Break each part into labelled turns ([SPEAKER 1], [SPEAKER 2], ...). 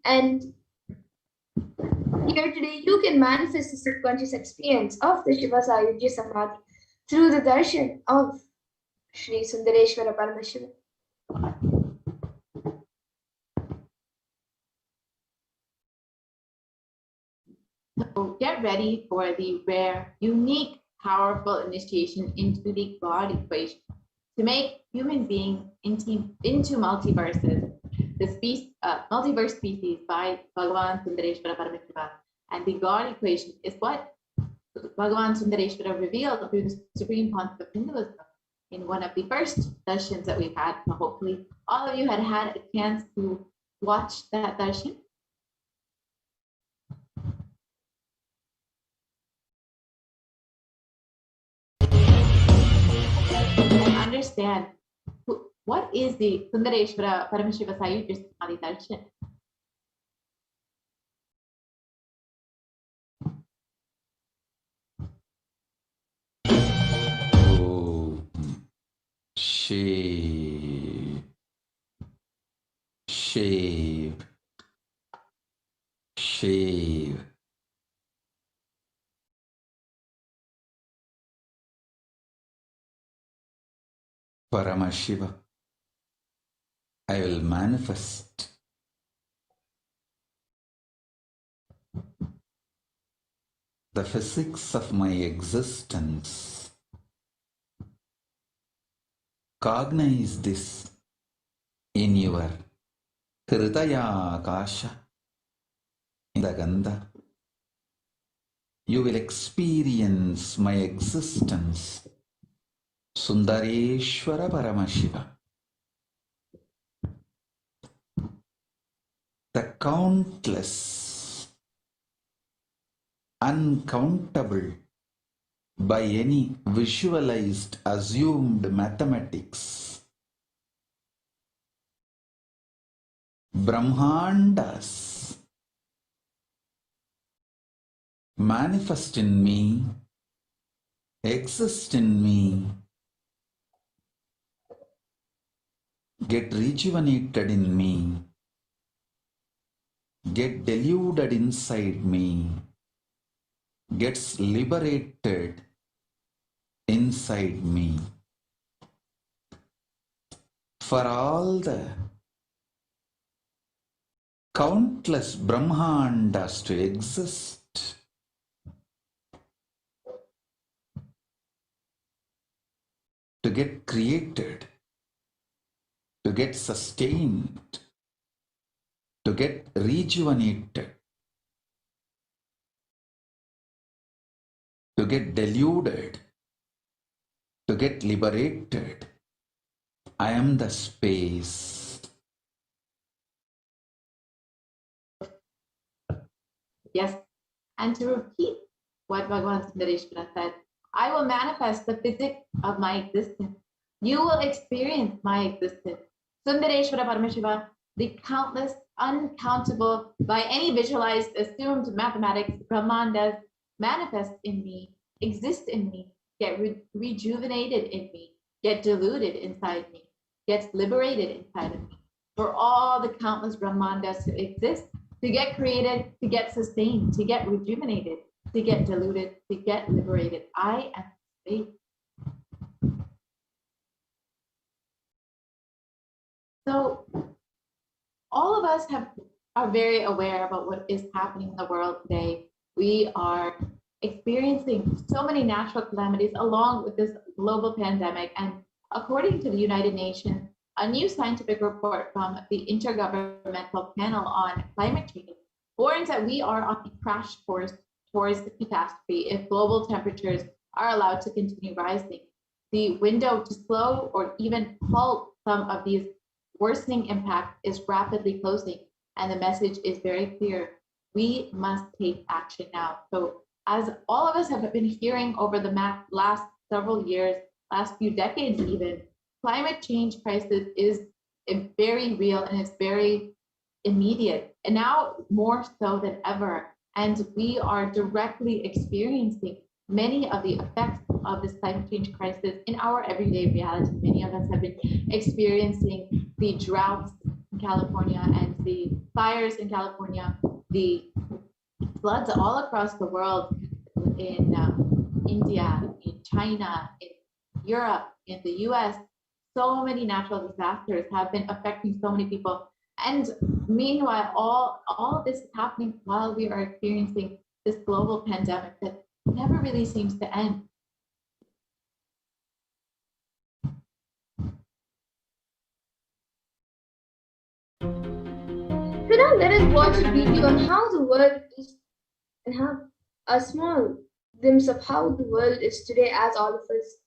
[SPEAKER 1] And here today, you can manifest the subconscious experience of the Shiva Sayujya Samadhi through the darshan of Shri Sundareshwara Paramashiva.
[SPEAKER 2] So get ready for the rare, unique, powerful initiation into the God equation to make human beings into multiverses. The multiverse species by Bhagavan Sundareshwara Paramashiva. And the God equation is what Bhagavan Sundareshwara revealed through the supreme concept of Hinduism in one of the first darshans that we've had. So hopefully all of you had a chance to watch that darshan. And understand what is the Sundareshwara Paramashiva Sayujya Samadhi darshan.
[SPEAKER 3] Shave. Paramashiva, I will manifest the physics of my existence. Cognize this in your Hridaya Akasha, in the Gandha. You will experience my existence. Sundareshwara Paramashiva. The countless, uncountable by any visualized, assumed mathematics, Brahmandas manifest in me, exist in me, get rejuvenated in me, get deluded inside me, gets liberated inside me. For all the countless Brahmandas to exist, to get created, to get sustained, to get rejuvenated, to get deluded, to get liberated. I am the space.
[SPEAKER 2] Yes, and to repeat what Bhagavan Sundareshwara said, I will manifest the physics of my existence. You will experience my existence. Sundareshwara Paramashiva, the countless, uncountable, by any visualized, assumed mathematics, Brahmandas, manifest in me, exist in me, get rejuvenated in me, get diluted inside me, gets liberated inside of me. For all the countless Brahmandas to exist, to get created, to get sustained, to get rejuvenated, to get diluted, to get liberated. I am safe. So all of us are very aware about what is happening in the world today. We are experiencing so many natural calamities along with this global pandemic. And according to the United Nations, a new scientific report from the Intergovernmental Panel on Climate Change warns that we are on a crash course towards the catastrophe if global temperatures are allowed to continue rising. The window to slow or even halt some of these worsening impacts is rapidly closing, and the message is very clear. We must take action now. So as all of us have been hearing over the last several years, last few decades even, climate change crisis is very real and it's very immediate, and now more so than ever. And we are directly experiencing many of the effects of this climate change crisis in our everyday reality. Many of us have been experiencing the droughts, in California and the fires in California, the floods all across the world in India, in China, in Europe, in the US, so many natural disasters have been affecting so many people. And meanwhile, all of this is happening while we are experiencing this global pandemic that never really seems to end.
[SPEAKER 1] So now let us watch a video on how the world is, and have a small glimpse of how the world is today as all of us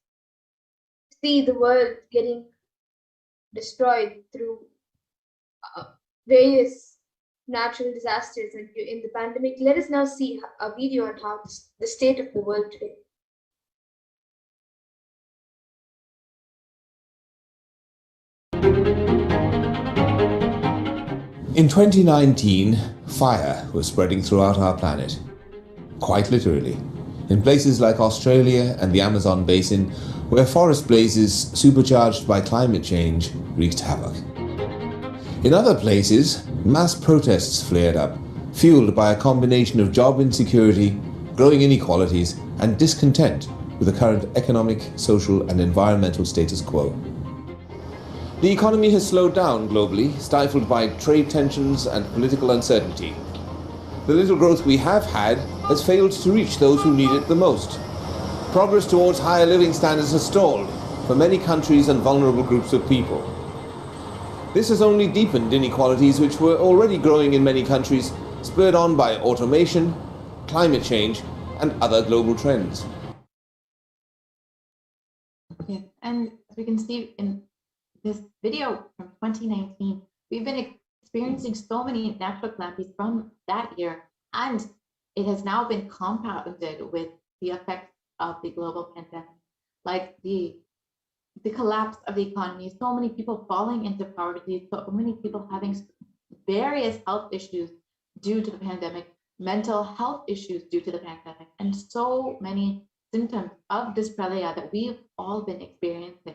[SPEAKER 1] see the world getting destroyed through various natural disasters and in the pandemic. Let us now see a video on how the state of the world today.
[SPEAKER 4] In 2019, fire was spreading throughout our planet, quite literally, in places like Australia and the Amazon basin, where forest blazes supercharged by climate change wreaked havoc. In other places, mass protests flared up, fueled by a combination of job insecurity, growing inequalities, and discontent with the current economic, social, and environmental status quo. The economy has slowed down globally, stifled by trade tensions and political uncertainty. The little growth we have had has failed to reach those who need it the most. Progress towards higher living standards has stalled for many countries and vulnerable groups of people. This has only deepened inequalities which were already growing in many countries, spurred on by automation, climate change, and other global trends.
[SPEAKER 2] Yes, and as we can see in this video from 2019, we've been experiencing so many natural calamities from that year, and it has now been compounded with the effects of the global pandemic, like the collapse of the economy, so many people falling into poverty, so many people having various health issues due to the pandemic, mental health issues due to the pandemic, and so many symptoms of this pralaya that we've all been experiencing.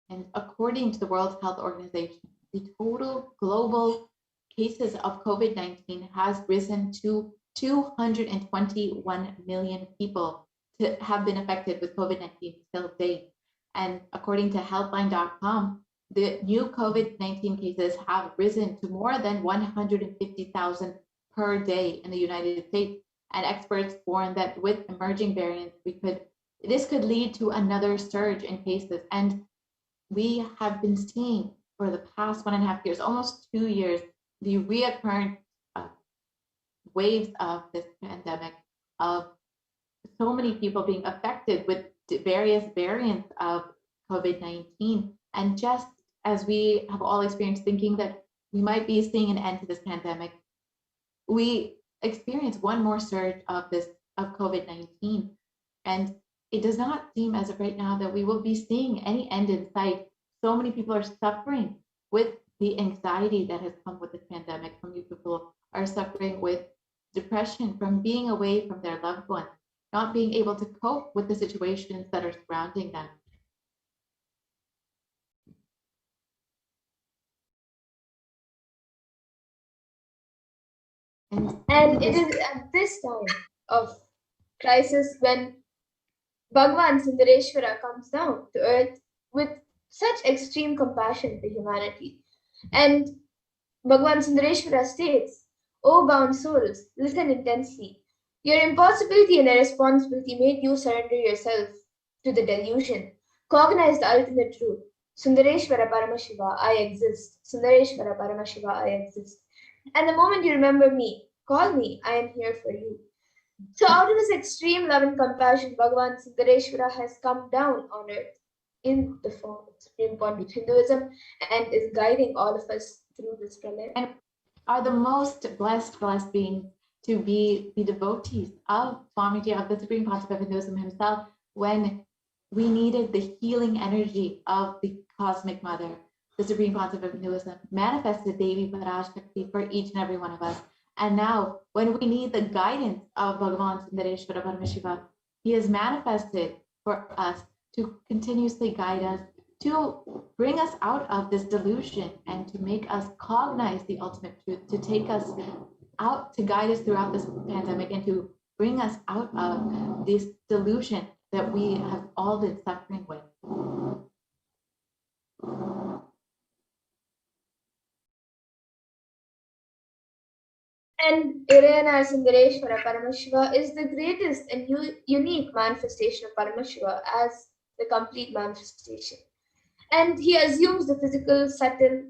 [SPEAKER 2] And according to the World Health Organization, the total global cases of COVID-19 has risen to 221 million people to have been affected with COVID-19 till date. And according to Healthline.com, the new COVID-19 cases have risen to more than 150,000 per day in the United States. And experts warn that with emerging variants, this could lead to another surge in cases. And we have been seeing for the past 1.5 years, almost 2 years, the reoccurrent waves of this pandemic, of so many people being affected with various variants of COVID-19. And just as we have all experienced thinking that we might be seeing an end to this pandemic, we experience one more surge of COVID-19. And it does not seem as of right now that we will be seeing any end in sight. So many people are suffering with the anxiety that has come with this pandemic. So many people are suffering with depression from being away from their loved ones, not being able to cope with the situations that are surrounding them.
[SPEAKER 1] And it is at this time of crisis when Bhagavan Sundareshwara comes down to earth with such extreme compassion for humanity. And Bhagavan Sundareshwara states, "O bound souls, listen intensely. Your impossibility and irresponsibility made you surrender yourself to the delusion. Cognize the ultimate truth. Sundareshwara Paramashiva, I exist. Sundareshwara Paramashiva, I exist. And the moment you remember me, call me, I am here for you." So out of his extreme love and compassion, Bhagavan Sundareshwara has come down on earth in the form of Supreme Pontiff Hinduism and is guiding all of us through this pralaya.
[SPEAKER 2] And are the most blessed beings to be the devotees of Swamiji, of the Supreme Pontiff of Hinduism himself, when we needed the healing energy of the Cosmic Mother. The Supreme Pontiff of Hinduism manifested Devi Parashakti for each and every one of us. And now, when we need the guidance of Bhagavan Sundareshwara Paramashiva, he has manifested for us, to continuously guide us, to bring us out of this delusion and to make us cognize the ultimate truth, to take us out, to guide us throughout this pandemic and to bring us out of this delusion that we have all been suffering with.
[SPEAKER 1] And Irena Sundareshwara Paramashiva is the greatest and unique manifestation of Paramashiva as the complete manifestation. And he assumes the physical, subtle,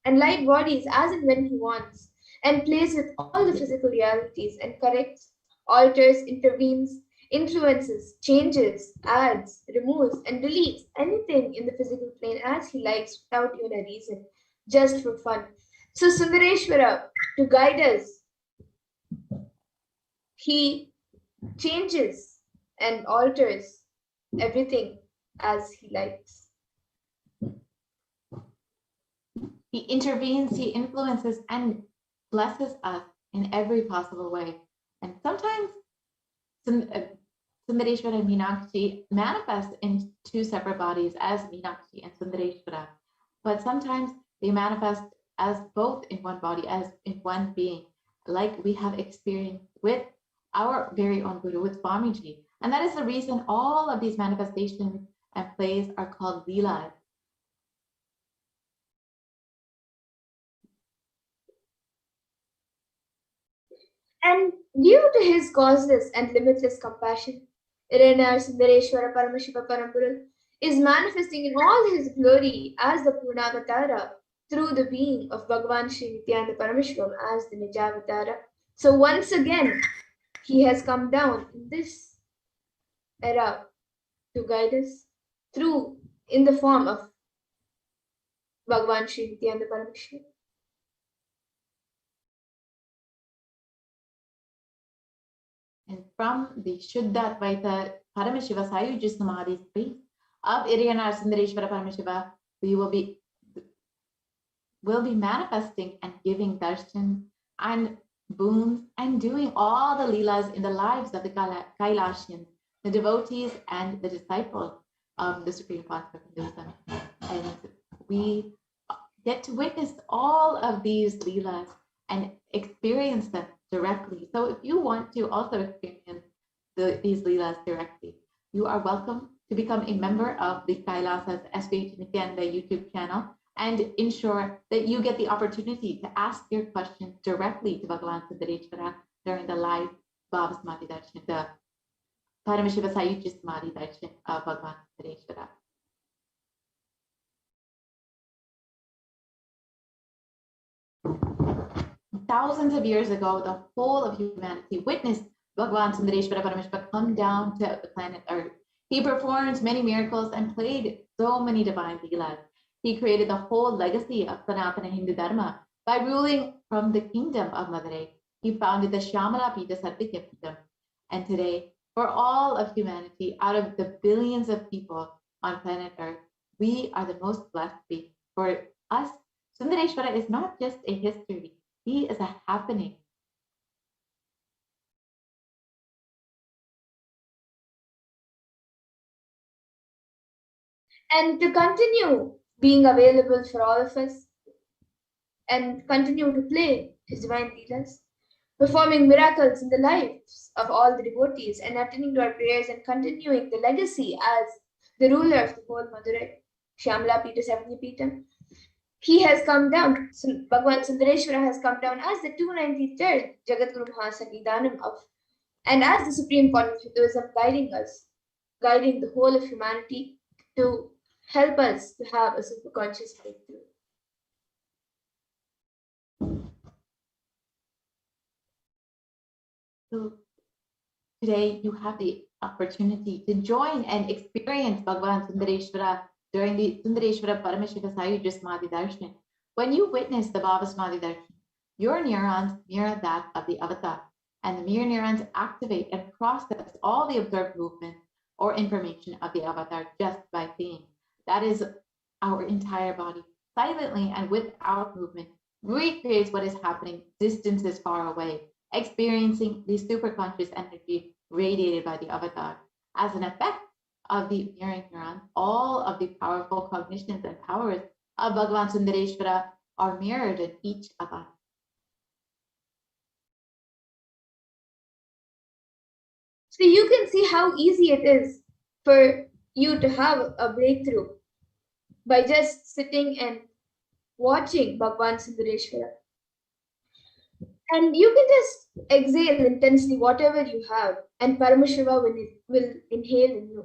[SPEAKER 1] and light bodies as and when he wants, and plays with all the physical realities and corrects, alters, intervenes, influences, changes, adds, removes, and deletes anything in the physical plane as he likes without even a reason, just for fun. So Sundareshwara, to guide us, he changes and alters everything as he likes.
[SPEAKER 2] He intervenes, he influences, and blesses us in every possible way. And sometimes Sundareshwara and Meenakshi manifest in two separate bodies as Meenakshi and Sundareshwara. But sometimes they manifest as both in one body, as in one being, like we have experienced with our very own Guru, with Swamiji. And that is the reason all of these manifestations and plays are called Leelas.
[SPEAKER 1] And due to his causeless and limitless compassion, Irena Sundareshwara Paramashiva Parampural is manifesting in all his glory as the Purnavatara through the being of Bhagavan Sri Nithyananda Paramashivam as the Nijavatara. So once again, he has come down in this era to guide us through in the form of Bhagavan Sri Nithyananda Paramashivam.
[SPEAKER 2] And from the Shuddha Advaita Paramashiva Sayuja Samadhi space of Irena Sundareshwara Paramashiva, we will be manifesting and giving darshan and boons and doing all the leelas in the lives of the Kailashians, the devotees and the disciples of the Supreme Concept of Hinduism. And we get to witness all of these leelas and experience them directly. So if you want to also experience these leelas directly, you are welcome to become a member of the Kailasa's SVH Nithyananda YouTube channel and ensure that you get the opportunity to ask your questions directly to Bhagavan Sundareshwara during the live Bhava Samadhi Darshan, the Paramashiva Sayuja Samadhi Darshan of Bhagavan Sundareshwara. Thousands of years ago, the whole of humanity witnessed Bhagavan Sundareshwara Paramashiva come down to the planet Earth. He performed many miracles and played so many divine leelas. He created the whole legacy of Sanatana Hindu Dharma by ruling from the kingdom of Madurai. He founded the Shyamala Pita Sarvitya Pita. And today, for all of humanity, out of the billions of people on planet Earth, we are the most blessed beings. For us, Sundareshwara is not just a history, he is a happening.
[SPEAKER 1] And to continue being available for all of us and continue to play his divine leelas, performing miracles in the lives of all the devotees and attending to our prayers and continuing the legacy as the ruler of the whole Madurai, Shyamala Pita Sarvitya Pita. He has come down, Bhagavan Sundareshwara has come down as the 293rd Jagadguru Mahasannidhanam of, and as the Supreme Court of Hinduism, guiding us, guiding the whole of humanity to help us to have a super conscious breakthrough.
[SPEAKER 2] So today you have the opportunity to join and experience Bhagavan Sundareshwara during the Sundareshwara Paramashiva Sayuja Samadhi Darshan. When you witness the Bhava Samadhi Darshan, your neurons mirror that of the avatar, and the mirror neurons activate and process all the observed movements or information of the avatar just by seeing. That is our entire body, silently and without movement, recreates what is happening distances far away, experiencing the superconscious energy radiated by the avatar. As an effect of the mirroring neurons, all of the powerful cognitions and powers of Bhagavan Sundareshwara are mirrored in each of us.
[SPEAKER 1] So you can see how easy it is for you to have a breakthrough by just sitting and watching Bhagavan Sundareshwara. And you can just exhale intensely whatever you have, and Paramashiva will inhale in you.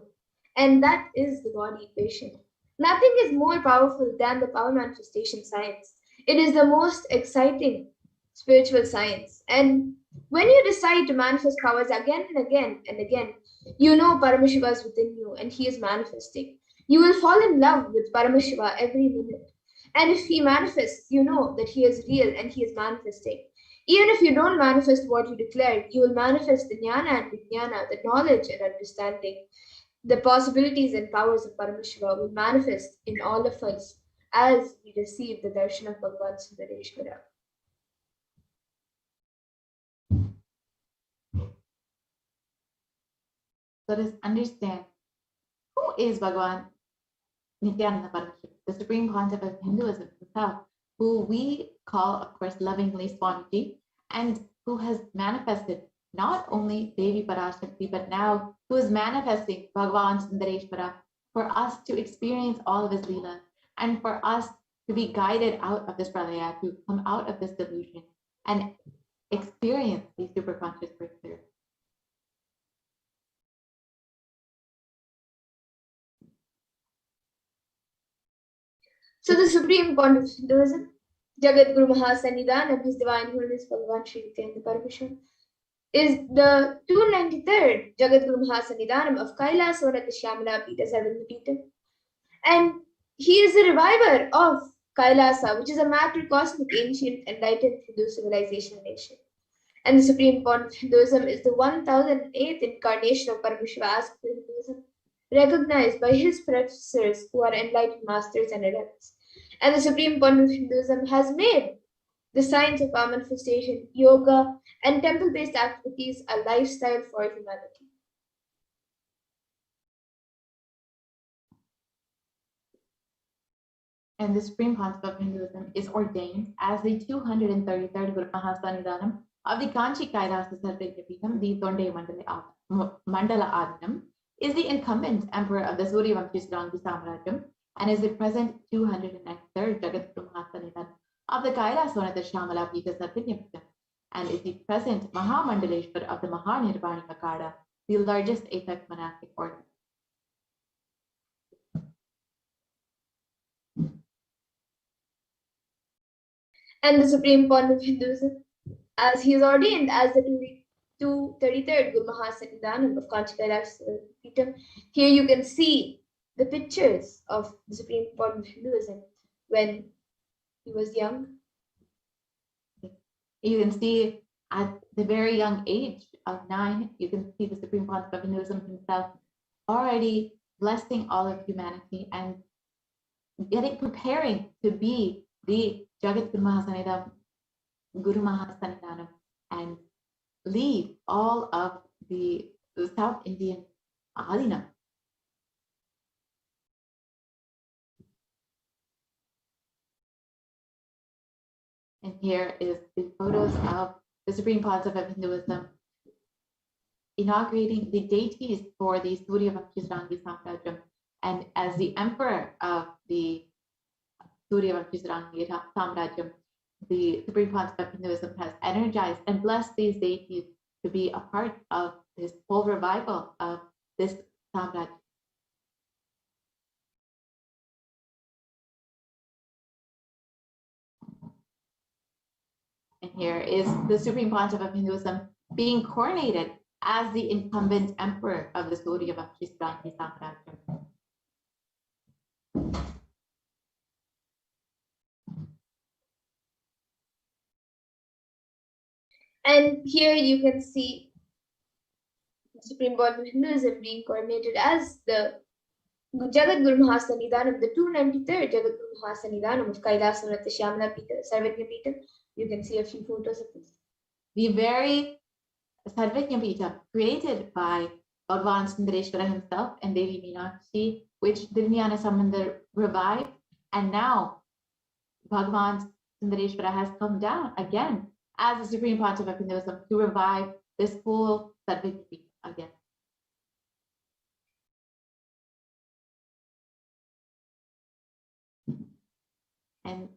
[SPEAKER 1] And that is the God equation. Nothing is more powerful than the power manifestation science. It is the most exciting spiritual science. And when you decide to manifest powers again and again and again, you know Paramashiva is within you and he is manifesting. You will fall in love with Paramashiva every minute. And if he manifests, you know that he is real and he is manifesting. Even if you don't manifest what you declared, you will manifest the jnana and vijnana, the knowledge and understanding. The possibilities and powers of Paramashiva will manifest in all of us as we receive the darshan of Bhagavan Sundareshwara.
[SPEAKER 2] Let us understand, who is Bhagavan Nithyananda Paramahansa, the supreme concept of Hinduism himself, who we call, of course, lovingly Swamiji, and who has manifested not only Devi Parashakti, but now who is manifesting Bhagavan Sundareshwara for us to experience all of his Leelas and for us to be guided out of this pralaya, to come out of this delusion and experience the superconscious breakthrough.
[SPEAKER 1] So the supreme point of Hinduism, Jagat Guru Mahasannidhanam, His Divine Holiness Bhagavan Sri Nithyananda Paramahansa, is the 293rd Jagat Guru Mahasannidhanam of Kailasavana Shyamala Pita Sarvanya. And he is the reviver of Kailasa, which is a macrocosmic, ancient, enlightened Hindu civilization nation. And the supreme point of Hinduism is the 1008th incarnation of Paramashiva as Hinduism, recognized by his predecessors who are enlightened masters and adepts. And the supreme point of Hinduism has made the science of power manifestation, yoga, and temple-based activities a lifestyle for humanity.
[SPEAKER 2] And the supreme concept of Hinduism is ordained as the 233rd Guru Mahasannidhanam of the Kanchi Kailasa Sarvyapitam, the Tonde Mandala Adinam, is the incumbent emperor of the Suryavamshi Srangi Samrajyam and is the present 293rd Jagat Guru Mahasannidhanam of the Kailasavana Shyamala Pita Sarvanya, and is the present Mahamandaleshwar of the Mahanirvani Makada, the largest apex monastic order.
[SPEAKER 1] And the supreme point of Hinduism, as he is ordained as the 233rd Guru Mahasannidhanam of Kanchi Kailasa Sarvanya. Here you can see the pictures of the supreme point of Hinduism when he was young.
[SPEAKER 2] You can see at the very young age of 9, you can see the supreme concept of Hinduism himself already blessing all of humanity and preparing to be the Jagat Guru Mahasannidhanam and lead all of the South Indian Adinam. And here is the photos of the supreme concept of Hinduism inaugurating the deities for the Suryavamshi Srangi Samrajyam. And as the emperor of the Suryavamshi Srangi Samrajyam, the supreme concept of Hinduism has energized and blessed these deities to be a part of this whole revival of this Samrajyam. And here is the supreme concept of Hinduism being coronated as the incumbent emperor of the Suryavamshi Srangi Samrajyam.
[SPEAKER 1] And here you can see the supreme point of Hinduism being coordinated as the Jagat Guru Mahasannidhanam, the 293rd Jagat Guru Mahasannidhanam of Kailasavana Shyamala Pita Sarvanya Pita. You can see a few photos of this.
[SPEAKER 2] The very Sarvanya Pita created by Bhagavan Sundareshwara himself and Devi Meenakshi, which Drinayana Samandar revived, and now Bhagavan Sundareshwara has come down again as the Supreme Pontiff of Hinduism to revive this whole subject again. And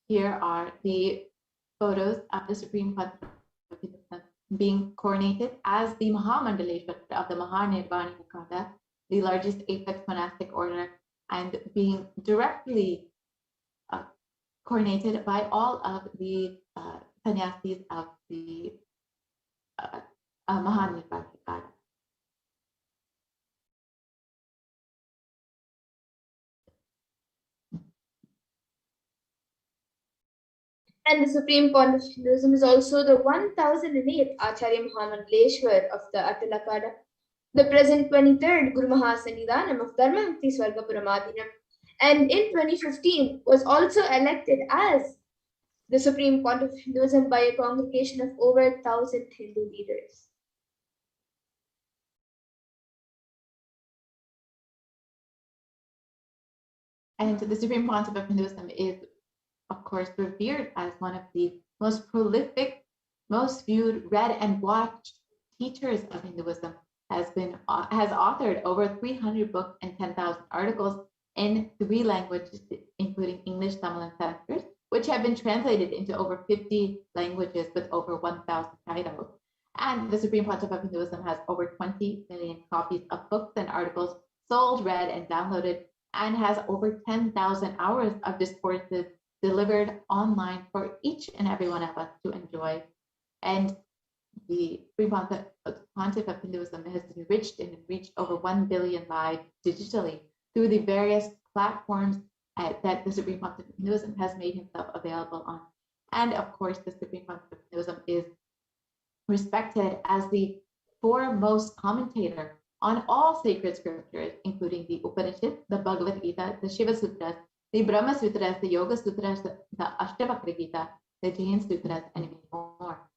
[SPEAKER 2] here are the photos of the Supreme Pontiff of Hinduism being coronated as the Mahamandaleshwara of the Mahanirvani Nikaya, the largest apex monastic order, and being directly coronated by all of the sannyasis of the Mahanirvani Nikaya.
[SPEAKER 1] And the Supreme Pontiff of Hinduism is also the 1008th Acharya Mahamandaleshwar of the Atalakada, the present 23rd Guru Mahasannidhanam of Dharmamukti Swargapuram, and in 2015 was also elected as the Supreme Pontiff of Hinduism by a congregation of over 1,000 Hindu leaders.
[SPEAKER 2] And the Supreme Pontiff of Hinduism is, of course, revered as one of the most prolific, most viewed, read, and watched teachers of Hinduism. Has authored over 300 books and 10,000 articles in 3 languages, including English, Tamil, and Sanskrit, which have been translated into over 50 languages with over 1,000 titles. And the Supreme Pontiff of Hinduism has over 20 million copies of books and articles sold, read, and downloaded, and has over 10,000 hours of discourses delivered online for each and every one of us to enjoy. And the Supreme Pontiff of Hinduism has enriched and reached over 1 billion lives digitally through the various platforms that the Supreme Pontiff of Hinduism has made himself available on. And of course, the Supreme Pontiff of Hinduism is respected as the foremost commentator on all sacred scriptures, including the Upanishads, the Bhagavad Gita, the Shiva Sutras, the Brahma Sutras, the Yoga Sutras, the Ashtavakra Gita, the Jain Sutras, and many more.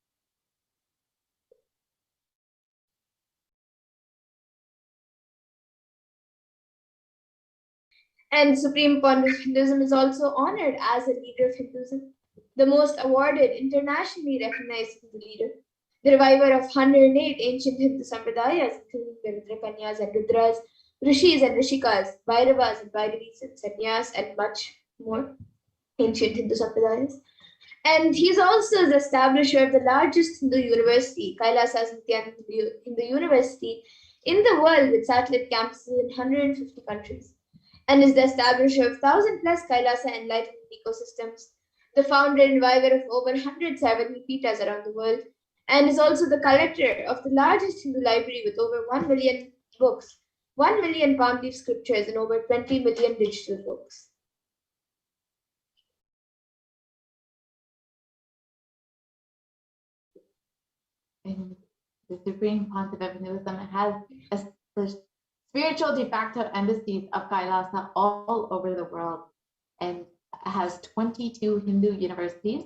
[SPEAKER 1] And Supreme Pontiff of Hinduism is also honored as a leader of Hinduism, the most awarded, internationally recognized Hindu leader, the reviver of 108 ancient Hindu sampradayas, including the Rudrakanyas and Rudras, Rishis and Rishikas, Bhairavas and Bhairavis, and Sannyas, and much more ancient Hindu sampradayas. And he's also the establisher of the largest Hindu university, Kailasa's Nithyananda Hindu University, in the world with satellite campuses in 150 countries, and is the establisher of 1,000+ Kailasa enlightenment ecosystems, the founder and reviver of over 170 pitas around the world, and is also the collector of the largest Hindu library with over 1 million books, 1 million palm leaf scriptures, and over 20 million digital books.
[SPEAKER 2] And the Supreme Pontiff of Hinduism has established spiritual de facto embassies of Kailasa all over the world, and has 22 Hindu universities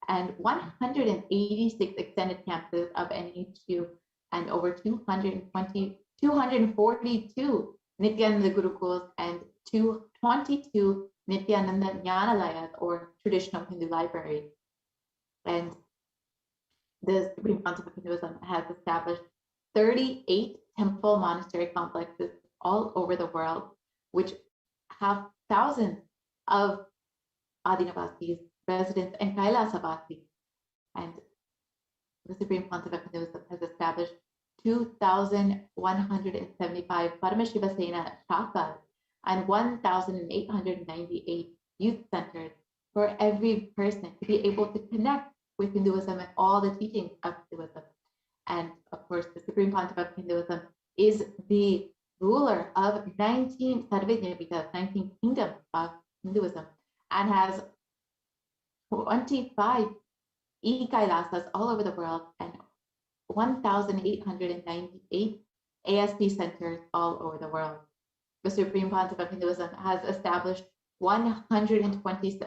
[SPEAKER 2] and 186 extended campuses of NHU, and over 242 Nithyananda Gurukuls and 22 Nithyananda Jnanalayas, or traditional Hindu libraries. And the Supreme Pontiff of Hinduism has established 38 temple monastery complexes all over the world, which have thousands of Adinavasis, residents, and Kailasavasis. And the Supreme Pontiff of Hinduism has established 2,175 Paramashivasena shakas and 1,898 youth centers for every person to be able to connect with Hinduism and all the teachings of Hinduism. And of course, the Supreme Pontiff of Hinduism is the ruler of 19 Sarvajnapitas, 19 kingdoms of Hinduism, and has 25 e-Kailasas all over the world and 1,898 ASP centers all over the world. The Supreme Pontiff of Hinduism has established 120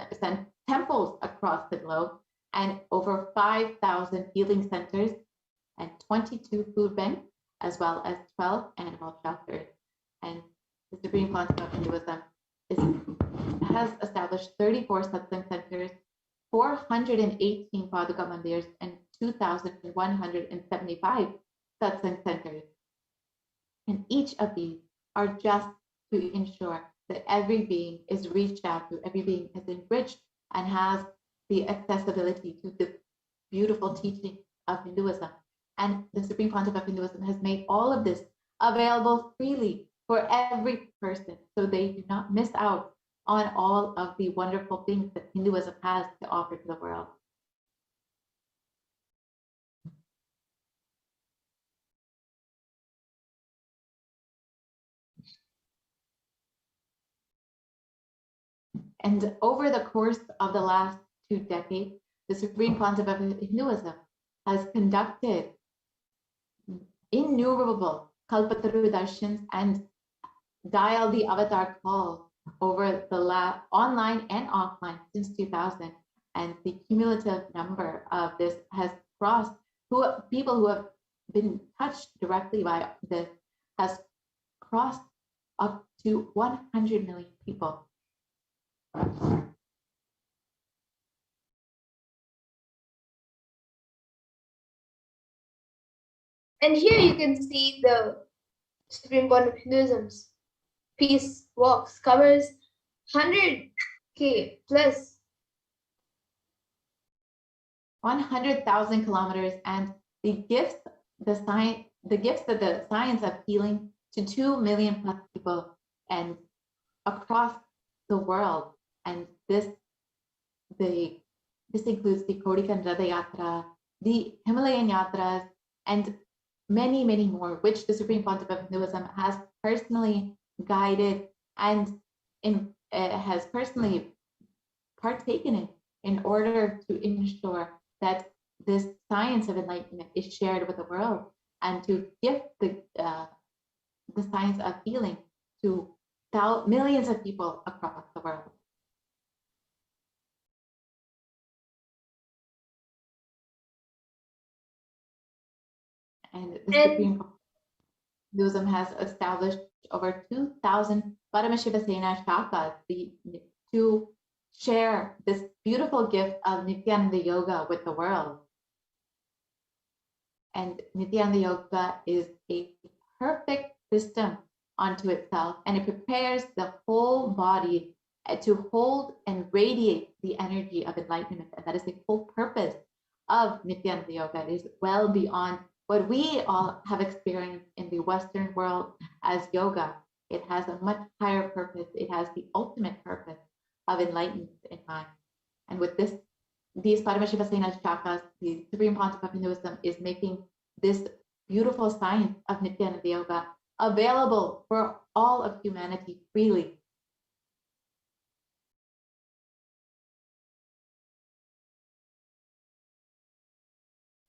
[SPEAKER 2] temples across the globe and over 5,000 healing centers and 22 food banks, as well as 12 animal shelters. And the Supreme Council of Hinduism has established 34 satsang centers, 418 Paduka Mandirs, and 2,175 satsang centers. And each of these are just to ensure that every being is reached out to, every being is enriched and has the accessibility to the beautiful teaching of Hinduism. And the Supreme Pontiff of Hinduism has made all of this available freely for every person, so they do not miss out on all of the wonderful things that Hinduism has to offer to the world. And over the course of the last 2 decades, the Supreme Pontiff of Hinduism has conducted innumerable Kalpataru darshans and dialed the avatar call over the online and offline since 2000. And the cumulative number of this has crossed, people who have been touched directly by this has crossed up to 100 million people.
[SPEAKER 1] And here you can see the Supreme Court of Hinduism's peace walks covers 100K plus
[SPEAKER 2] 100,000 kilometers, and the gifts that the science of healing to 2 million plus people and across the world. And this includes the Kodikan Radha Yatra, the Himalayan Yatras, and many, many more, which the Supreme Pontiff of Hinduism has personally guided and has personally partaken in order to ensure that this science of enlightenment is shared with the world, and to gift the science of healing to millions of people across the world. And the Supreme Hinduism has established over 2,000 Paramashiva Sena Shakas to share this beautiful gift of Nithyananda Yoga with the world. And Nithyananda Yoga is a perfect system unto itself, and it prepares the whole body to hold and radiate the energy of enlightenment. And that is the whole purpose of Nithyananda Yoga. It is well beyond what we all have experienced in the Western world as yoga. It has a much higher purpose. It has the ultimate purpose of enlightenment in mind. And with these Paramashiva Sena Shakas, the Supreme Pontiff of Hinduism is making this beautiful science of Nithyananda Yoga available for all of humanity freely.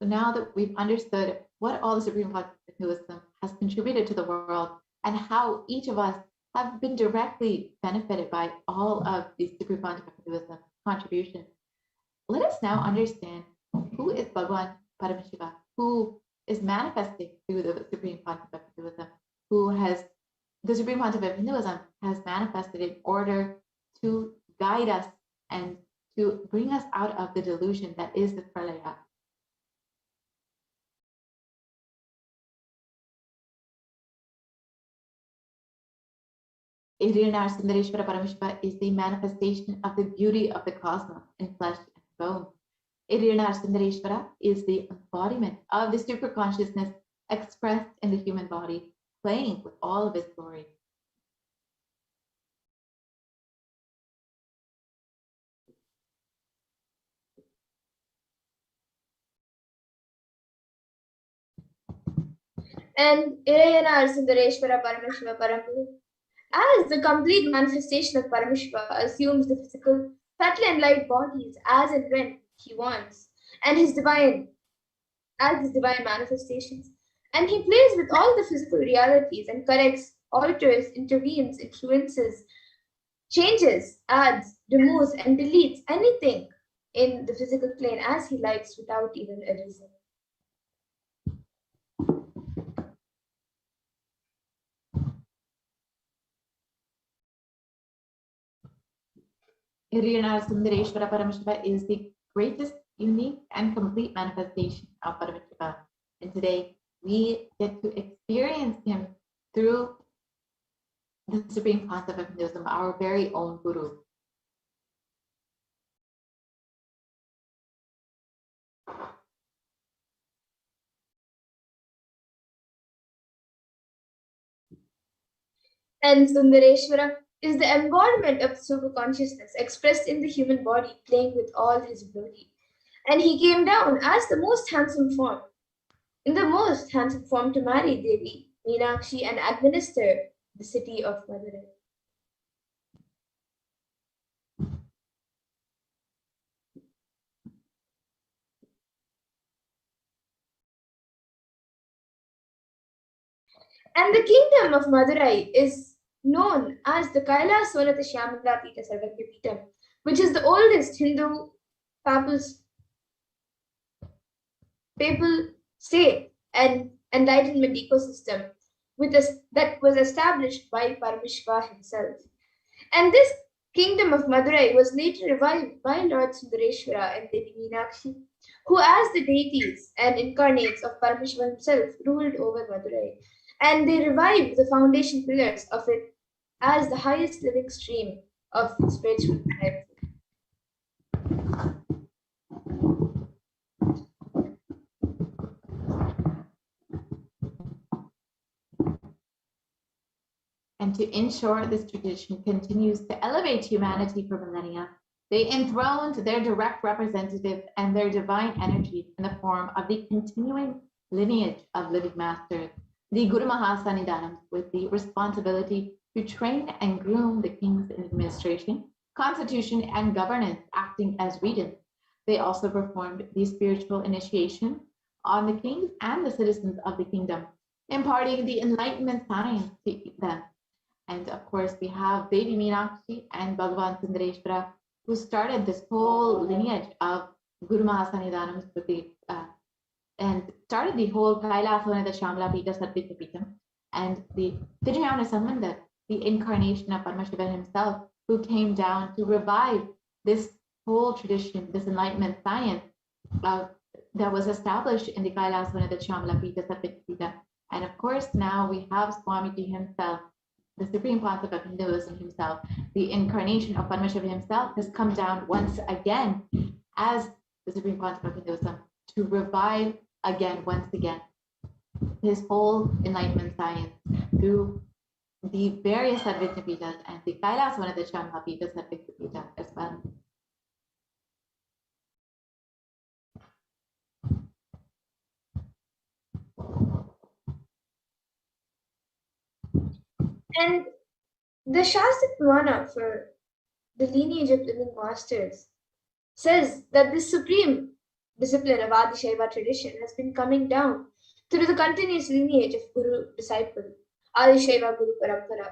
[SPEAKER 2] So now that we've understood what all the Supreme Pontiff of Hinduism has contributed to the world, and how each of us have been directly benefited by all of the Supreme Pontiff of Hinduism contributions, let us now understand who is Bhagwan Paramashiva, who is manifesting through the Supreme Pontiff of Hinduism, the Supreme Pontiff of Hinduism has manifested in order to guide us and to bring us out of the delusion that is the pralaya. Irina Sundareshwara Paramashiva is the manifestation of the beauty of the cosmos in flesh and bone. Irina Sundareshwara is the embodiment of the super consciousness expressed in the human body, playing with all of its glory.
[SPEAKER 1] and Irayana Sundareshwara Paramashiva Paramguru, as the complete manifestation of Paramashiva, assumes the physical, subtle and light bodies as and when he wants, and his divine manifestations. And he plays with all the physical realities and corrects, alters, intervenes, influences, changes, adds, removes, and deletes anything in the physical plane as he likes without even a reason.
[SPEAKER 2] Hiriyana Sundareshwara Paramashiva is the greatest, unique, and complete manifestation of Paramashiva. And today we get to experience him through the supreme concept of Hinduism, our very own Guru.
[SPEAKER 1] And Sundareshwara is the embodiment of super consciousness expressed in the human body, playing with all his beauty. And he came down as the most handsome form, in the most handsome form, to marry Devi Meenakshi and administer the city of Madurai. And the kingdom of Madurai is known as the Kailasvanata Shyamala Pita Sarvagya Pitam, which is the oldest Hindu papal state and enlightenment ecosystem that was established by Parameshwar himself. And this kingdom of Madurai was later revived by Lord Sundareshwara and Devi Meenakshi, who as the deities and incarnates of Parameshwar himself ruled over Madurai. And they revived the foundation pillars of it as the highest living stream of spiritual life.
[SPEAKER 2] And to ensure this tradition continues to elevate humanity for millennia, they enthroned their direct representative and their divine energy in the form of the continuing lineage of living masters, the Guru Mahasannidhanams, with the responsibility to train and groom the kings in administration, constitution, and governance, acting as regents. They also performed the spiritual initiation on the kings and the citizens of the kingdom, imparting the enlightenment science to them. And of course, we have Devi Meenakshi and Bhagavan Sundareshwara, who started this whole lineage of Guru Mahasannidhanams with the and started the whole Kailasvanata Shyamala Pita Sarvagya Pitam, and the Vijayana Sambandha, the incarnation of Paramashiva himself, who came down to revive this whole tradition, this enlightenment science that was established in the Kailasvanata Shyamala Pita Sarvagya Pitam. And of course, now we have Swamiji himself, the supreme concept of Hinduism himself, the incarnation of Paramashiva himself, has come down once again as the supreme concept of Hinduism to revive once again, his whole enlightenment science through the various Sarvagya Pitas and the Kailasvanata Shyamala Pita Sarvagya Pita as well.
[SPEAKER 1] And the Shastra Purana for the lineage of living masters says that this supreme discipline of Adi Shaiva tradition has been coming down through the continuous lineage of Guru-disciple, Adi Shaiva Guru Parampara,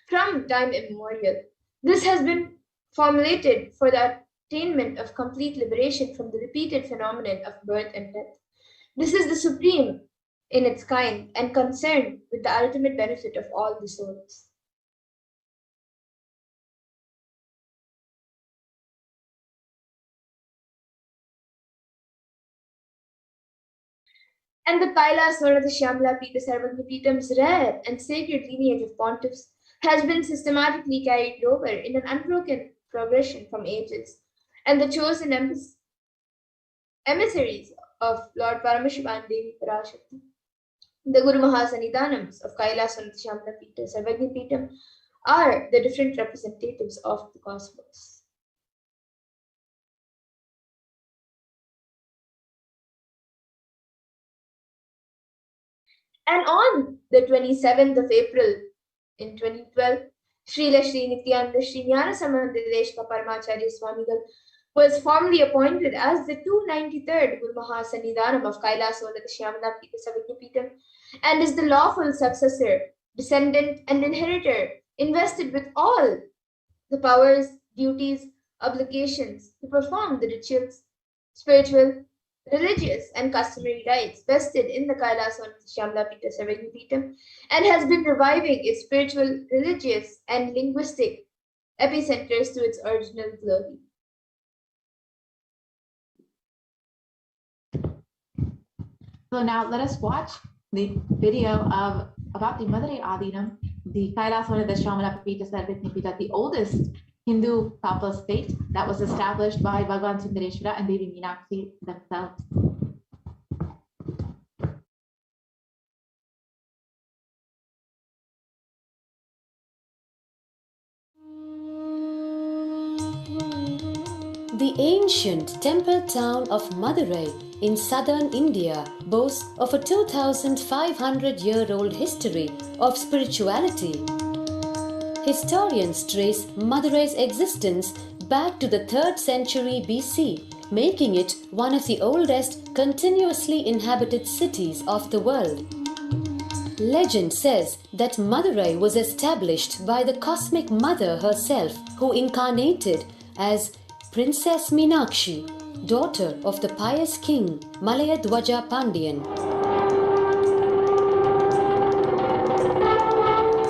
[SPEAKER 1] from time immemorial. This has been formulated for the attainment of complete liberation from the repeated phenomenon of birth and death. This is the supreme in its kind and concerned with the ultimate benefit of all the souls. And the Kailasvanata Shyamala Pita Sarvagya Pitam's rare and sacred lineage of pontiffs has been systematically carried over in an unbroken progression from ages, and the chosen emissaries of Lord Paramashiva and Devi Parashakti, the Guru Mahasannidhanams of Kailasvanata Shyamala Pita Sarvagya Pitam, are the different representatives of the cosmos. And on the 27th of April in 2012, Srila Sri Nithyananda Sri Jnanasambandha Paramacharya Swamigal was formally appointed as the 293rd Guru Mahasannidhanam of Kailasvanata Shyamala Pita Sarvagya Pitam, and is the lawful successor, descendant, and inheritor, invested with all the powers, duties, obligations to perform the rituals, spiritual, religious, and customary rites vested in the Kailasvanata Shyamala Pita Sarvagya Pitam, and has been reviving its spiritual, religious, and linguistic epicenters to its original glory.
[SPEAKER 2] So now let us watch the video about the Madurai Adinam, the Kailaswana Pita Sarvitnipita, the oldest Hindu papal state that was established by Bhagavan Sundareshwara and Devi Meenakshi themselves.
[SPEAKER 5] The ancient temple town of Madurai in southern India boasts of a 2,500-year-old history of spirituality. Historians trace Madurai's existence back to the 3rd century BC, making it one of the oldest continuously inhabited cities of the world. Legend says that Madurai was established by the cosmic mother herself, who incarnated as Princess Meenakshi, daughter of the pious king Malayadwaja Pandian.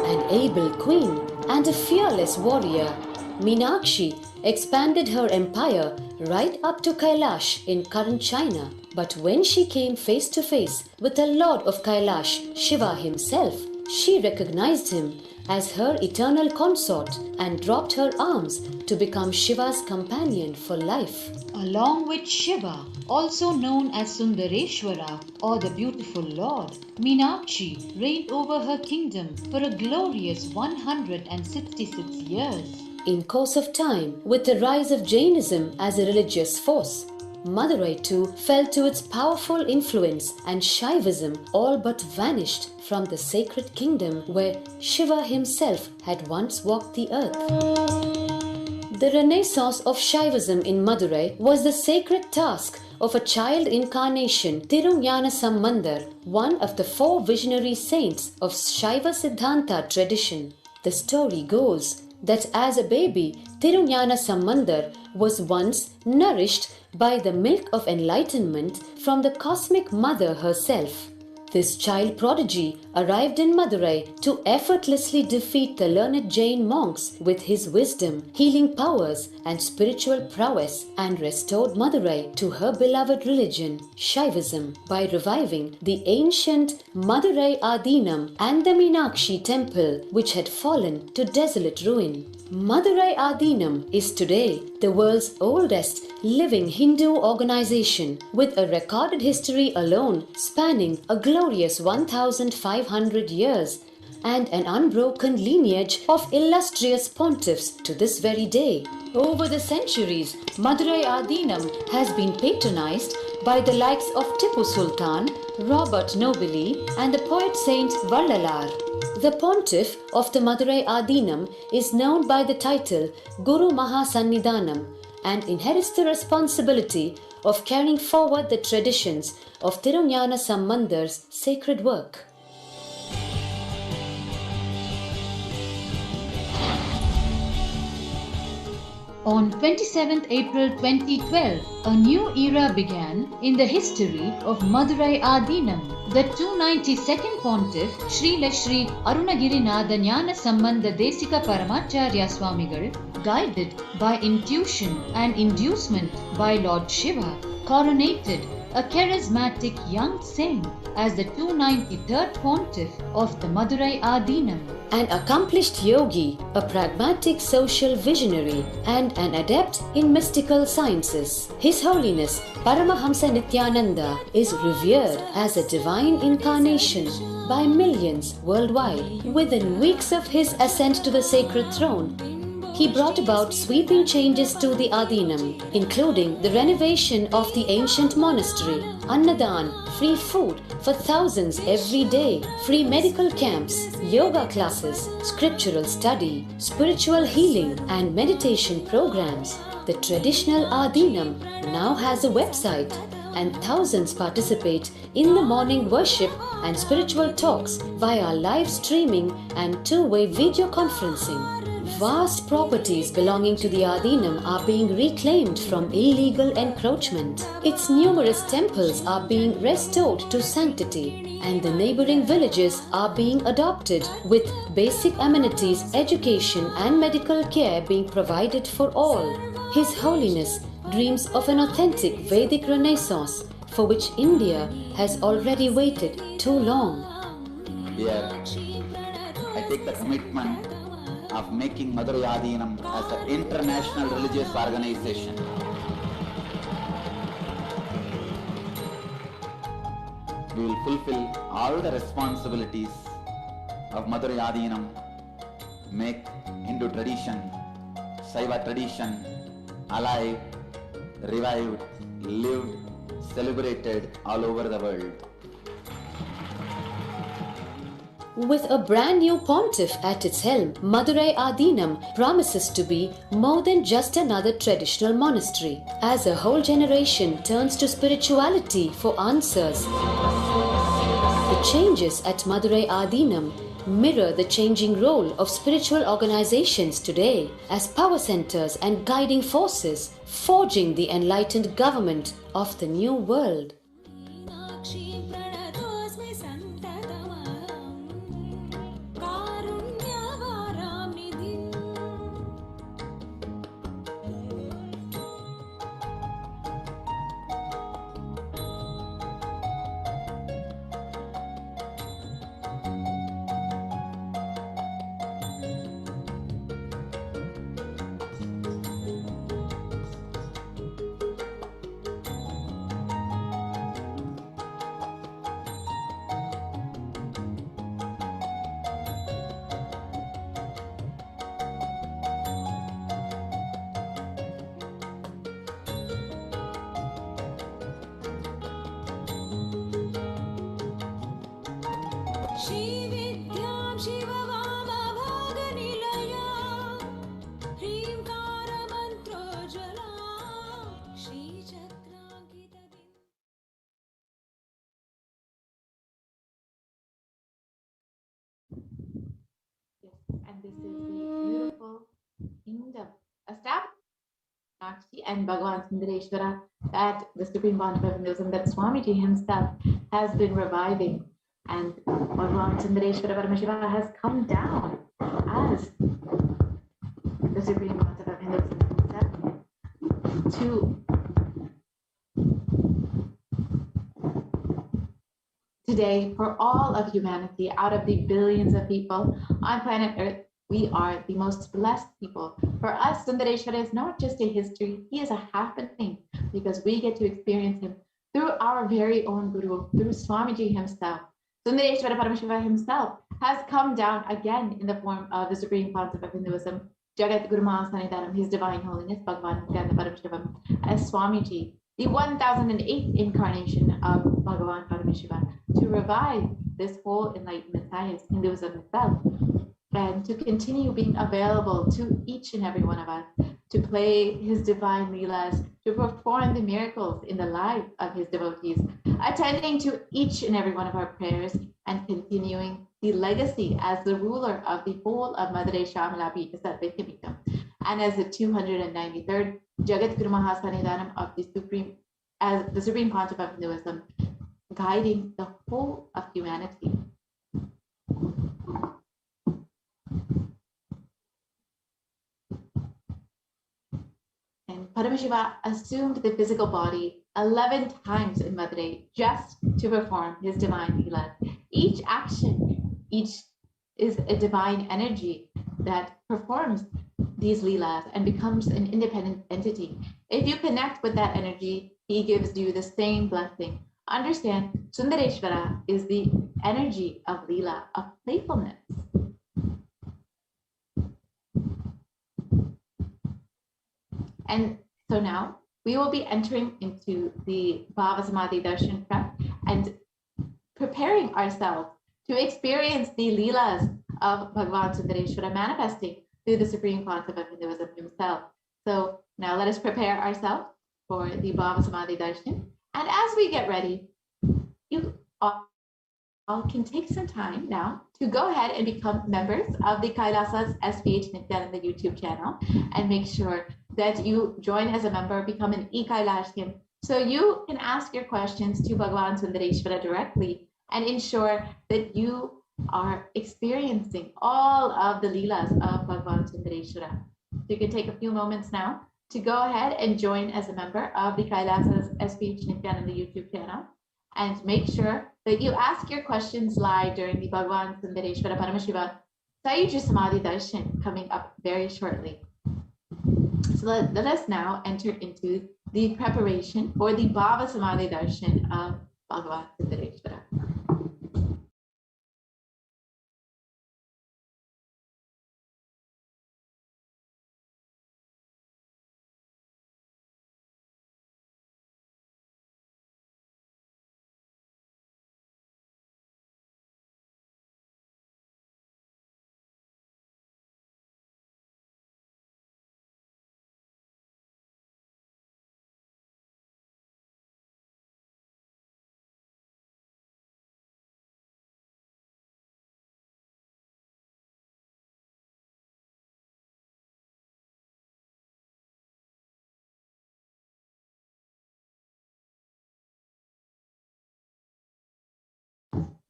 [SPEAKER 5] An able queen and a fearless warrior, Meenakshi expanded her empire right up to Kailash in current China. But when she came face to face with the Lord of Kailash, Shiva himself, she recognized him as her eternal consort and dropped her arms to become Shiva's companion for life.
[SPEAKER 6] Along with Shiva, also known as Sundareshwara or the beautiful Lord, Meenakshi reigned over her kingdom for a glorious 166 years.
[SPEAKER 5] In course of time, with the rise of Jainism as a religious force, Madurai too fell to its powerful influence, and Shaivism all but vanished from the sacred kingdom where Shiva himself had once walked the earth. The renaissance of Shaivism in Madurai was the sacred task of a child incarnation, Tirunjana Sambandar, one of the 4 visionary saints of Shaiva Siddhanta tradition. The story goes that as a baby, Tirunjana Sambandar was once nourished by the milk of enlightenment from the cosmic mother herself. This child prodigy arrived in Madurai to effortlessly defeat the learned Jain monks with his wisdom, healing powers, and spiritual prowess, and restored Madurai to her beloved religion, Shaivism, by reviving the ancient Madurai Adinam and the Meenakshi temple, which had fallen to desolate ruin. Madurai Adinam is today the world's oldest living Hindu organization, with a recorded history alone spanning a glorious 1,500 years and an unbroken lineage of illustrious pontiffs to this very day. Over the centuries, Madurai Adinam has been patronized by the likes of Tipu Sultan, Robert Nobili, and the poet saint Vallalar. The pontiff of the Madurai Adinam is known by the title Guru Mahasannidhanam and inherits the responsibility of carrying forward the traditions of Tirunjana Sambandar's sacred work.
[SPEAKER 6] On 27th April 2012, a new era began in the history of Madurai Adinam. The 292nd Pontiff, Sri Shri Arunagirinatha Jnana Sambandha Desika Paramacharya Swamigal, guided by intuition and inducement by Lord Shiva, coronated a charismatic young saint as the 293rd Pontiff of the Madurai Adinam.
[SPEAKER 5] An accomplished yogi, a pragmatic social visionary, and an adept in mystical sciences, His Holiness Paramahamsa Nithyananda is revered as a divine incarnation by millions worldwide. Within weeks of his ascent to the sacred throne, he brought about sweeping changes to the Adinam, including the renovation of the ancient monastery, Annadan, free food for thousands every day, free medical camps, yoga classes, scriptural study, spiritual healing, and meditation programs. The traditional Adinam now has a website, and thousands participate in the morning worship and spiritual talks via live streaming and two-way video conferencing. vast properties belonging to the Adinam are being reclaimed from illegal encroachment. Its numerous temples are being restored to sanctity, and the neighboring villages are being adopted, with basic amenities, education and medical care being provided for all. His Holiness dreams of an authentic Vedic Renaissance for which India has already waited too long.
[SPEAKER 3] Here, I take the commitment of making Madurai Adinam as an international religious organization. We will fulfill all the responsibilities of Madurai Adinam, make Hindu tradition, Saiva tradition alive, revived, lived, celebrated all over the world.
[SPEAKER 5] With a brand new pontiff at its helm, Madurai Adinam promises to be more than just another traditional monastery. As a whole generation turns to spirituality for answers, the changes at Madurai Adinam mirror the changing role of spiritual organizations today as power centers and guiding forces, forging the enlightened government of the new world.
[SPEAKER 2] And this is the beautiful kingdom established Meenakshi and Bhagavan Sundareshwara that the Supreme Pontiff of Hinduism, that Swamiji himself has been reviving. And Bhagavan Sundareshwara Paramashiva has come down as the Supreme Pontiff of Hinduism himself to today, for all of humanity, out of the billions of people on planet Earth, we are the most blessed people. For us, Sundareshwara is not just a history, he is a happening, because we get to experience him through our very own Guru, through Swamiji himself. Sundareshwara Paramashiva himself has come down again in the form of the Supreme Pontiff of Hinduism, Jagat Guru Mahasanidaram, His Divine Holiness, Bhagavan Nithyananda Paramashivam, as Swamiji, the 1008th incarnation of Bhagavan Paramashiva, to revive this whole enlightenment science, Hinduism itself, and to continue being available to each and every one of us, to play his divine leelas, to perform the miracles in the lives of his devotees, attending to each and every one of our prayers, and continuing the legacy as the ruler of the whole of Madurai Shamala Pita Sarvekya, and as the 293rd Jagat Guru Mahasanidaram of the Supreme, as the Supreme Pontiff of Hinduism, guiding the whole of humanity. And Paramashiva assumed the physical body 11 times in Madurai just to perform his divine leela. Each action, each is a divine energy that performs these leelas and becomes an independent entity. If you connect with that energy, he gives you the same blessing. Understand, Sundareshwara is the energy of leela, of playfulness. And so now we will be entering into the Bhava Samadhi Darshan prep and preparing ourselves to experience the leelas of Bhagavan Sundareshwara manifesting through the Supreme Pontiff of Hinduism himself. So now let us prepare ourselves for the Bhava Samadhi Darshan. And as we get ready, you all can take some time now to go ahead and become members of the Kailasa's SPH Nithyananda YouTube channel, and make sure that you join as a member, become an e-Kailashian, so you can ask your questions to Bhagavan Sundareshwara directly and ensure that you are experiencing all of the Leelas of Bhagavan Sundareshwara. So you can take a few moments now to go ahead and join as a member of the Kailasa's SPH Nithyananda YouTube channel, and make sure that you ask your questions live during the Bhagavan Sundareshwara Paramashiva Sayuja Samadhi Darshan coming up very shortly. So let us now enter into the preparation for the Bhava Samadhi Darshan of Bhagavan Sundareshwara.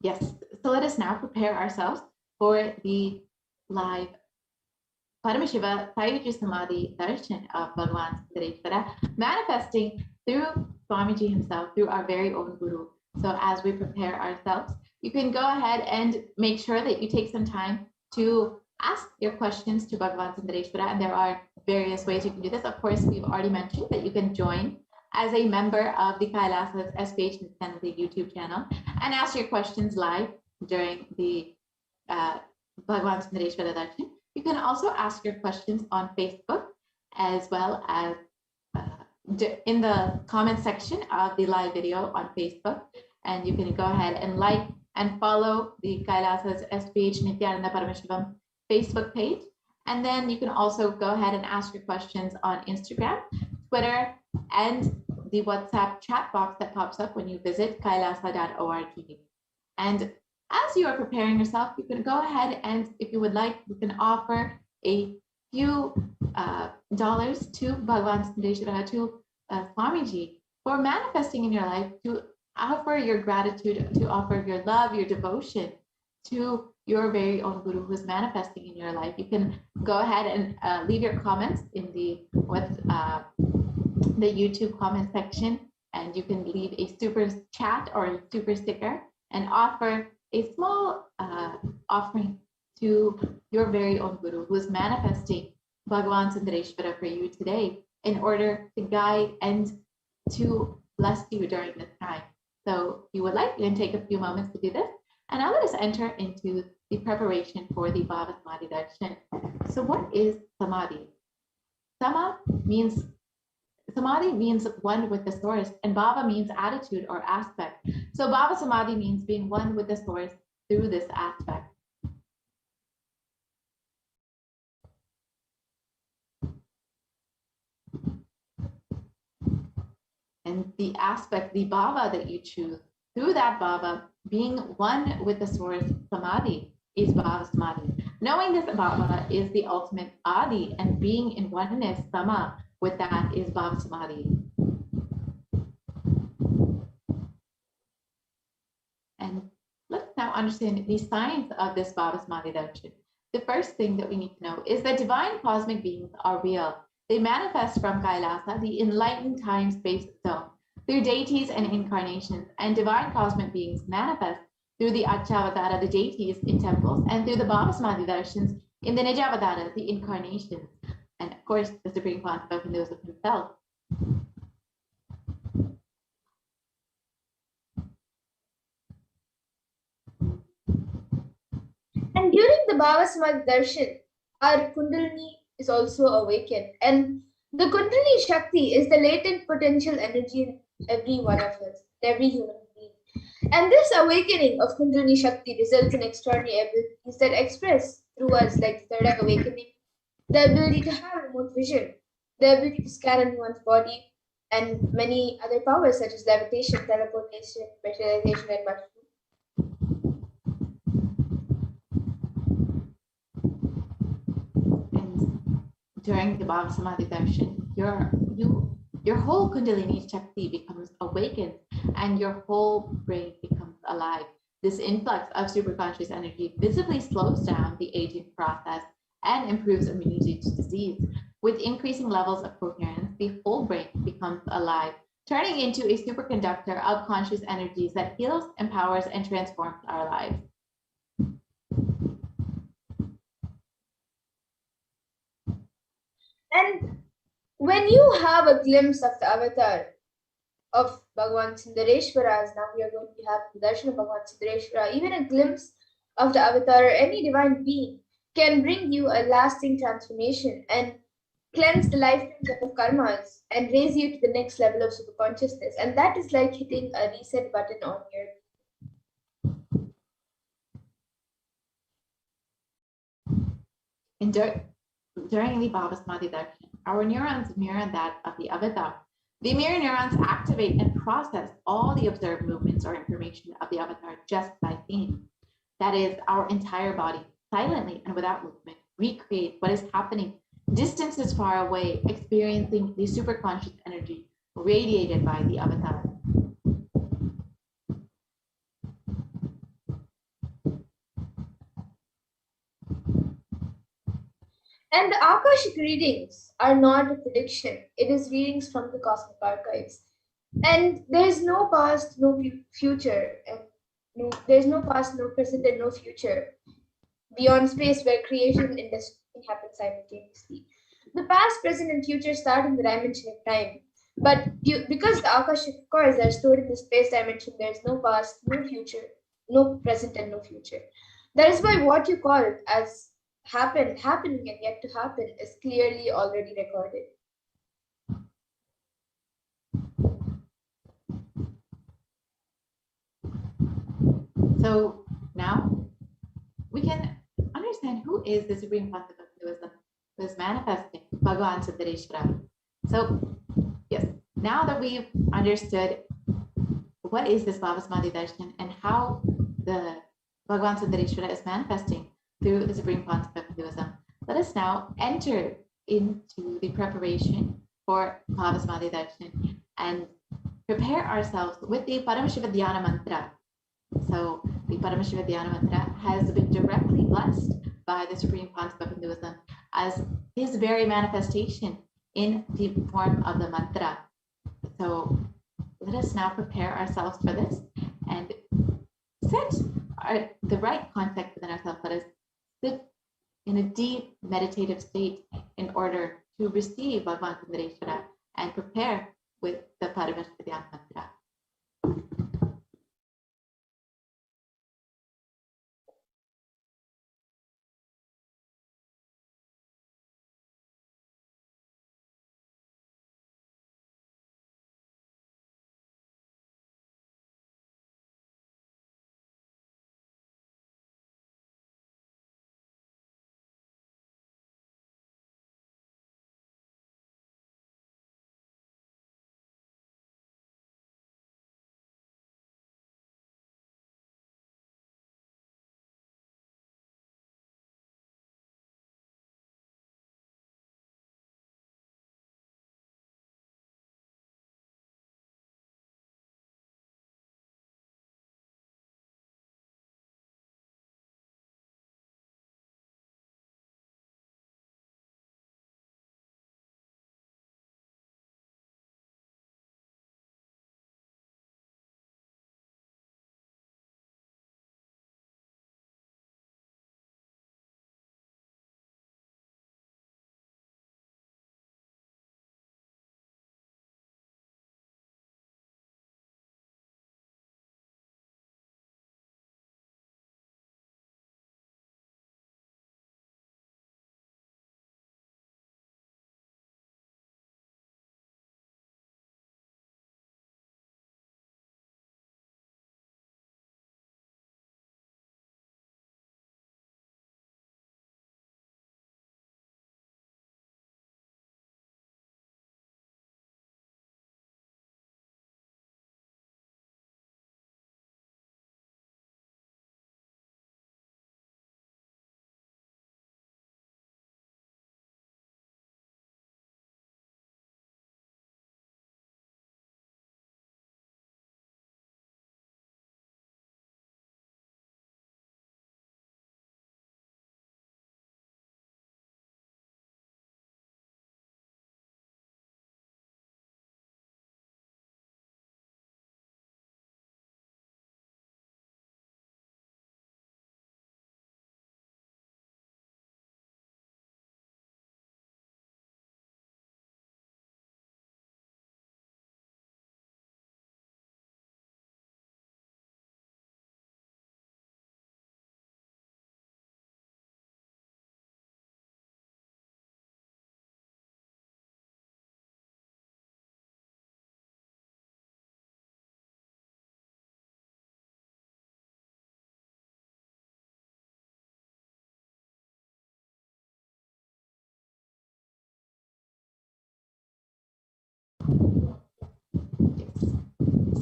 [SPEAKER 2] Yes, so let us now prepare ourselves for the live Paramashiva Sayuja Samadhi Darshan of Bhagavan Sundareshwara, manifesting through Swamiji himself, through our very own Guru. So as we prepare ourselves, you can go ahead and make sure that you take some time to ask your questions to Bhagavan Sundareshwara, and there are various ways you can do this. Of course, we've already mentioned that you can join as a member of the Kailasa's SPH Nithyananda YouTube channel and ask your questions live during the Bhagavan Sundareshwara Darshan. You can also ask your questions on Facebook, as well as in the comment section of the live video on Facebook. And you can go ahead and like and follow the Kailasa's SPH Nithyananda Paramashivam Facebook page. And then you can also go ahead and ask your questions on Instagram, Twitter, and the WhatsApp chat box that pops up when you visit kailasa.org. And as you are preparing yourself, you can go ahead and, if you would like, you can offer a few dollars to Bhagavan Sundareshwara, to Swamiji, for manifesting in your life, to offer your gratitude, to offer your love, your devotion to your very own Guru who is manifesting in your life. You can go ahead and leave your comments in the YouTube comment section, and you can leave a super chat or a super sticker and offer a small offering to your very own Guru who is manifesting Bhagavan Sundareshwara for you today, in order to guide and to bless you during this time. So if you would like, you can take a few moments to do this. And now let us enter into the preparation for the Bhava Samadhi Darshan. So what is Samadhi? Samadhi means one with the source, and Bhava means attitude or aspect. So Bhava Samadhi means being one with the source through this aspect. And the aspect, the Bhava that you choose, through that Bhava, being one with the source, Samadhi, is Bhava Samadhi. Knowing this Bhava is the ultimate Adi, and being in oneness, Sama, with that is Bhava Samadhi. And let's now understand the science of this Bhava Samadhi Darshan. The first thing that we need to know is that divine cosmic beings are real. They manifest from Kailasa, the enlightened time-space zone, through deities and incarnations, and divine cosmic beings manifest through the Achavadara, the deities in temples, and through the Bhava Samadhi Darshans in the Nijavadara, the incarnations. And of course, the Supreme One spoken those of himself.
[SPEAKER 1] And during the Bhava Samadhi Darshan, our Kundalini is also awakened. And the Kundalini Shakti is the latent potential energy in every one of us, every human being. And this awakening of Kundalini Shakti results in extraordinary abilities that express through us, like the third eye awakening, the ability to have remote vision, the ability to scan one's body, and many other powers such as levitation, teleportation, materialization, and much more.
[SPEAKER 2] during the Bhava Samadhi darshan, your whole Kundalini Shakti becomes awakened and your whole brain becomes alive. This influx of superconscious energy visibly slows down the aging process and improves immunity to disease. With increasing levels of coherence, the whole brain becomes alive, turning into a superconductor of conscious energies that heals, empowers, and transforms our lives.
[SPEAKER 1] And when you have a glimpse of the avatar of Bhagavan Sundareshwara, as now we are going to have the darshan of Bhagavan Sundareshwara, even a glimpse of the avatar or any divine being can bring you a lasting transformation and cleanse the lifetimes of karmas and raise you to the next level of super consciousness. And that is like hitting a reset button on your.
[SPEAKER 2] During the Bhava Samadhi darshan, our neurons mirror that of the avatar. The mirror neurons activate and process all the observed movements or information of the avatar just by seeing. That is, our entire body, silently and without movement, recreates what is happening distances far away, experiencing the superconscious energy radiated by the avatar.
[SPEAKER 1] And the Akashic readings are not a prediction. It is readings from the cosmic archives. And there is no past, no future. And there is no past, no present, and no future beyond space where creation and destruction happen simultaneously. The past, present, and future start in the dimension of time. But because the Akashic cores are stored in the space dimension, there is no past, no future, no present, and no future. That is why what you call it as happening, and yet to happen is clearly already recorded.
[SPEAKER 2] So now we can understand who is the Supreme Concept of Hinduism who is manifesting Bhagavan Sundareshwara. So yes, now that we've understood what is this Bhava Samadhi darshan and how the Bhagavan Sundareshwara is manifesting through the Supreme Concept of Hinduism, let us now enter into the preparation for Bhava Samadhi darshan and prepare ourselves with the Paramashiva Dhyana mantra. So the Paramashiva Dhyana mantra has been directly blessed by the Supreme Concept of Hinduism as his very manifestation in the form of the mantra. So let us now prepare ourselves for this and set the right context within ourselves. Let us sit in a deep meditative state in order to receive Bhagavan Sundareshwara and prepare with the Paramashiva Dhyana mantra.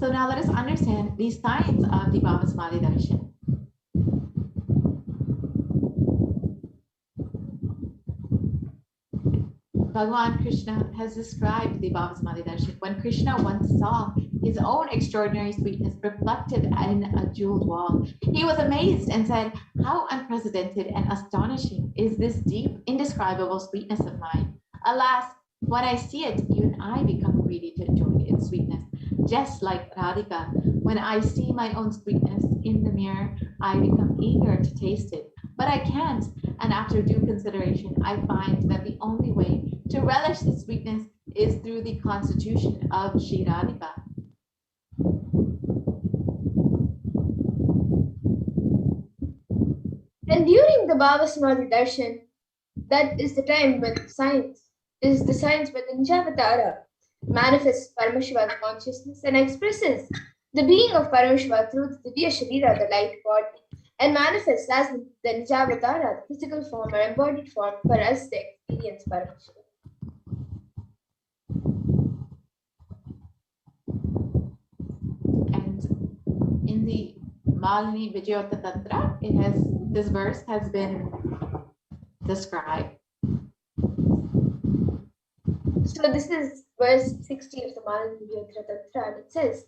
[SPEAKER 2] So now let us understand the science of the Bhava Samadhi Darshan. Bhagavan Krishna has described the Bhava Samadhi Darshan when Krishna once saw his own extraordinary sweetness reflected in a jeweled wall. He was amazed and said, "How unprecedented and astonishing is this deep, indescribable sweetness of mine. Alas, when I see it, even I become greedy to enjoy its sweetness. Just like Radhika, when I see my own sweetness in the mirror, I become eager to taste it. But I can't, and after due consideration, I find that the only way to relish the sweetness is through the constitution of Shri Radhika."
[SPEAKER 1] And during the Bhava Samadhi Darshan, that is the time when science when the Nijavatara manifests Paramashiva's consciousness and expresses the being of Paramashiva through the Divya Sharira, the light body, and manifests as the Nijavatara, the physical form or embodied form for us to experience Paramashiva.
[SPEAKER 2] And in the Malini Vijayota Tantra, this verse has been described.
[SPEAKER 1] So this is verse 60 of the Malini Vijayota Tantra, and it says,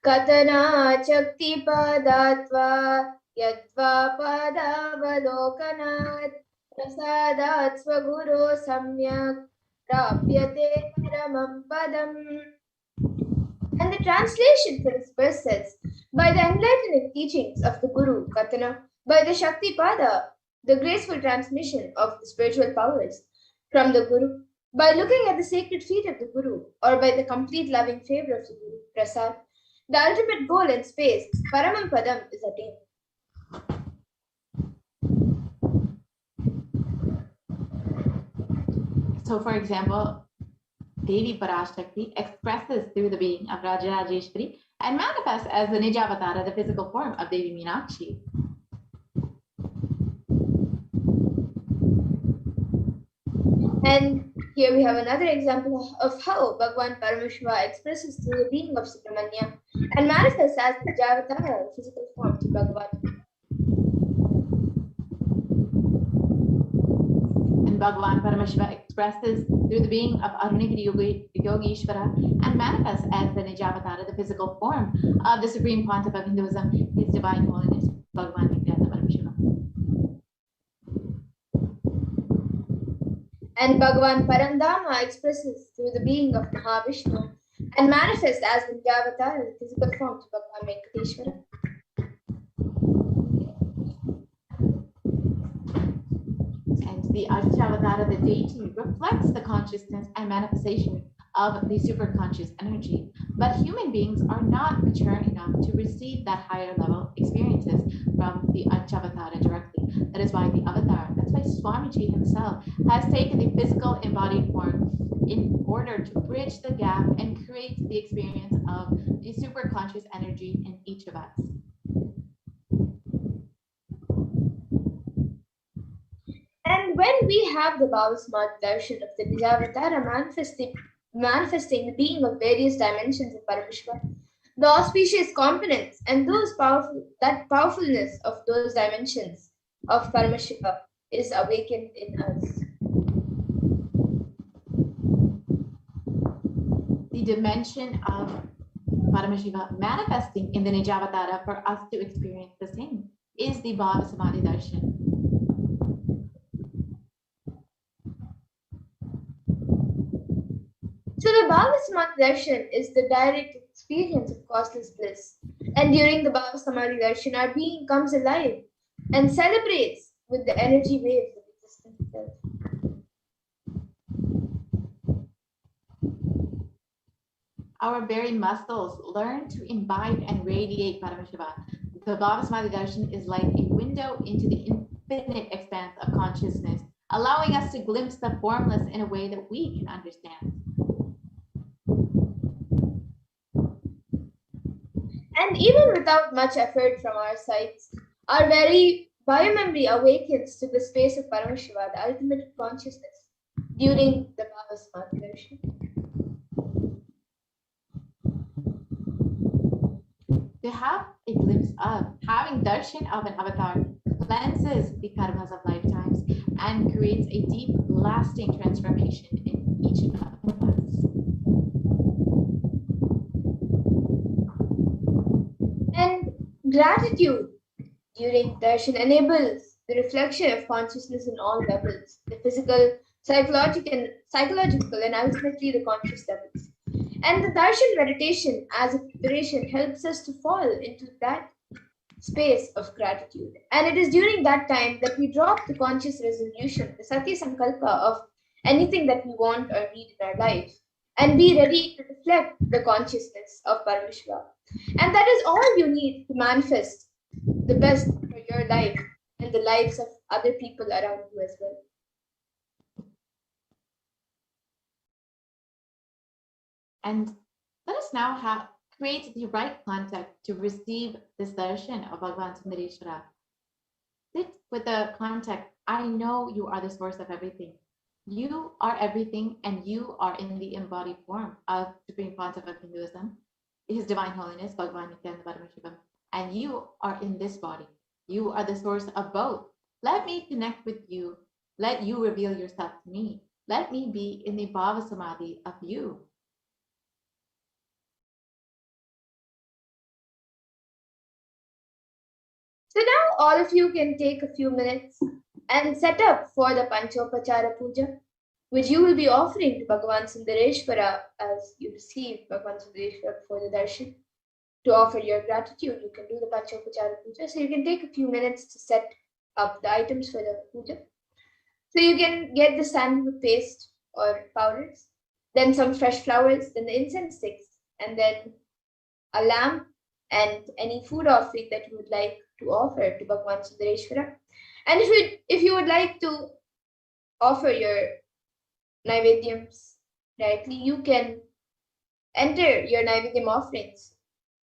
[SPEAKER 1] Katana Chakti Padatva Yadva Padavalokanat Prasadat Swaguru Samyak Prapyate Paramam Padam. And the translation for this verse says, by the enlightening teachings of the Guru, Katana, by the Shakti Pada, the graceful transmission of the spiritual powers from the Guru, by looking at the sacred feet of the Guru, or by the complete loving favor of the Guru, Prasad, the ultimate goal in space, Paramam Padam, is attained.
[SPEAKER 2] So, for example, Devi Parashakti expresses through the being of Rajarajeshwari and manifests as the Nijavatara, the physical form of Devi Meenakshi.
[SPEAKER 1] And here we have another example of how Bhagavan Paramashiva expresses through the being of Subramanya and manifests as the Nijavatara, the physical form to Bhagavan.
[SPEAKER 2] And Bhagavan Paramashiva expresses through the being of Arunagiri Yogeshwara and manifests as the Nijavatara, the physical form of the Supreme Pontiff of Hinduism, His Divine Holiness, Bhagavan Nithyananda Paramashiva.
[SPEAKER 1] And Bhagavan Parandama expresses through the being of Mahavishnu and manifests as the Nijavatara, the physical form to Bhagavan Venkateshwara.
[SPEAKER 2] The Archavatara, the deity, reflects the consciousness and manifestation of the superconscious energy. But human beings are not mature enough to receive that higher level experiences from the Archavatara directly. That is why the avatar, that's why Swamiji himself has taken the physical embodied form in order to bridge the gap and create the experience of the superconscious energy in each of us.
[SPEAKER 1] And when we have the Bhava Samadhi Darshan of the Nijavatara manifesting the being of various dimensions of Paramashiva, the auspicious components and that powerfulness of those dimensions of Paramashiva is awakened in us.
[SPEAKER 2] The dimension of Paramashiva manifesting in the Nijavatara for us to experience the same is the Bhava Samadhi Darshan.
[SPEAKER 1] So the Bhava Samadhi Darshan is the direct experience of causeless bliss. And during the Bhava Samadhi Darshan, our being comes alive and celebrates with the energy waves of existence itself.
[SPEAKER 2] Our very muscles learn to imbibe and radiate Paramashiva. The Bhava Samadhi Darshan is like a window into the infinite expanse of consciousness, allowing us to glimpse the formless in a way that we can understand.
[SPEAKER 1] And even without much effort from our sides, our very biomemory awakens to the space of Paramashiva, the ultimate consciousness, during the Bhava Samadhi Darshan.
[SPEAKER 2] to have a glimpse of. Having darshan of an avatar cleanses the karmas of lifetimes and creates a deep, lasting transformation in each of us.
[SPEAKER 1] And gratitude during darshan enables the reflection of consciousness in all levels, the physical, psychological, and ultimately the conscious levels. And the darshan meditation as a preparation helps us to fall into that space of gratitude. And it is during that time that we drop the conscious resolution, the Satya Sankalpa of anything that we want or need in our life, and be ready to reflect the consciousness of Parameshwara. And that is all you need to manifest the best for your life and the lives of other people around you as well.
[SPEAKER 2] And let us now create the right context to receive this darshan of Bhagavan Sundareshwara. Sit with the context, I know you are the source of everything. You are everything, and you are in the embodied form of Supreme Pontiff of Hinduism, His Divine Holiness, Bhagavan Nithyananda, and you are in this body. You are the source of both. Let me connect with you. Let you reveal yourself to me. Let me be in the Bhava Samadhi of you.
[SPEAKER 1] So now all of you can take a few minutes and set up for the Panchopachara Puja, which you will be offering to Bhagavan Sundareshwara as you receive Bhagavan Sundareshwara before the darshan. To offer your gratitude, you can do the Panchopachara Puja. So you can take a few minutes to set up the items for the puja. So you can get the sandalwood paste or powders, then some fresh flowers, then the incense sticks, and then a lamp and any food offering that you would like to offer to Bhagavan Sundareshwara. And if you would like to offer your Naivedyams directly, you can enter your Naivedyam offerings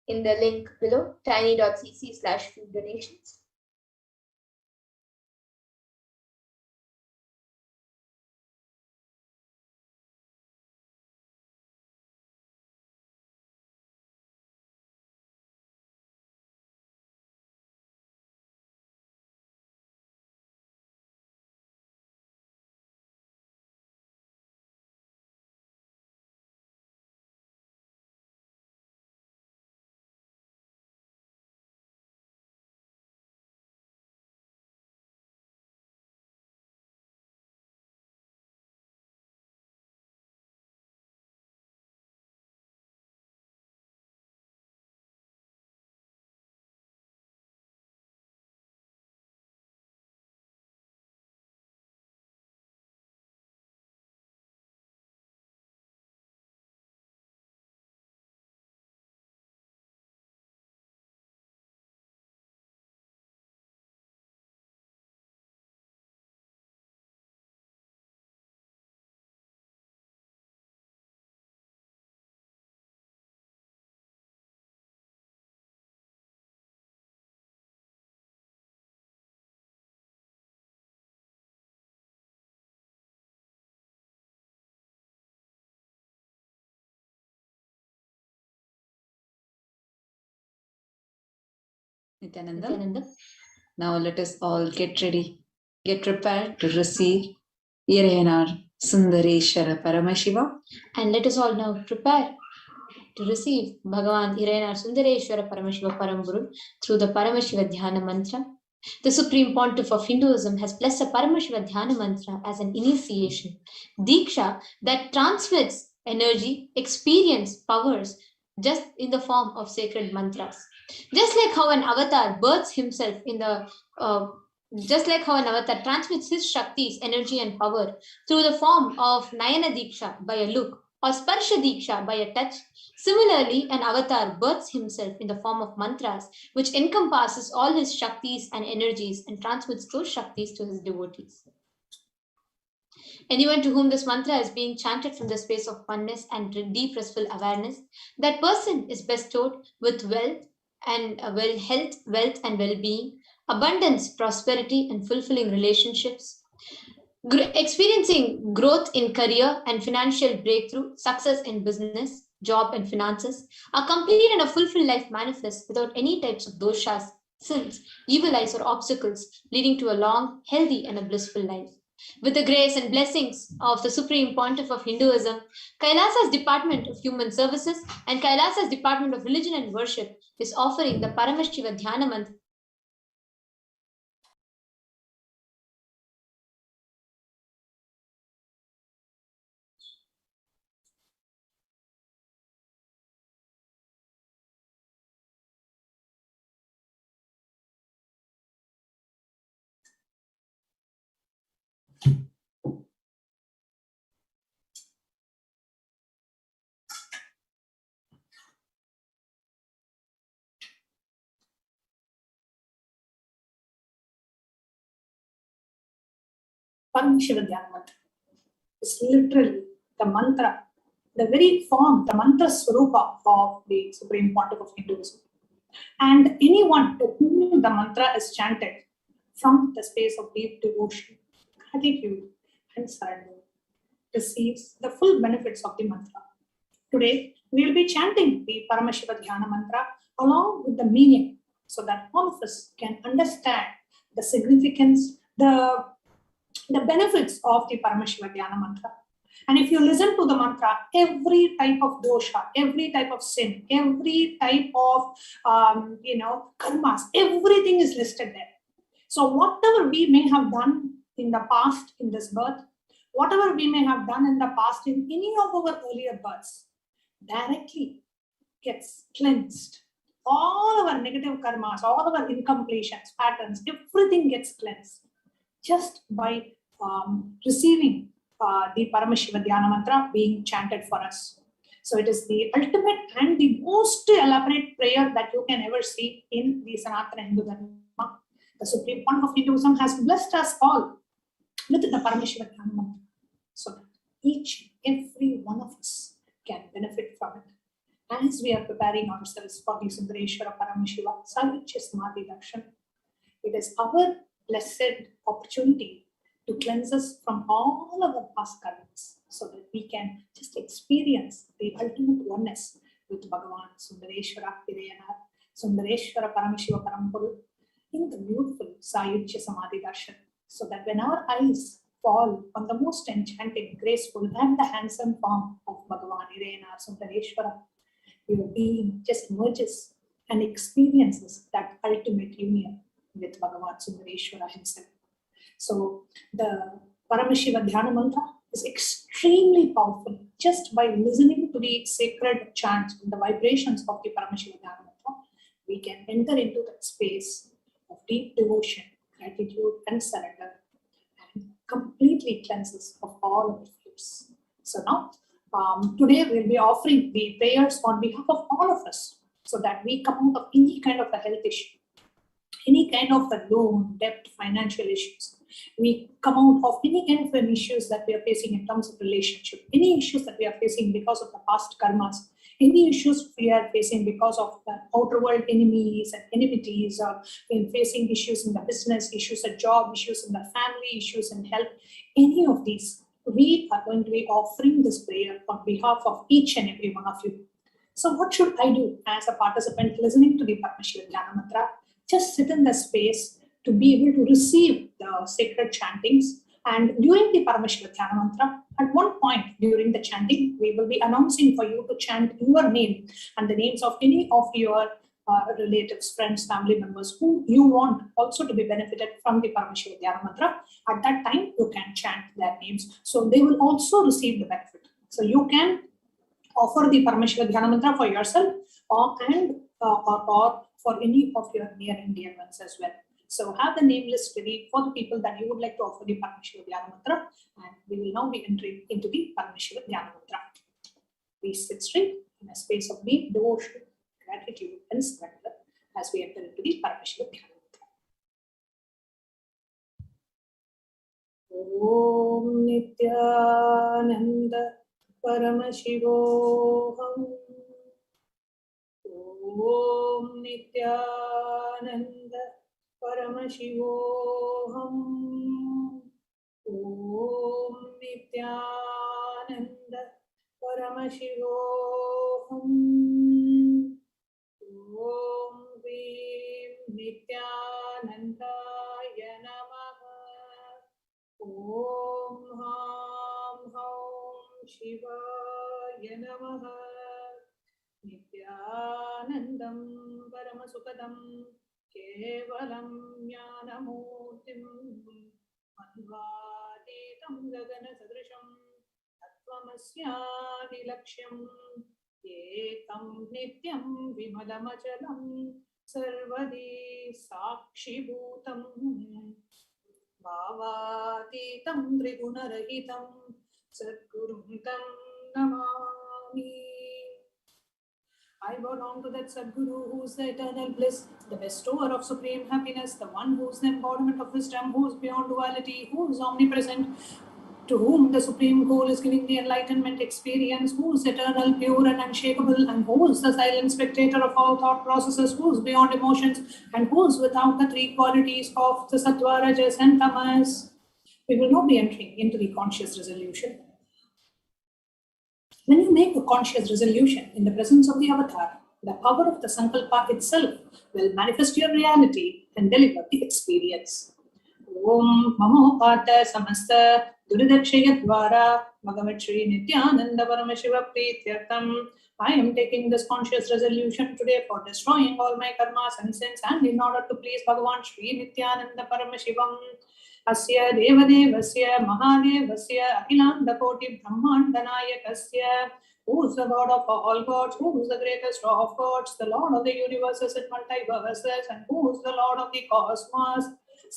[SPEAKER 1] in the link below, tiny.cc/food donations.
[SPEAKER 5] Nithyananda. Now let us all get ready, get prepared to receive Irayanar Sundareshwara Paramashiva. And let us all now prepare to receive Bhagavan Irayanar Sundareshwara Paramashiva Paramburu through the Paramashiva Dhyana Mantra. The Supreme Pontiff of Hinduism has blessed the Paramashiva Dhyana Mantra as an initiation, Diksha, that transmits energy, experience, powers, just in the form of sacred mantras. Just like how an avatar births himself in the, just like how an avatar transmits his Shaktis, energy and power through the form of Nayana Diksha by a look or Sparsha Diksha by a touch, similarly an avatar births himself in the form of mantras which encompasses all his Shaktis and energies and transmits those Shaktis to his devotees. Anyone to whom this mantra is being chanted from the space of oneness and deep restful awareness, that person is bestowed with wealth and health, wealth and well-being, abundance, prosperity and fulfilling relationships, experiencing growth in career and financial breakthrough, success in business,
[SPEAKER 7] job, and finances, a complete and a fulfilled life manifests without any types of doshas, sins, evil eyes, or obstacles, leading to a long, healthy, and a blissful life. With the grace and blessings of the Supreme Pontiff of Hinduism, Kailasa's Department of Human Services and Kailasa's Department of Religion and Worship is offering the Paramashiva Dhyana Mantra.
[SPEAKER 8] Paramashiva Dhyana Mantra is literally the mantra, the very form, the mantra swarupa of the Supreme Pontiff of Hinduism. And anyone to whom the mantra is chanted from the space of deep devotion, gratitude, and surrender receives the full benefits of the mantra. Today, we will be chanting the Paramashiva Dhyana Mantra along with the meaning so that all of us can understand the significance, the benefits of the Paramashiva Dhyana Mantra. And if you listen to the mantra, every type of dosha, every type of sin, every type of karmas, everything is listed there. So whatever we may have done in the past in this birth, whatever we may have done in the past in any of our earlier births, directly gets cleansed. All our negative karmas, all our incompletions, patterns, everything gets cleansed just by receiving the Paramashiva Dhyana Mantra being chanted for us. So it is the ultimate and the most elaborate prayer that you can ever see in the Sanatana Hindu Dharma. The Supreme Pontiff of Hinduism has blessed us all with the Paramashiva Dhyana Mantra so that each and every one of us can benefit from it. As we are preparing ourselves for the Sundareshwara Paramashiva Sayuchya Samadhi Darshan, it is our blessed opportunity to cleanse us from all our past karmas so that we can just experience the ultimate oneness with Bhagavan Sundareshwara Hidayanath, Sundareshwara Paramashiva Parampuru in the beautiful Sayuchya Samadhi Darshan, so that when our eyes fall on the most enchanting, graceful, and the handsome form of Bhagavan Hidayanath Sundareshwara, your being just merges and experiences that ultimate union with Bhagavan Sundareshwara himself. So the Paramashiva Dhyana Mantra is extremely powerful. Just by listening to the sacred chants and the vibrations of the Paramashiva Dhyana Mantra, we can enter into that space of deep devotion, gratitude, and surrender, and completely cleanses of all our fears. So now, today we'll be offering the prayers on behalf of all of us so that we come out of any kind of a health issue, any kind of a loan, debt, financial issues. We come out of any kind of issues that we are facing in terms of relationship, any issues that we are facing because of the past karmas, any issues we are facing because of the outer world enemies and enmities, or in facing issues in the business, issues at job, issues in the family, issues in health, any of these, we are going to be offering this prayer on behalf of each and every one of you. So what should I do as a participant listening to the Paramashiva Dhyana Mantra? Just sit in the space to be able to receive the sacred chantings. And during the Paramashiva Dhyana Mantra, at one point during the chanting, we will be announcing for you to chant your name and the names of any of your relatives, friends, family members who you want also to be benefited from the Paramashiva Dhyana Mantra. At that time, you can chant their names. So they will also receive the benefit. So you can offer the Paramashiva Dhyana Mantra for yourself or for any of your near and dear ones as well. So have the name list ready for the people that you would like to offer the Paramashiva Dhyana Mantra, and we will now be entering into the Paramashiva Dhyana Mantra. Please sit straight in a space of deep devotion, gratitude, and surrender as we enter into the Paramashiva Dhyana Mantra. Om Nithyananda Paramashivoham. Om Nithyananda Paramashivoham. Om Nithyananda Paramashivoham. Om Vim Nithyanandaya Namaha. Om Ham Haum Shivaya Namaha. Nithyanandam Paramasukadam Kevalam Jnanamurtim Manvaditam Gagana Sadrisham Tattvamasya Laksham Ekam Nityam Vimalamachalam Sarvadi Sakshi Bhutam Bhavatitam Trigunarahitam Sadgurum Tam Namami. I bow down to that Sadguru who is the eternal bliss, the bestower of supreme happiness, the one who is the embodiment of wisdom, who is beyond duality, who is omnipresent, to whom the supreme goal is giving the enlightenment experience, who is eternal, pure and unshakable, and who is the silent spectator of all thought processes, who is beyond emotions, and who is without the three qualities of the Sattva, Rajas and Tamas. We will now be entering into the conscious resolution. When you make a conscious resolution in the presence of the avatar, the power of the Sankalpa itself will manifest your reality and deliver the experience. Om Mamopata Samasta Duridakshaya Dvara Bhagavatri Nithyananda Paramashiva Prityartham. I am taking this conscious resolution today for destroying all my karmas and sins and in order to please Bhagavan Shri Nithyananda Paramashivam. Asya Devadevasya Mahadevasya Akhilanda Koti Brahmandanayakasya. Who is the God of all gods? Who is the greatest of gods? The Lord of the universes and multiverses, and who is the Lord of the cosmos?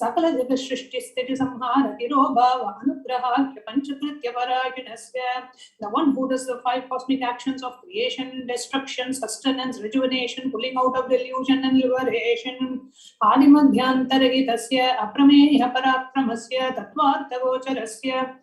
[SPEAKER 8] Sakala Jaga Shrishti Sthiti Samhara Tirobhava Anugraha Panchakritya Varajanasya. The one who does the five cosmic actions of creation, destruction, sustenance, rejuvenation, pulling out of delusion and liberation. Adimadhyantaragitasya Aprameya Parakramasya Tattvartha Gocharasya.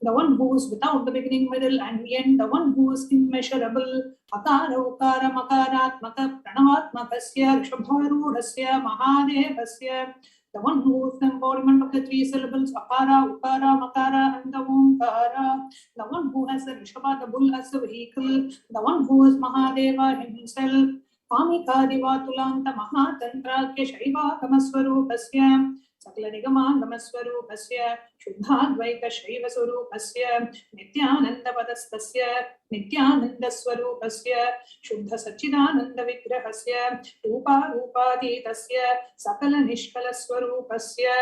[SPEAKER 8] The one who is without the beginning, middle, and end, the one who is immeasurable. Akara, Ukara, Makaratmaka, Pranavatmakasya, Rishabharurasya, Mahadevasya. The one who is the embodiment of the three syllables, Akara, Ukara, Makara, and the Omkara. The one who has the Rishabha, the bull, as a vehicle. The one who is Mahadeva himself. Kamikadivatulanta Mahatantrakya Shaiva Kamaswarupasya. Sakla Nigama Kamaswarupasya. Shuddhadvaita Shaiva Swarupasya. Nithyananda Padastasya. Nithyananda Swarupasya. Shuddha Sachidananda Vigrahasya. Rupa Rupaditasya. Sakala Nishkala Swarupasya.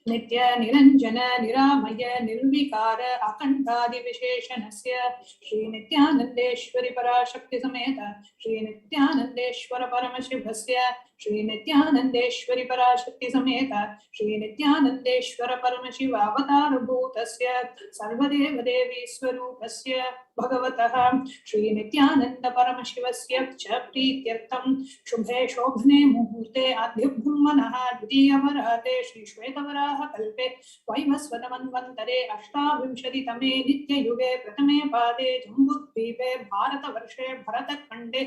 [SPEAKER 8] Nitya Niranjana Niramaya Nirvikara Akantadi Visheshanasya. Shri Nithyanandeshwari Parashakti Sameta. Shri Nithyanandeshwara Paramashivasya. Shri Nithyanandeshwari Parashakti Sameta. Shri Nithyanandeshwara Paramashiva Avatar Bhutasya. Sarvadeva Devi Swarupasya. Bhagavataha. Shri Nithyananda Paramashivasya. Chaprityartham. Shubhe Shobhane Muhurte Adhyabhumanaha Dviyavarate Shri Shvetavaraha Kalpe Vaivasvatamanvantare Ashtavimshati Tame Nitya Yuge Pratame Pade Jambudvipe Bharata Varshe Bharata Kande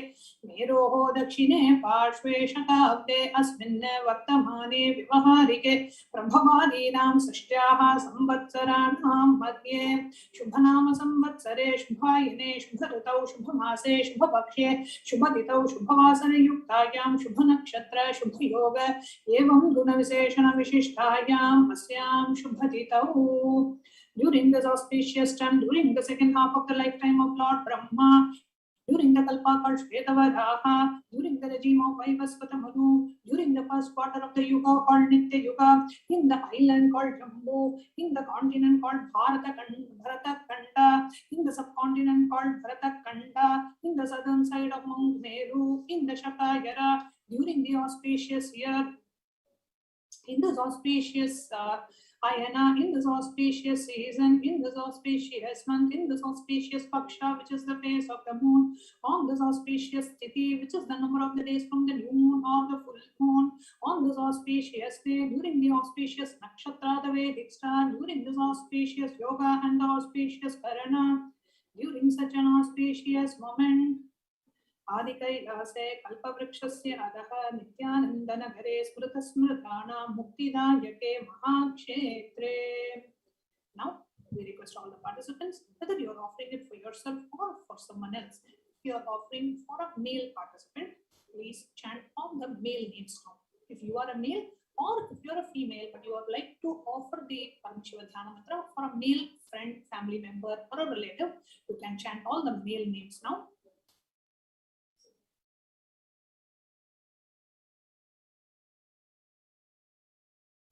[SPEAKER 8] Meroho Dakshine Parshve Shatabde Asminne Vartamane Vivaharike Prabhavadinam Sashtyaha Samvatsaranam Madhye Shubhanama Samvatsare Shubhayane Shubharatau Shubhamase Shubhapakshe Shubhaditau Shubhavasana Yuktayam Shubhanakshatra Shubhayoga Evam Guna Visheshana Vishishtayam Asyam Shubhaditau. During this auspicious time, during the second half of the lifetime of Lord Brahma, during the Kalpa called Shvetavaraha, during the regime of Vaivasvata Manu, during the first quarter of the Yuga called Nitya Yuga, in the island called Jambu, in the continent called Bharata Kanda, in the subcontinent called Bharata Kanda, in the southern side of Mount Meru, in the Shakayara, during the auspicious year, in this auspicious Ayana, in this auspicious season, in this auspicious month, in this auspicious Paksha, which is the phase of the moon, on this auspicious Tithi, which is the number of the days from the new moon or the full moon, on this auspicious day, during the auspicious Nakshatra, the Vedic star, during this auspicious Yoga and the auspicious Karana, during such an auspicious moment, Adikailase Kalpavrikshasya Adaha Nithyanandanagare Smritasmritana Muktidayake Mahakshetre. Now, we request all the participants, whether you are offering it for yourself or for someone else. If you are offering for a male participant, please chant all the male names now. If you are a male or if you are a female, but you would like to offer the Param Shiva Dhyana Mantra for a male friend, family member, or a relative, you can chant all the male names now.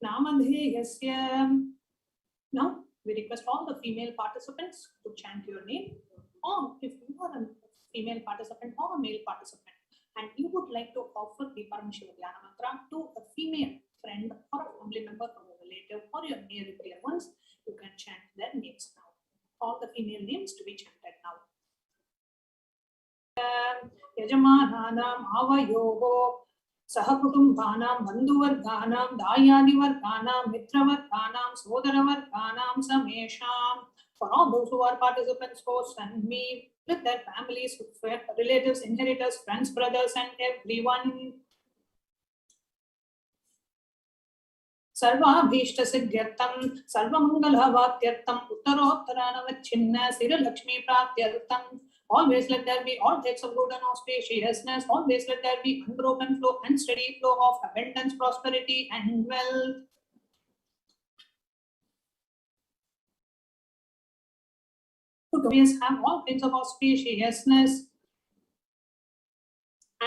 [SPEAKER 8] Namadheyasya. Now, we request all the female participants to chant your name, or if you are a female participant or a male participant, and you would like to offer the Param Shiva Dhyana Mantra to a female friend or a family member or a relative or your near and dear ones, you can chant their names now. All the female names to be chanted now. Yajamananam avayoho Sahakutumbanam, Bandhuvarganam, Dayadivarganam, Mitravarganam, Sodaravarganam, Samesham. For all those who are participants, hosts, and me, with their families, relatives, inheritors, friends, brothers, and everyone. Sarvabhishta Siddhyartham, Sarvamangalavathyartham, Uttarottaranavachinna, Sira Lakshmi Pratyartham. Always let there be all types of good and auspiciousness. Always let there be unbroken flow and steady flow of abundance, prosperity, and wealth. To always have all kinds of auspiciousness.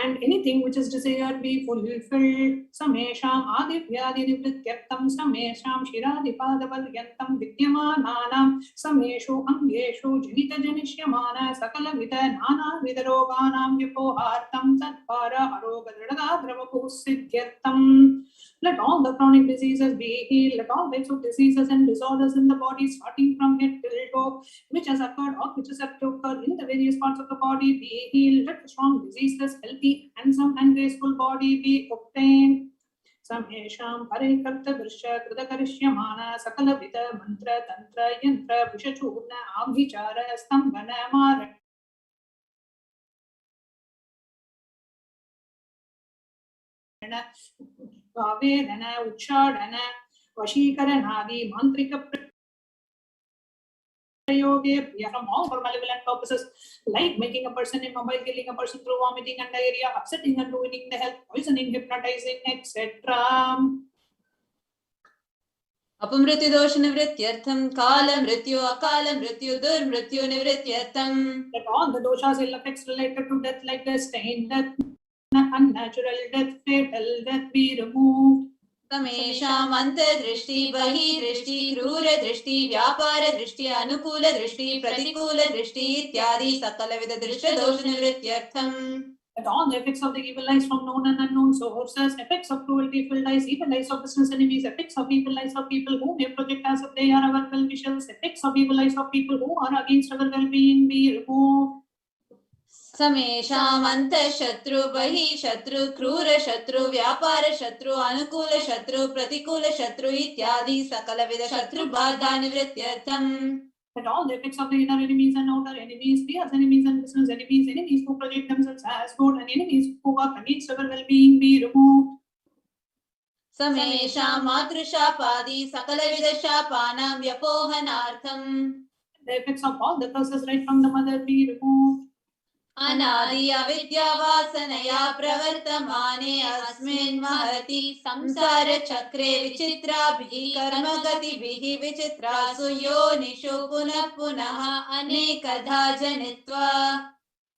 [SPEAKER 8] And anything which is desired be fulfilled. Samesham adivyadinivrityartham samesham shiradipadaparyantam vidyamananam sameshu angeshu janita janishyamana sakalavida nana vidaroganam vyapohartam tatpara arogadradha dravapusiddhyartham. Let all the chronic diseases be healed. Let all types of diseases and disorders in the body, starting from head till toe, which has occurred or which is yet to occur in the various parts of the body, be healed. Let the strong, diseaseless, healthy, handsome, and graceful body be obtained. Samesham Parikarta Drishya Kritakarishya Sakala Vita Mantra Tantra Yantra Vishachurna Abhichara Stambhana Mara. Vedana, Uchadana, Vashikaranadi, Mantrika Prayoge, from all for malevolent purposes, like making a person immobile, killing a person through vomiting and diarrhea, upsetting and ruining the health, poisoning, hypnotizing, etc.
[SPEAKER 9] अपमृत्यु दोष निवृत्त्यर्थम काल मृत्यु अकाल मृत्यु दुर्मृत्यु निवृत्त्यर्थम.
[SPEAKER 8] Let all the doshas, ill effects related to death, like the stain death, unnatural death, fatal death, be removed.
[SPEAKER 9] समेषाम् अंतर्दृष्टि बहिर्दृष्टि क्रूर दृष्टि व्यापार दृष्टि अनुकूल दृष्टि प्रतिकूल दृष्टि इत्यादि सकलविध दृश्य दोष निवृत्त्यर्थम.
[SPEAKER 8] Let all the effects of the evil eyes from known and unknown sources, effects of cruelty filled eyes, evil eyes of business enemies, effects of evil eyes of people who may project as if they are our well-wishers, effects of evil eyes of people who are against our well-being, be removed.
[SPEAKER 9] समेषाम् अंतःशत्रु बहिःशत्रु क्रूर शत्रु व्यापार शत्रु अनुकूल शत्रु प्रतिकूल शत्रु इत्यादि सकलविध शत्रु बाधा निवृत्त्यर्थम.
[SPEAKER 8] Let all the effects of the inner enemies and outer enemies, fierce enemies and business enemies, enemies who project themselves as good, and enemies who work against our well-being, be removed.
[SPEAKER 9] समेषां मातृशापादि सकलविध शापानां व्यपोहनार्थम.
[SPEAKER 8] The effects of all the curses right from the mother be removed.
[SPEAKER 9] अनादि अविद्या वासनया प्रवर्तमाने अस्मिन् महति संसार चक्रे विचित्राभिः कर्मगतिभिः विचित्रासु योनिषु पुनः पुनः अनेकधा जनित्वा.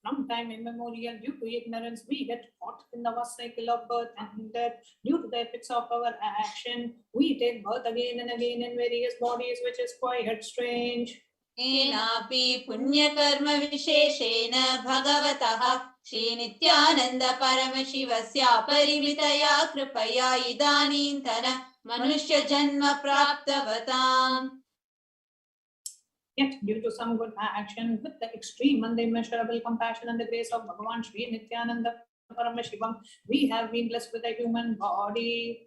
[SPEAKER 8] From time immemorial, due to ignorance, we get caught in the vast cycle of birth and death. Due to the effects of our action, we take birth again and again in various bodies, which is quite strange.
[SPEAKER 9] येनापि पुण्यकर्म विशेषेण भगवतः श्रीनित्यानन्द परमशिवस्य परिमितया कृपया इदानीन्तन मनुष्य जन्म प्राप्तवताम्.
[SPEAKER 8] Yet, due to some good action, with the extreme and the immeasurable compassion and the grace of Bhagavan Sri Nithyananda Paramashivam, we have been blessed with a human body.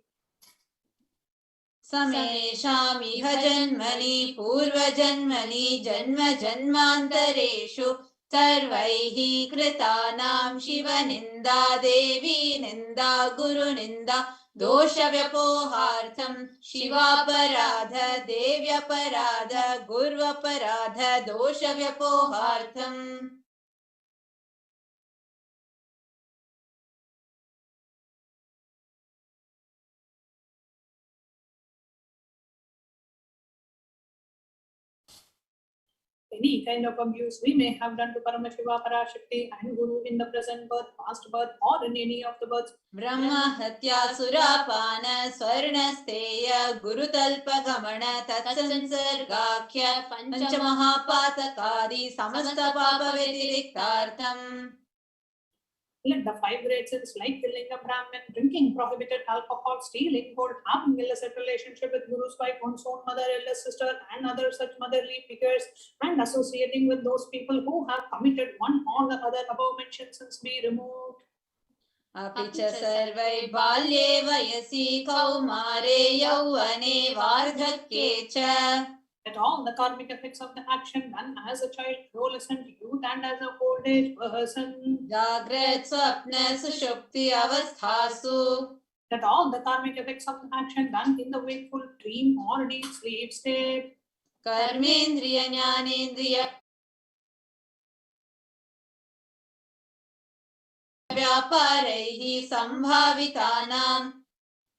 [SPEAKER 9] समेषाम् इह जन्मनि पूर्वजन्मनि जन्म जन्मान्तरेषु सर्वैः कृतानां शिवनिन्दा देवी निन्दा गुरुनिन्दा दोषव्यपोहार्थं शिवापराध देव्यपराध गुर्वपराध दोषव्यपोहार्थम्.
[SPEAKER 8] any kind of abuse we may have done to Paramashiva, Parashakti and Guru in the present birth, past birth or in any of the births.
[SPEAKER 9] Brahma Hatya Surapana Swarnasteya Gurutalpa Gamana Tatsansargakya Panchamahapatakadi Samasta Papa Vediriktartham.
[SPEAKER 8] Let the 5 great sins like killing a Brahmin, drinking prohibited alcohol, stealing gold, having illicit relationship with Guru's wife, one's own mother, eldest sister, and other such motherly figures, and associating with those people who have committed one or the other above mentioned sins be removed.
[SPEAKER 9] Apicha sarvai balye vayasi kaumare yauvane vardhakye cha.
[SPEAKER 8] That all the karmic effects of the action done as a child, adolescent, youth, and as a old age person.
[SPEAKER 9] Jagrat swapna sushupti avasthasu.
[SPEAKER 8] That all the karmic effects of the action done in the wakeful, dream, or deep sleep state.
[SPEAKER 9] Karmendriya jnanendriya vyaparaihi sambhavitanam.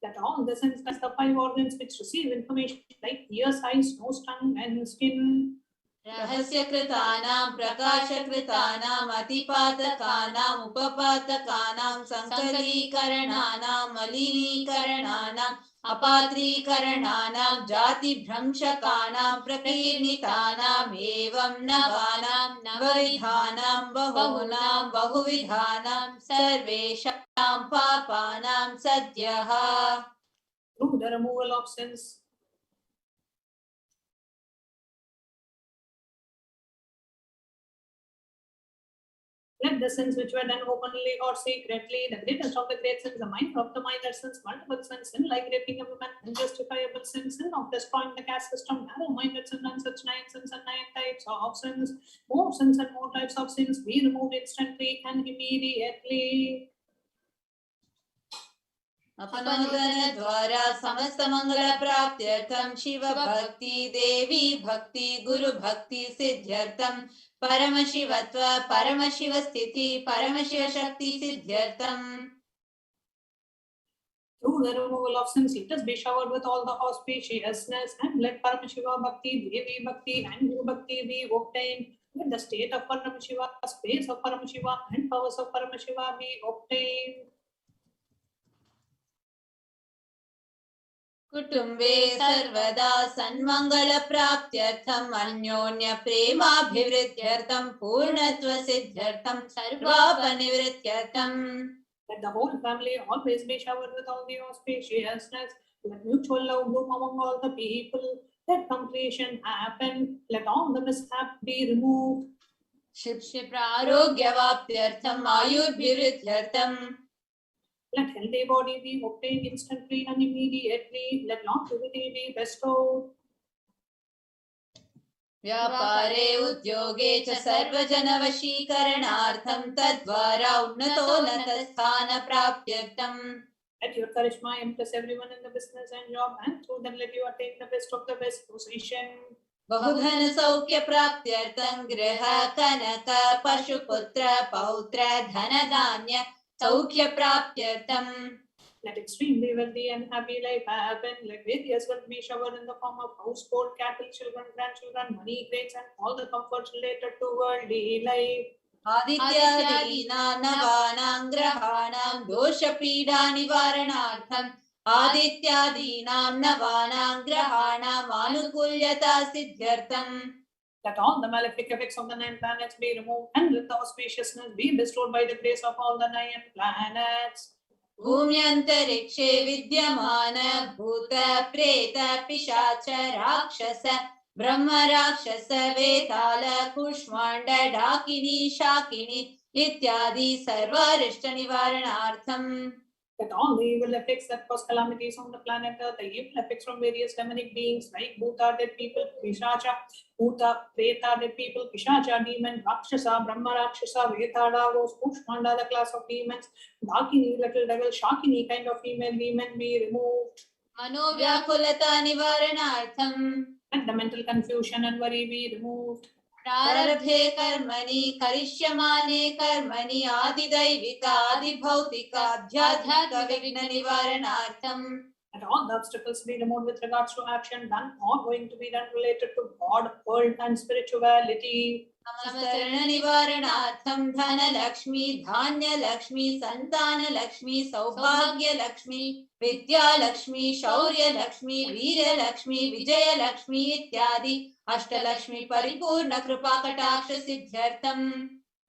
[SPEAKER 8] That all the senses, the 5 organs which receive information like ears, eyes, nose, tongue, and skin.
[SPEAKER 9] Rahasya kritanam, prakasha kritanam, atipatakanam, upapatakanam, sankalikarananam, malinikarananam, apatrikarananam, jati bhramshakanam, prakirnitanam, evam navanam, navavidhanam, bahunam, bahuvidhanam, sarvesham papanam sadyaha.
[SPEAKER 8] Through the removal of sins. Let the sins which were done openly or secretly, the greatest of the great sins, the minor of the minor sins, multiple sins, sin like raping a woman, unjustifiable sins, sin of destroying the caste system, narrow-minded sins, and such 9 sins and 9 types of sins, more sins and more types of sins be removed instantly and immediately.
[SPEAKER 9] Apanodana dwara samasta mangala praptyartham Shiva bhakti, Devi bhakti, Guru bhakti siddhyartham Paramashivatva, Paramashiva sthiti, Paramashiva shakti siddhyartham.
[SPEAKER 8] Through the removal of sins, let us be showered with all the auspiciousness, and let Paramashiva bhakti, Devi bhakti, and Guru bhakti be obtained. Let the state of Paramashiva, space of Paramashiva, and powers of Paramashiva be obtained.
[SPEAKER 9] Kutumbe sarvada sanmangala praptyartham anyonya premabhivrityartham purnatva siddhyartham sarvapanivrityartham.
[SPEAKER 8] Let the whole family always be showered with all the auspiciousness. Let mutual love bloom among all the people. Let completion happen. Let all the mishap be removed.
[SPEAKER 9] Shiprarogya-vaptyartham ayurbhivrityartham.
[SPEAKER 8] Let healthy body be obtained instantly and immediately. Let longevity be bestowed.
[SPEAKER 9] Vyapare udyoge cha sarvajana vashikaranartham tadvara unnatonatasthana praptyartham.
[SPEAKER 8] Let your charisma impress everyone in the business and job, and through them let you attain the best of the best position.
[SPEAKER 9] Bahudhana saukya praptyartham griha kanaka pashuputra pautra dhanadanya saukya praptyartham.
[SPEAKER 8] Let extremely wealthy and happy life happen. Let various wealth be showered in the form of household, cattle, children, grandchildren, money, grades, and all the comforts related to worldly life.
[SPEAKER 9] Adityadina navanam grahanam dosha pida nivaranartham. Adityadinam navanam grahanam anukulyata siddhyartham.
[SPEAKER 8] Let all the malefic effects of the 9 planets be removed, and let the auspiciousness be bestowed by the grace of all the 9 planets.
[SPEAKER 9] Bhumyantarikshe vidyamana bhuta preta pishacha rakshasa brahma rakshasa vetala kushmanda dakini shakini ityadi sarvarishta nivaranartham.
[SPEAKER 8] Let all the evil effects that cause calamities on the planet Earth, the evil effects from various demonic beings like Bhuta, dead people, Pishacha, Bhuta, Preta, dead people, Pishacha, demon, Rakshasa, Brahma Rakshasa, Vetala, those Kushmanda, the class of demons, Dakini, little devil, Shakini, kind of female demon be removed.
[SPEAKER 9] Manovyakulata nivaranartham.
[SPEAKER 8] Let the mental confusion and worry be removed.
[SPEAKER 9] Prarabdhe karmani karishyamane karmani adidaivika adibhautika adhyadhyaka vigna nivaranartham.
[SPEAKER 8] And all the obstacles be removed with regards to action done or going to be done related to God, world, and spirituality.
[SPEAKER 9] समस्तरण निवारणार्थं धन लक्ष्मी धान्य लक्ष्मी संतान लक्ष्मी सौभाग्य लक्ष्मी विद्या लक्ष्मी शौर्य लक्ष्मी वीर लक्ष्मी विजय लक्ष्मी इत्यादि अष्टलक्ष्मी परिपूर्ण कृपा कटाक्ष सिद्ध्यर्थम.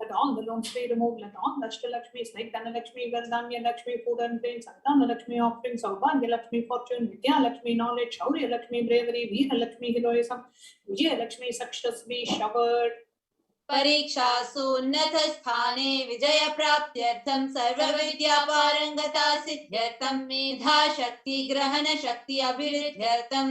[SPEAKER 8] Let all the loans be removed. Let all the Ashtalakshmis like Dhanalakshmi, Vardhanya Lakshmi, food and grains, Santana Lakshmi, offerings, Saubhagya Lakshmi, fortune, Vidya Lakshmi, knowledge, Shaurya Lakshmi, bravery, Veera Lakshmi, heroism, Vijaya Lakshmi, success be showered.
[SPEAKER 9] परीक्षासु उन्नत स्थाने विजय प्राप्त्यर्थं सर्व विद्या पारंगता सिद्ध्यर्थं मेधा शक्ति ग्रहण शक्ति अभिवृद्ध्यर्थं.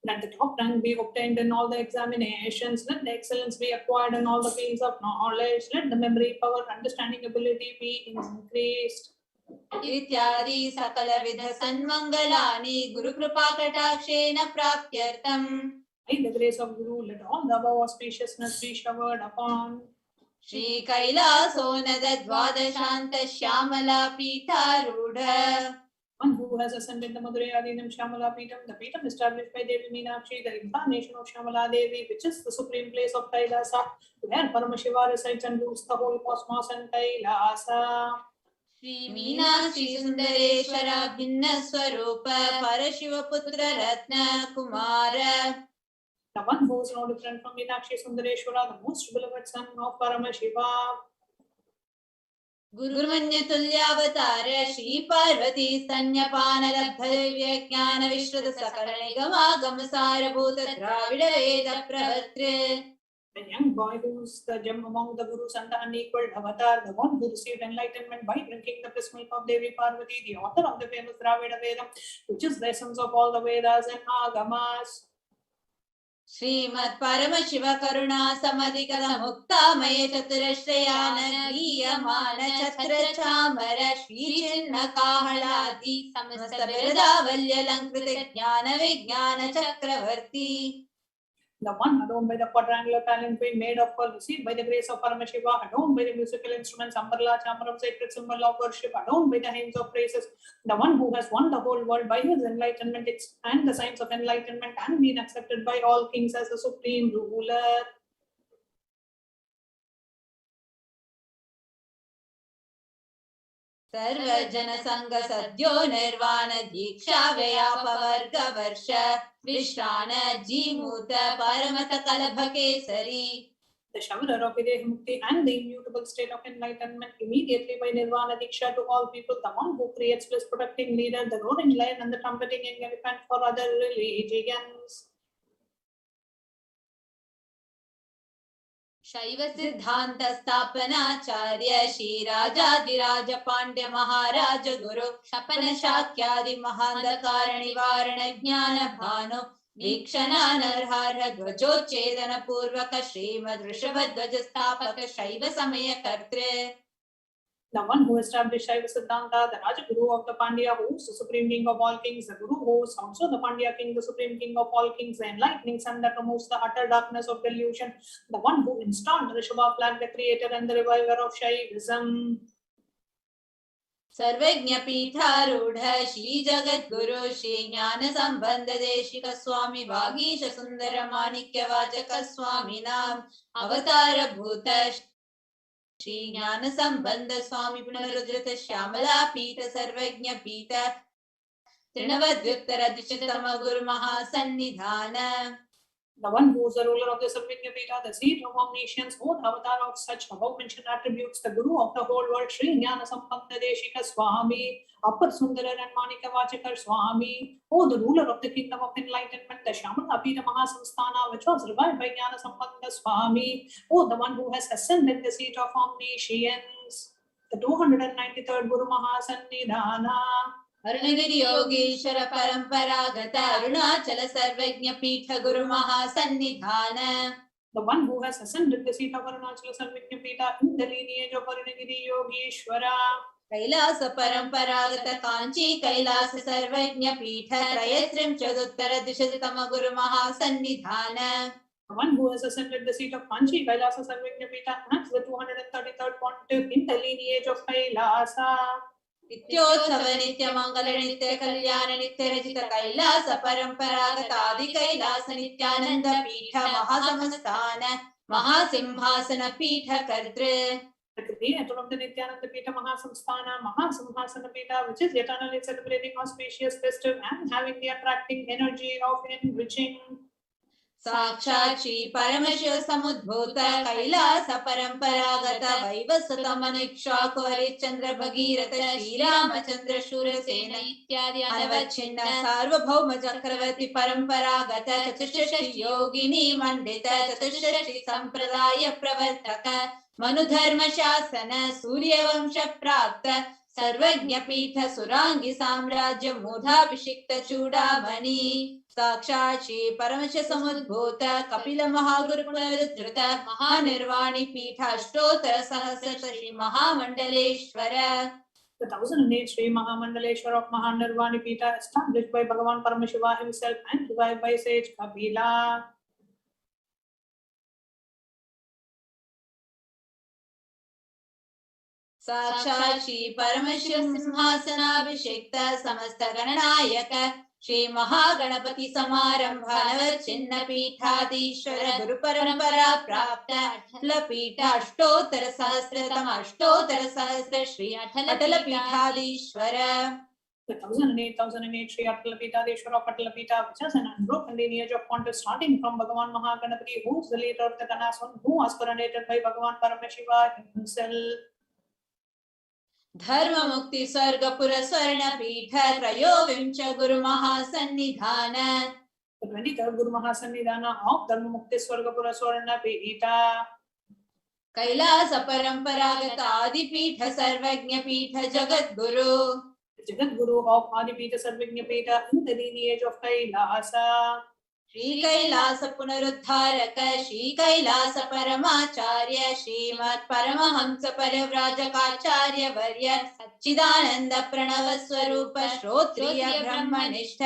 [SPEAKER 8] Let the top rank be obtained in all the examinations. Let the excellence be acquired in all the fields of knowledge. Let the memory, power, understanding ability be increased.
[SPEAKER 9] इत्यादि सकल विध सन्मंगलानि गुरु कृपा कटाक्षेन प्राप्त्यर्थं.
[SPEAKER 8] By the grace of Guru, let all the above auspiciousness be showered upon.
[SPEAKER 9] Shri कैलासोनद द्वादशांत Shyamala पीठारूढ़.
[SPEAKER 8] One who has ascended the Madurai Adinam Shamala Peetam, the Peetam established by Devi Meenakshi, the incarnation of Shamala Devi, which is the supreme place of Kailasa, where Paramashiva resides and rules the whole cosmos and Kailasa.
[SPEAKER 9] Shri Meenakshi Sundareshwar भिन्न स्वरूप परशिव पुत्र रत्न Kumar.
[SPEAKER 8] The one who is no different from Meenakshi Sundareshwara, the most beloved son of Paramashiva.
[SPEAKER 9] गुरुमन्य तुल्यावतार Shri Parvati स्तन्यपान लब्ध दिव्य ज्ञान विश्रुत सकल निगमागम सारभूत द्राविड वेद प्रवृत्त.
[SPEAKER 8] The young boy who is the gem among the Gurus and the unequaled avatar, the one who received enlightenment by drinking the bliss milk of Devi Parvati, the author of the famous Dravida Vedam, which is the essence of all the Vedas and Agamas.
[SPEAKER 9] श्रीमत् परम शिव करुणा समधिगत मुक्तामय चतुरश्रयान गीयमान छत्र चामर श्री चिन्ह काहलादि समस्त बिरदावल्य अलंकृत ज्ञान विज्ञान चक्रवर्ती.
[SPEAKER 8] The one adorned by the quadrangular palanquin made of pearl, received by the grace of Paramashiva, adorned by the musical instruments, umbrella, chamaram, sacred symbol of worship, adorned by the hymns of praises, the one who has won the whole world by his enlightenment and the signs of enlightenment and been accepted by all kings as the supreme ruler.
[SPEAKER 9] सर्वजन संग सद्यो निर्वाण दीक्षा व्यापवर्ग वर्ष विश्राण जीमूत परम सकल भकेसरी.
[SPEAKER 8] The showerer of Videha Mukti and the immutable state of enlightenment immediately by Nirvana Diksha to all people, the one who creates bliss protecting leader, the roaring lion and the trumpeting elephant for other religions.
[SPEAKER 9] शैव सिद्धांत स्थापनाचार्य श्री राजाधिराज पांड्य महाराज गुरु शपन शाक्यादि महांधकार निवारण ज्ञान भानु वीक्षणानर्हार ध्वजोच्छेदन पूर्वक श्रीमद् ऋषभ ध्वज स्थापक शैव समय कर्तृ.
[SPEAKER 8] The one who established Shaiva Siddhanta, the Rajaguru of the Pandya, who is the supreme king of all kings, the Guru who is also the Pandya king, the supreme king of all kings, the enlightening sun that removes the utter darkness of delusion, the one who installed the Rishabha flag, the creator and the reviver of Shaivism.
[SPEAKER 9] सर्वज्ञ पीठारूढ़ श्री जगत गुरु श्री ज्ञान संबंध देशिक स्वामी वागीश सुंदर माणिक्य वाचक स्वामी नाम अवतार भूत श्री ज्ञान संबंध स्वामी पुनरुद्धृत श्यामला पीठ सर्वज्ञ पीठ तृणवद्युत्तर द्विशतम गुरु महासन्निधान.
[SPEAKER 8] The one who is the ruler of the Sarvajna Pita, the seat of omniscience, both avatar of such above mentioned attributes, the Guru of the whole world, Sri Jnana Sampanta Deshika Swami, Upper Sundara and Manika Vachakar Swami, oh, the ruler of the kingdom of enlightenment, the Shamala Pita Mahasamsthana, which was revived by Jnana Sampanta Swami, oh, the one who has ascended the seat of omniscience, the 293rd Guru Mahasannidhana.
[SPEAKER 9] अरुणगिरि Yogeshwar परंपरागत अरुणाचल सर्वज्ञ पीठ गुरु महासन्निधान.
[SPEAKER 8] The one who has ascended the seat of Arunachala Sarvajna Pita in the lineage of Arunagiri Yogeshwara.
[SPEAKER 9] Kailash परंपरागत कांची कैलास सर्वज्ञ पीठ त्रयस्त्रिंशदुत्तर द्विशतम गुरु महासन्निधान.
[SPEAKER 8] The one who has ascended the seat of Kanchi, Kailasa Sarvajna Pita, and the 233rd pontiff in the lineage of Kailasa.
[SPEAKER 9] नित्योत्सव नित्य मंगल नित्य कल्याण नित्य रचित कैलास परंपरागत आदि कैलास नित्यानंद पीठ महासमस्थान महासिंहासन पीठ कर्तृ
[SPEAKER 8] the Nithyananda Pita Mahasamhasana Pita, which is eternally celebrating auspicious festive and having the attracting energy of enriching.
[SPEAKER 9] साक्षात् श्री परमशिव समुद्भूत कैलास परंपरागत वैवस्वत मनिक्षाको हरिश्चंद्र भगीरथ श्री रामचंद्र शूरसेन इत्यादि अनवच्छिन्न सार्वभौम चक्रवर्ती परंपरागत चतुष्षष्टि योगिनी मंडित चतुष्षष्टि संप्रदाय प्रवर्तक मनुधर्म शासन सूर्यवंश प्राप्त सर्वज्ञ पीठ सुरांगी साम्राज्य मूढ़ाभिषिक्त चूड़ामणि साक्षात् श्री परमश समुद्भूत कपिल महागुरुकुल विस्तृत महानिर्वाणी पीठ अष्टोत्तर सहस्र श्री महामंडलेश्वर.
[SPEAKER 8] The 1008 Sri Mahamandaleshwar of Mahanirvani Pita, established by Bhagavan Paramashiva himself and revived by sage Kapila.
[SPEAKER 9] साक्षात् श्री परमशिव सिंहासनाभिषिक्त समस्त गणनायक श्री महागणपति समारंभ नवच्छिन्न पीठाधीश्वर गुरु परंपरा प्राप्त अटल पीठ अष्टोत्तर सहस्रतम अष्टोत्तर सहस्र श्री अटल पीठाधीश्वर.
[SPEAKER 8] The 1008 Sri Atala Pitadeshwar of Atala Pita, which has an unbroken lineage of pontiffs starting from Bhagavan Mahaganapati, who is the leader of the Ganas, who was coronated by Bhagavan Paramashiva himself.
[SPEAKER 9] धर्म मुक्ति स्वर्गपुर स्वर्ण पीठ त्रयोविंश गुरु महासन्निधान.
[SPEAKER 8] The 23rd Guru Mahasannidhana of Dharma Mukti Swargapura Swarna Pita.
[SPEAKER 9] Kailash परंपरागत आदि पीठ सर्वज्ञ पीठ Jagat Guru.
[SPEAKER 8] Jagat Guru of Adipita Sarvagnya Pita in the lineage of Kailasa.
[SPEAKER 9] Shri Kailash पुनरुद्धारक Shri Kailash परमाचार्य श्रीमत् Paramhans परिव्राजकाचार्य वर्य सच्चिदानंद प्रणव स्वरूप श्रोत्रिय ब्रह्मनिष्ठ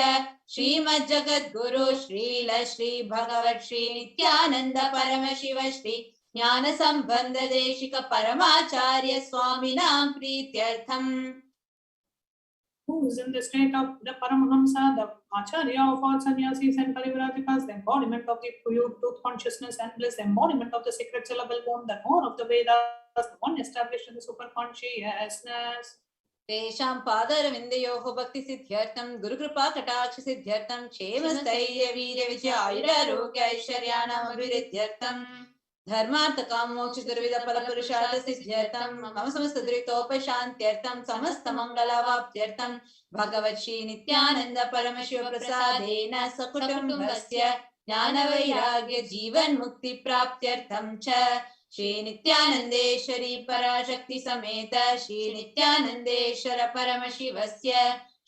[SPEAKER 9] श्रीमद् जगत गुरु श्रील श्री भगवत श्री नित्यानंद परम शिव श्री ज्ञान संबंध Desika परमाचार्य स्वामिनां प्रीत्यर्थम.
[SPEAKER 8] Who is in the state of the Paramahamsa, the Acharya of all sannyasis and parivrajakas, the embodiment of the pure truth consciousness and bliss, the embodiment of the sacred syllable bone, the knower of the Vedas, the one established in the superconsciousness.
[SPEAKER 9] तेषां पादरविन्दयोः भक्ति सिद्ध्यर्थं गुरुकृपा कटाक्ष सिद्ध्यर्थं क्षेम स्थैर्य वीर्य विजय आयुरारोग्य ऐश्वर्याणाम् अभिवृद्ध्यर्थं धर्मार्थ काम मोक्ष दुर्विध फल पुरुषार्थ सिद्ध्यर्थं मम समस्त दुरितोपशान्त्यर्थं समस्त मंगलावाप्त्यर्थं भगवत् श्री नित्यानंद परम शिव प्रसादेन सकुटुम्बस्य ज्ञान वैराग्य जीवन मुक्ति प्राप्त्यर्थं च श्री नित्यानंदेश्वरी पराशक्ति समेत श्री नित्यानंदेश्वर परम शिवस्य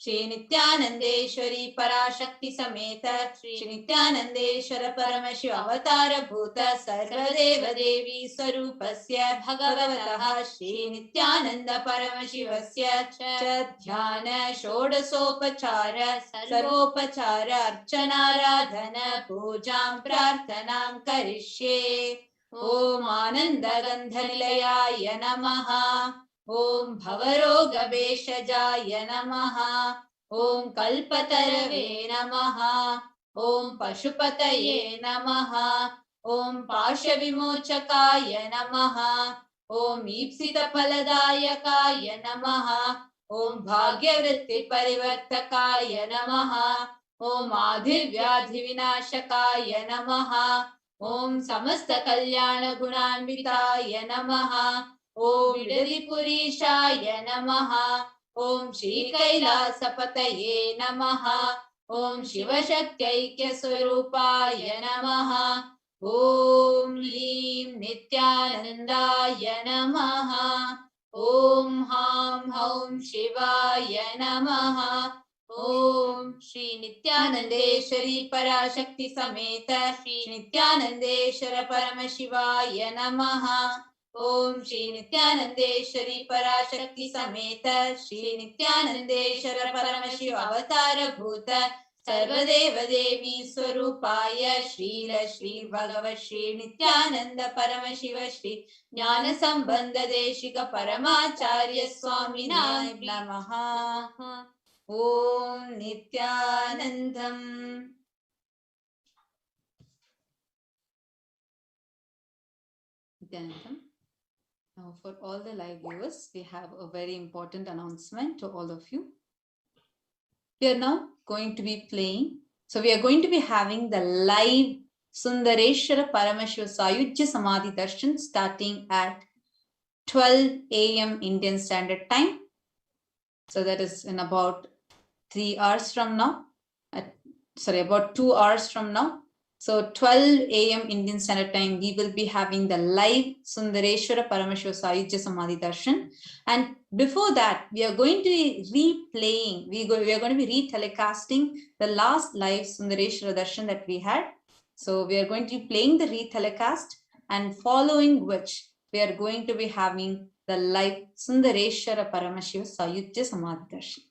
[SPEAKER 9] श्री नित्यानंदेश्वरी पराशक्ति समेत श्री नित्यानंदेश्वर परम शिव अवतार भूत सर्वदेव देवी स्वरूपस्य भगवतः श्री नित्यानंद परम शिवस्य च ध्यान षोडशोपचार सर्वोपचार अर्चनाराधन पूजां प्रार्थनां करिष्ये. ओम आनंद गंध निलयाय नमः. ओम भवरोग भेषजाय नमः. ओम कल्पतरवे नमः. ओम पशुपतये नमः. ओम पाशविमोचकाय नमः. ओम ईप्सित फलदायकाय नमः. ओम भाग्यवृत्ति परिवर्तकाय नमः. ओम आधिर्व्याधि विनाशकाय नमः. ओम समस्त कल्याण गुणान्विताय नमः. ओम विडलिपुरीशाय नमः. ओम श्री कैलासपतये नमः. ओम शिवशक्त्यैक्य स्वरूपाय नमः. ओम ह्रीं नित्यानंदाय नमः. ओम हां हौं शिवाय नमः. ओम श्री नित्यानंदेश्वरी पराशक्ति समेत श्री नित्यानंदेश्वर परम शिवाय नमः. ओम श्री नित्यानंदेश्वरी पराशक्ति समेत श्री नित्यानंदेश्वर परम शिव अवतार भूत सर्वदेवदेवी स्वरूपाय श्रील श्री भगवत् श्री नित्यानंद परम शिव श्री ज्ञान संबंध देशिक परमाचार्य स्वामिनाय नमः। ओम Nityanandam. Now, for all the live viewers, we have a very important announcement to all of you. We are now going to be playing. So we are going to be having the live Sundareshwara Paramashiva Sayujya Samadhi Darshan starting at 12 a.m. Indian Standard Time. So that is in about 3 hours from now. About 2 hours from now. So 12 a.m. Indian Standard Time, we will be having the live Sundareshwara Paramashiva Sayujya Samadhi Darshan. And before that, we are going to be replaying, we are going to be retelecasting the last live Sundareshwara Darshan that we had. So we are going to be playing the retelecast, and following which we are going to be having the live Sundareshwara Paramashiva Sayujya Samadhi Darshan.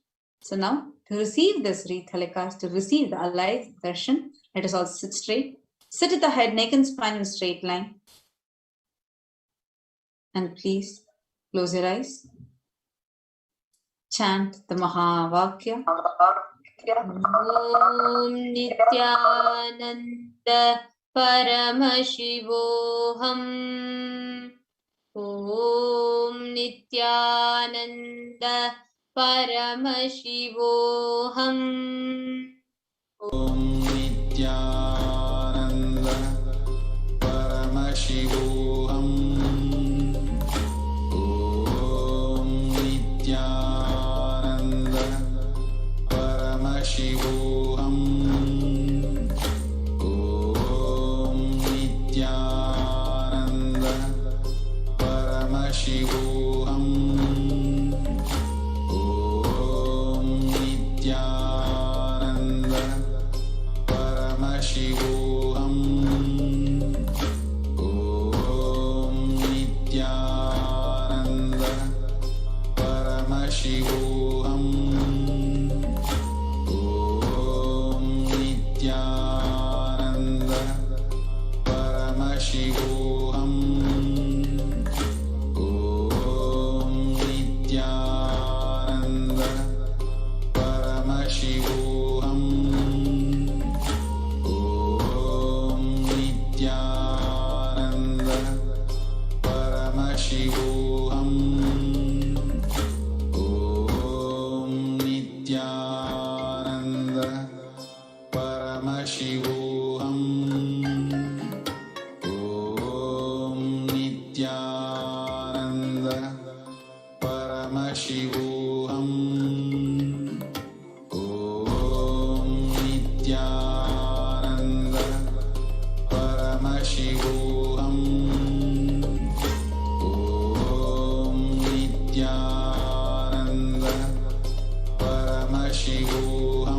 [SPEAKER 9] So now, to receive this retelecast, to receive the live darshan, let us all sit straight. Sit with the head, neck and spine in a straight line. And please close your eyes. Chant the Mahavakya. Om Nithyananda Paramashivoham. Om Nithyananda Paramashivoham.
[SPEAKER 10] Om Nithyananda Paramashivoham. Om Nithyananda Paramashivoham. Om Nithyananda Paramashivoham. Paramashivoham.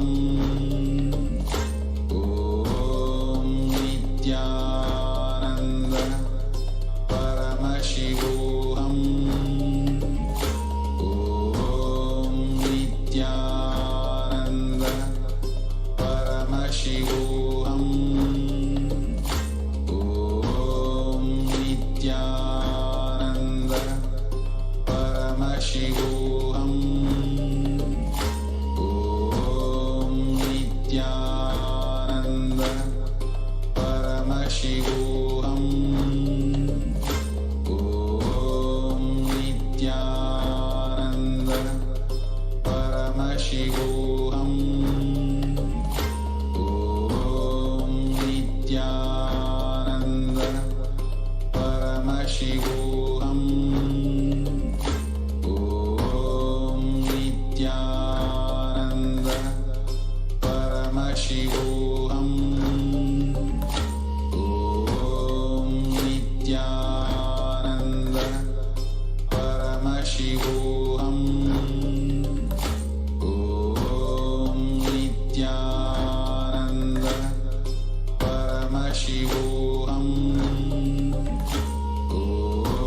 [SPEAKER 10] Om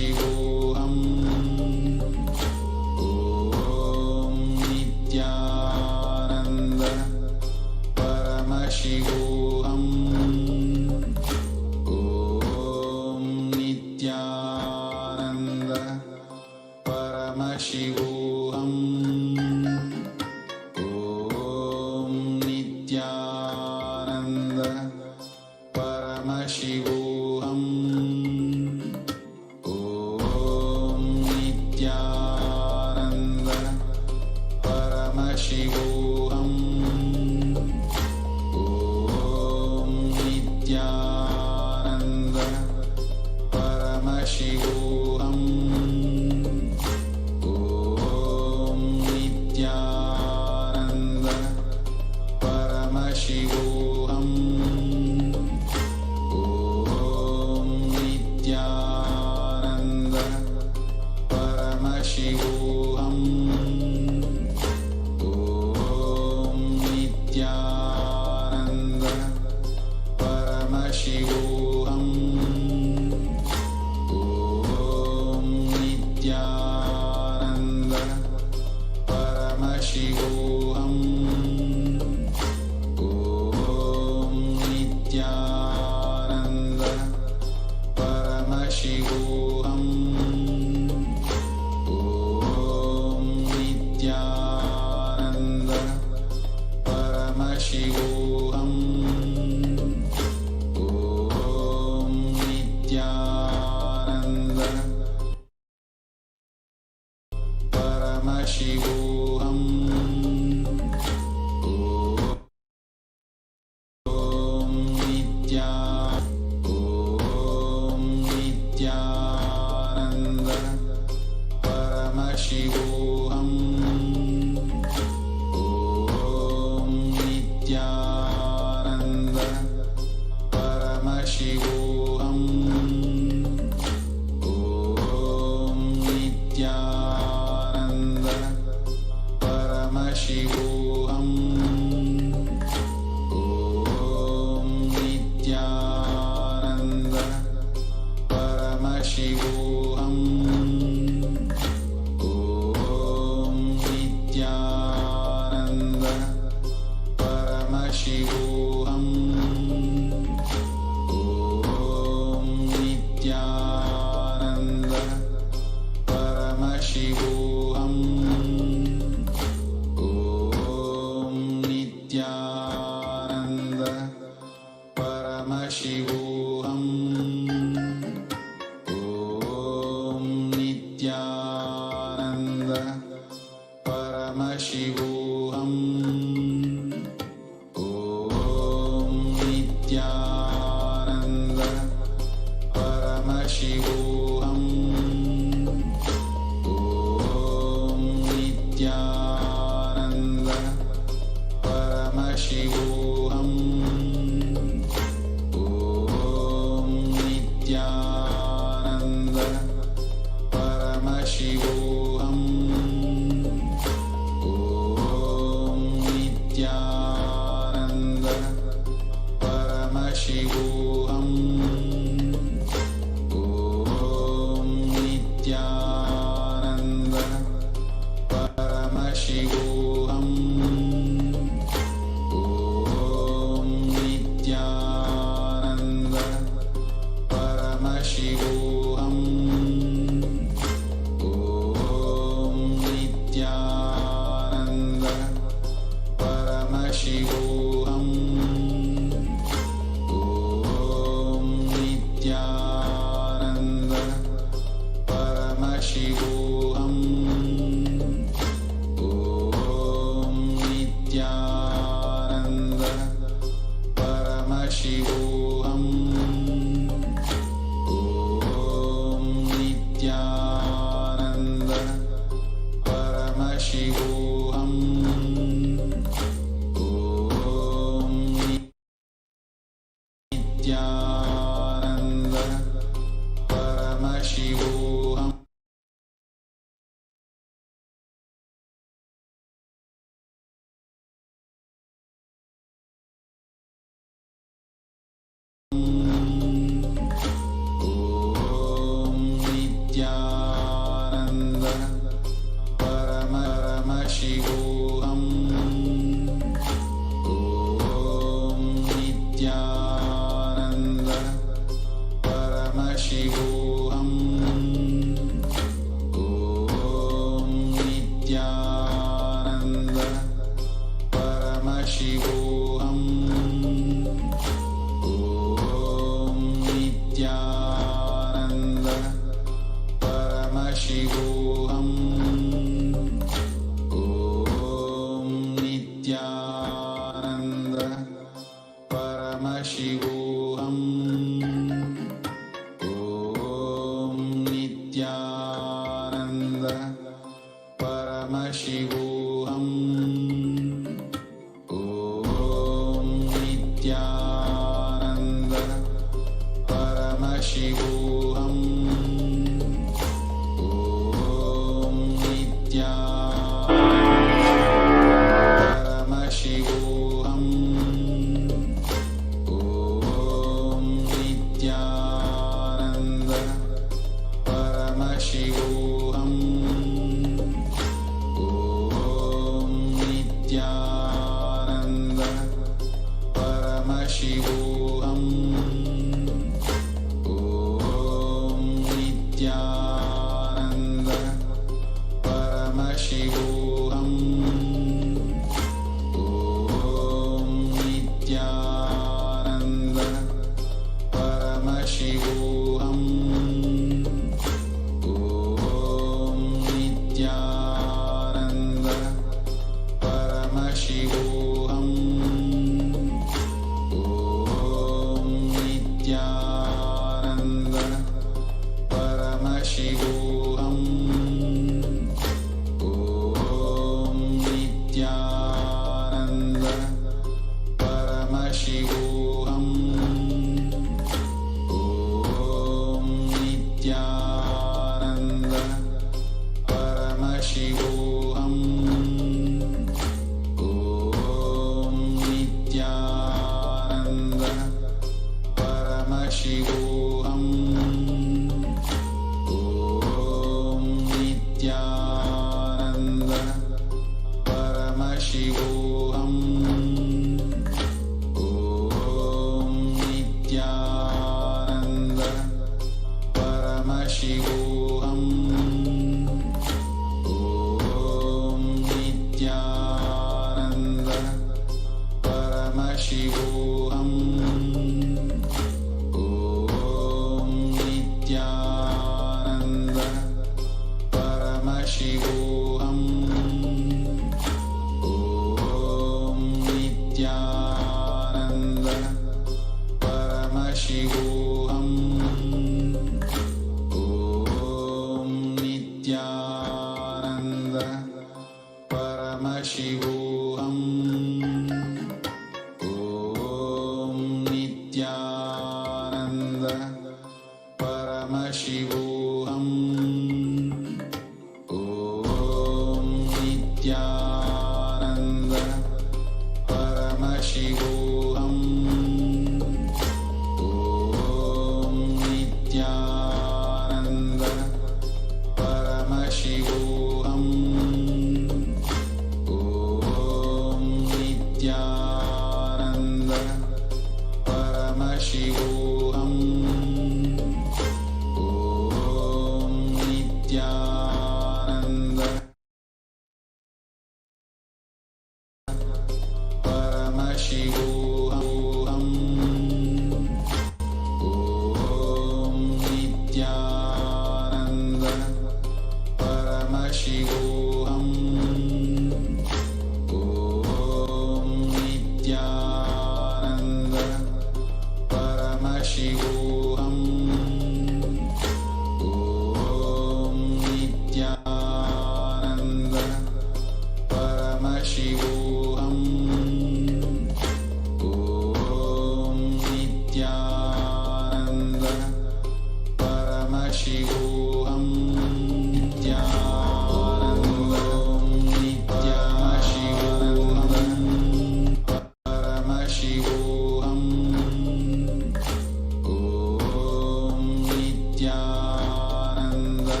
[SPEAKER 10] Nithyananda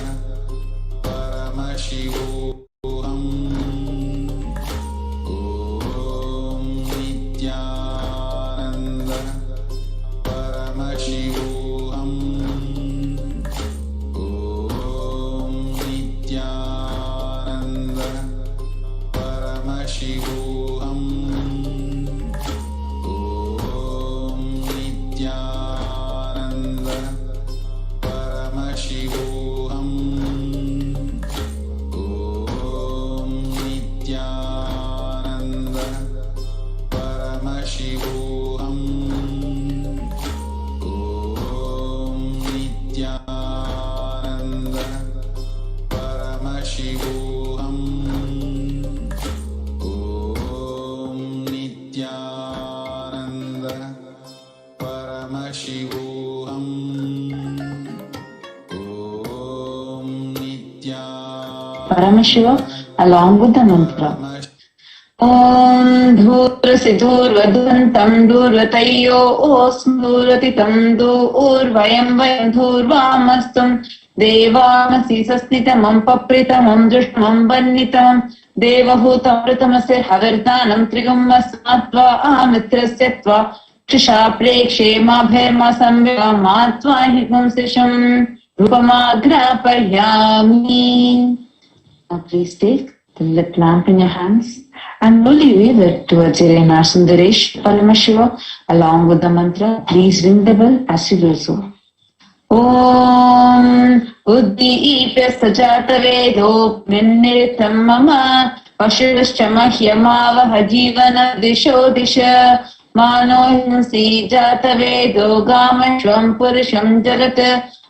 [SPEAKER 10] Paramashivoham Om Nithyananda Paramashivoham Om Nithyananda Paramashivoham Om Nithyananda Paramashivoham Om Nithyananda Paramashivoham Om Nithyananda Paramashivoham Om Nithyananda Paramashivoham Om Nithyananda
[SPEAKER 11] Paramashiva along with the mantra. Om Dhurasi Dhurvadhantam Dhurvatayyo Osm Dhuratitam Dhurvayam Vayam Dhurvamastum Devamasi Sasnitamam Papritamam Dushmam Vannitam Devahutamritamase Havirdanam Trigumasmatva Amitrasyatva Shisha Prekshe Mabherma Samvya Matva Hipumsisham Rupamagrapayami. Now please take the lip lamp in your hands and slowly wave it towards your inner Sundaresh Paramashiva along with the mantra. Please ring the bell as you do so. Om Uddipya Sajata Vedo Nirnitam Mama Pashuvashcha Mahyamavaha Jivana Disho Disha Mano Hinsi Jata Vedo Gamashvam Purusham Jagat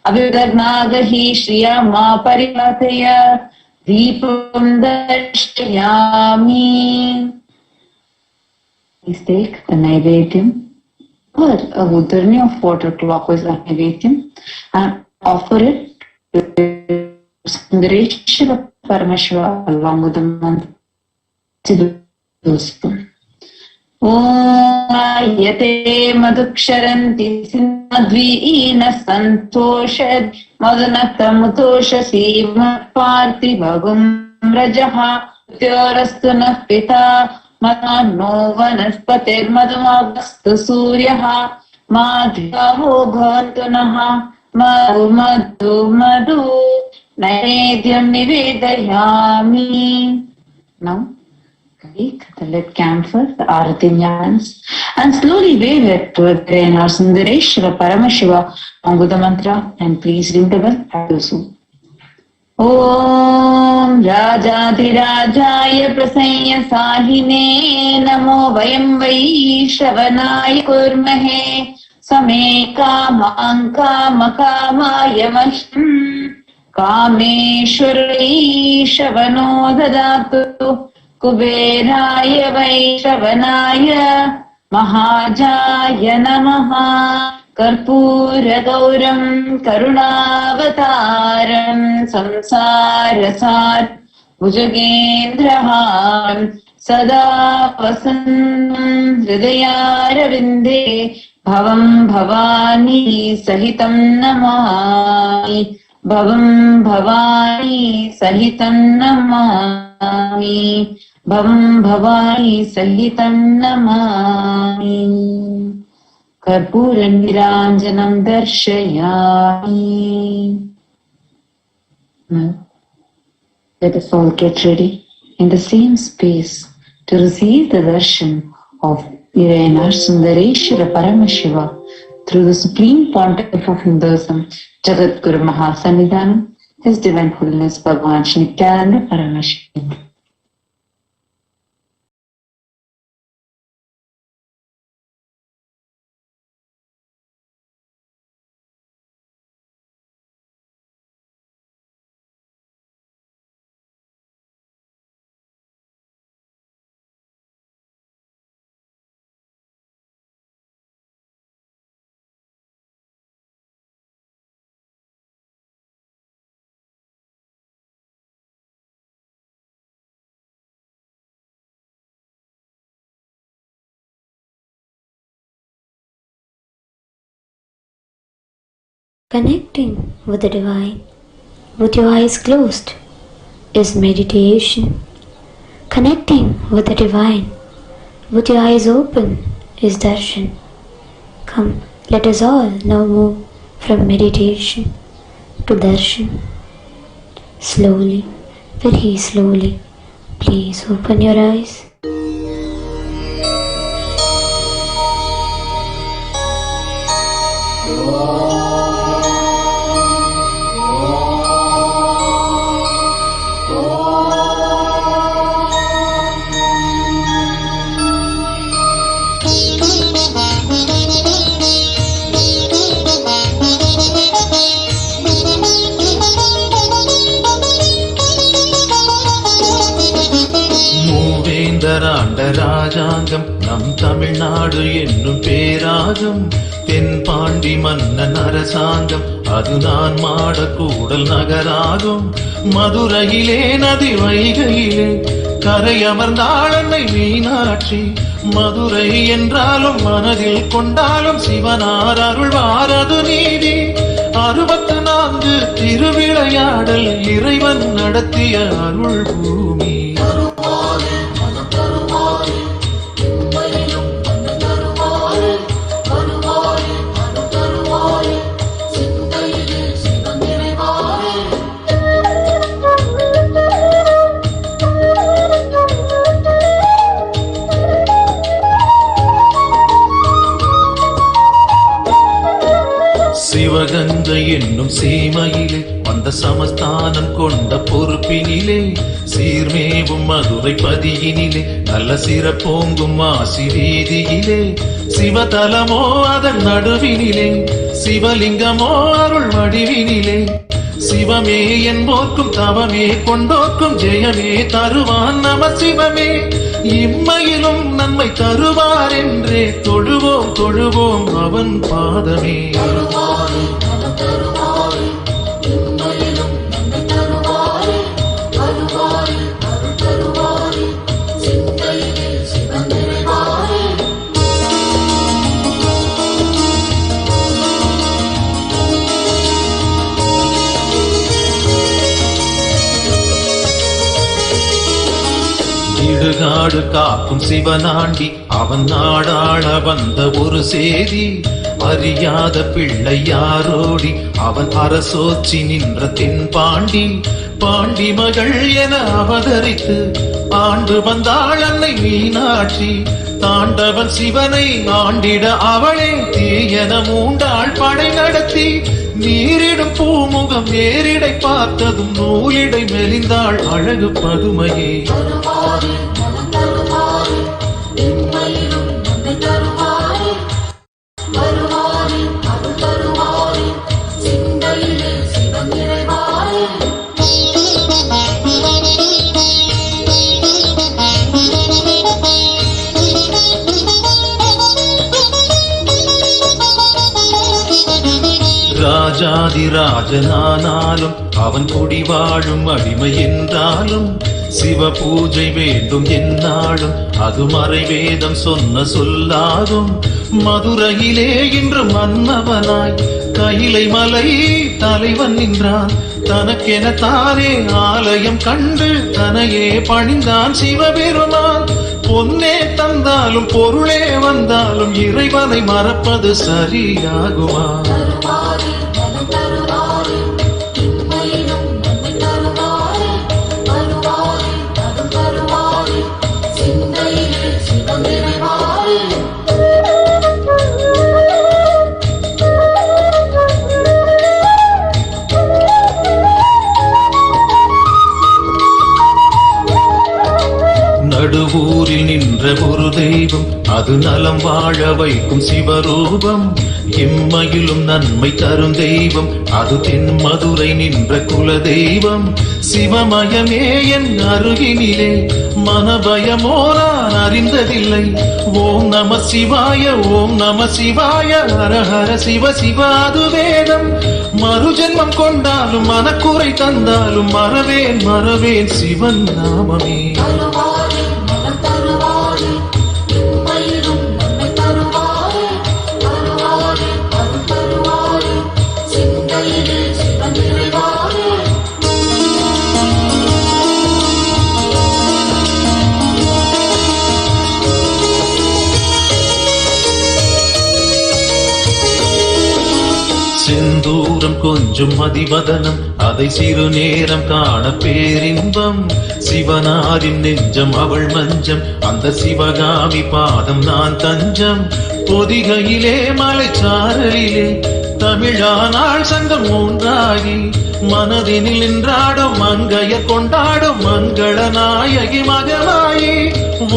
[SPEAKER 11] Abhidagnagahi Shriya Ma Parivataya Deepam Darshayami. Please take the Naivedyam or a Udarni of water clockwise Naivedyam and offer it to Sundareshwara Paramashiva along with the mantra. Om Ayate Madhuksharanti Sinadviina Santoshad Madanatamutosha Siva Parthi Bhagum Rajaha Tyorastuna Pita Madano Vanaspatir Madhumagastu Suryaha Madhyavo Bhavantunaha Madhu Madhu Madhu Naivedyam Nivedayami. Now take the lit camphor, the arati in your hands, and slowly wave it towards the inner Sundareshwara Paramashiva along with the mantra, and please ring the bell as you do so. Om Rajadirajaya Prasanya Sahine Namo Vayam Vaishravanaya Kurmahe Same Kamang Kama Kamaya Mashtam Kameshwarai Shavano Dadatu Kuberaya Vaishravanaya Mahajaya Namaha Karpura Gauram Karunavataram Samsarasar Bhujagendraham Sada Vasannam Hridayaravinde Bhavam Bhavani Sahitam Namami Bhavam Bhavani Sahitam Namami Bhavam Bhavani Sahitam Namami Karpura Niranjanam Darshayami. Now, let us all get ready in the same space to receive the darshan of Irena Sundareshwara Paramashiva through the Supreme Pontiff of Hinduism, Jagat Guru Mahasannidhanam, His Divine Holiness Bhagavan Shri Nithyananda Paramashiva.
[SPEAKER 12] Connecting with the divine with your eyes closed is meditation. Connecting with the divine with your eyes open is darshan. Come, let us all now move from meditation to darshan. Slowly, very slowly, please open your eyes.
[SPEAKER 13] மூவேந்தராண்ட ராஜாங்கம் நம் தமிழ்நாடு என்னும் பேராகம், தென்பாண்டி மன்னன் அரசாங்கம் அது நான் மாடக்கூடல் நகராகும். மதுரையிலே நதி வைகையிலே கரை அமர்ந்தாள் அன்னை மீனாட்சி. மதுரை என்றாலும் மனதில் கொண்டாலும் சிவனார் அருள்வாரது நீதி. 64 திருவிளையாடல் இறைவன் நடத்திய அருள் பூமி. சிவகங்கை என்னும் சீமையிலே வந்த சமஸ்தானம் கொண்ட பொறுப்பினிலே, சீர்மேவும் மதுரை பதியினிலே நல்ல சிறப்போங்கும் மாசி வீதியிலே, சிவதலமோ அதன் நடுவினிலே சிவலிங்கமோ அருள் வடிவினிலே, சிவமே என்போர்க்கும் தவமே கொண்டோர்க்கும் ஜெயமே தருவான் நம சிவமே. இம்மையிலும் நன்மை தருவார் என்றே தொழுவோம் தொழுவோம் அவன் பாதமே. இடுகாடு காக்கும் சிவனாண்டி அவன் நாடாள வந்த ஒரு சேதி, அறியாத பிள்ளை யாரோடி அவன் அரசோச்சி நின்ற தென்பாண்டி. பாண்டி மகள் என அவதரித்து ஆண்டு வந்தாள் அன்னை மீனாட்சி. தாண்டவன் சிவனை ஆண்டிட அவளே தீயன மூண்டாள் படை நடத்தி. நீரிடும் பூமுகம் நேரிடை பார்த்ததும் நூலிடை மெலிந்தாள் அழகு பதுமையே. ராஜாதிராஜனானாலும் அவன் குடி வாழும் அடிமை என்றாலும், சிவ பூஜை வேண்டும் என்னாலும் அது மறைவேதம் சொன்ன சொல்லாகும். மதுரையிலே இன்று மன்னவனாய் கைலை மலை தலைவன் நின்றான். தனக்கென தானே ஆலயம் கண்டு தனையே பணிந்தான் சிவபெருமான். பொன்னே தந்தாலும் பொருளே வந்தாலும் இறைவனை மறப்பது சரியாகுமா? நடுவூரில் நின்ற ஒரு தெய்வம் அது நலம் வாழ வைக்கும் சிவரூபம். எம்மையிலும் நன்மை தரும் தெய்வம் அது தென் மதுரை நின்ற குல தெய்வம். சிவமயமே என் அருகினிலே மனபயமோ நான் அறிந்ததில்லை. ஓம் நம சிவாய ஓம் நம சிவாய ஹர ஹர சிவ சிவ அது வேதம். மறுஜென்மம் கொண்டாலும் மனக்குறை தந்தாலும் மறவேன் மறவேன் சிவன் நாமமே.
[SPEAKER 12] Sing
[SPEAKER 13] செந்தூரம் கொஞ்சம் மதிவதனம் அதை சிறு நேரம் காண பேரின்பம் சிவனாரின் நெஞ்சம் அவள் மஞ்சம் அந்த சிவகாமி பாதம் நான் தஞ்சம் பொதிகையிலே மலைச்சாரலிலே தமிழானாள் சங்கம் ஒன்றாகி மனதினில் நின்றாடும் மங்கையர் கொண்டாடும் மங்கள நாயகி மகனாயி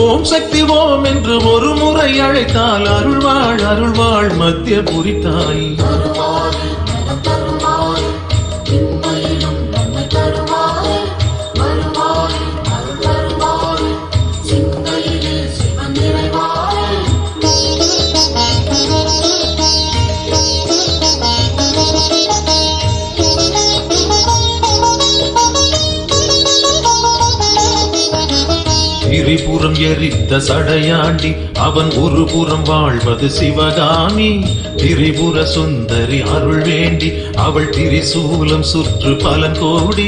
[SPEAKER 13] ஓம் சக்தி ஓம் என்று ஒரு முறை அழைத்தால் அருள்வாள் அருள்வாள் மத்திய புரித்தாய். திரிபுரம் எரித்த சடையாண்டி அவன் ஒரு புறம் வாழ்வது சிவகாமி திரிபுர சுந்தரி அருள் வேண்டி அவள் திரிசூலம் சுற்று பலன் கோடி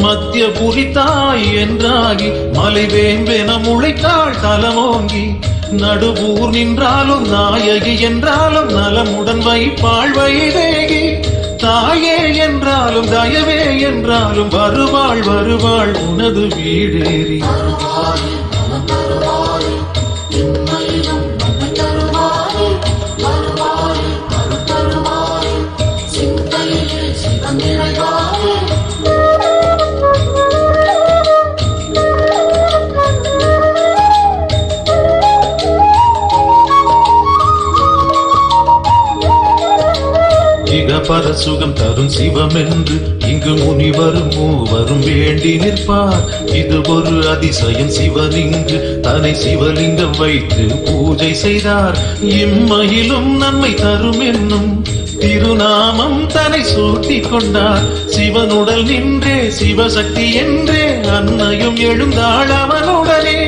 [SPEAKER 13] மத்திய புரித்தாய் என்றாகி மலை வேம்பென முளைத்தாள் தலமோங்கி நடுவூர் நின்றாலும் நாயகி என்றாலும் நலமுடன் வைப்பாள் வைதேகி தாயே என்றாலும் தயவே என்றாலும் வருவாள் வருவாள் உனது வீடேறி. பர சுகம் தரும் சிவம் என்று இங்கு முனிவரும் மூவரும் வேண்டி நிற்பார். இது ஒரு அதிசயம் சிவலிங்கு தன்னை சிவலிங்கம் வைத்து பூஜை செய்தார். இம்மையிலும் நன்மை தரும் என்னும் திருநாமம் தன்னை சூட்டிக் கொண்டார். சிவனுடல் நின்றே சிவசக்தி என்றே அன்னையும் எழுந்தாள் அவனுடனே.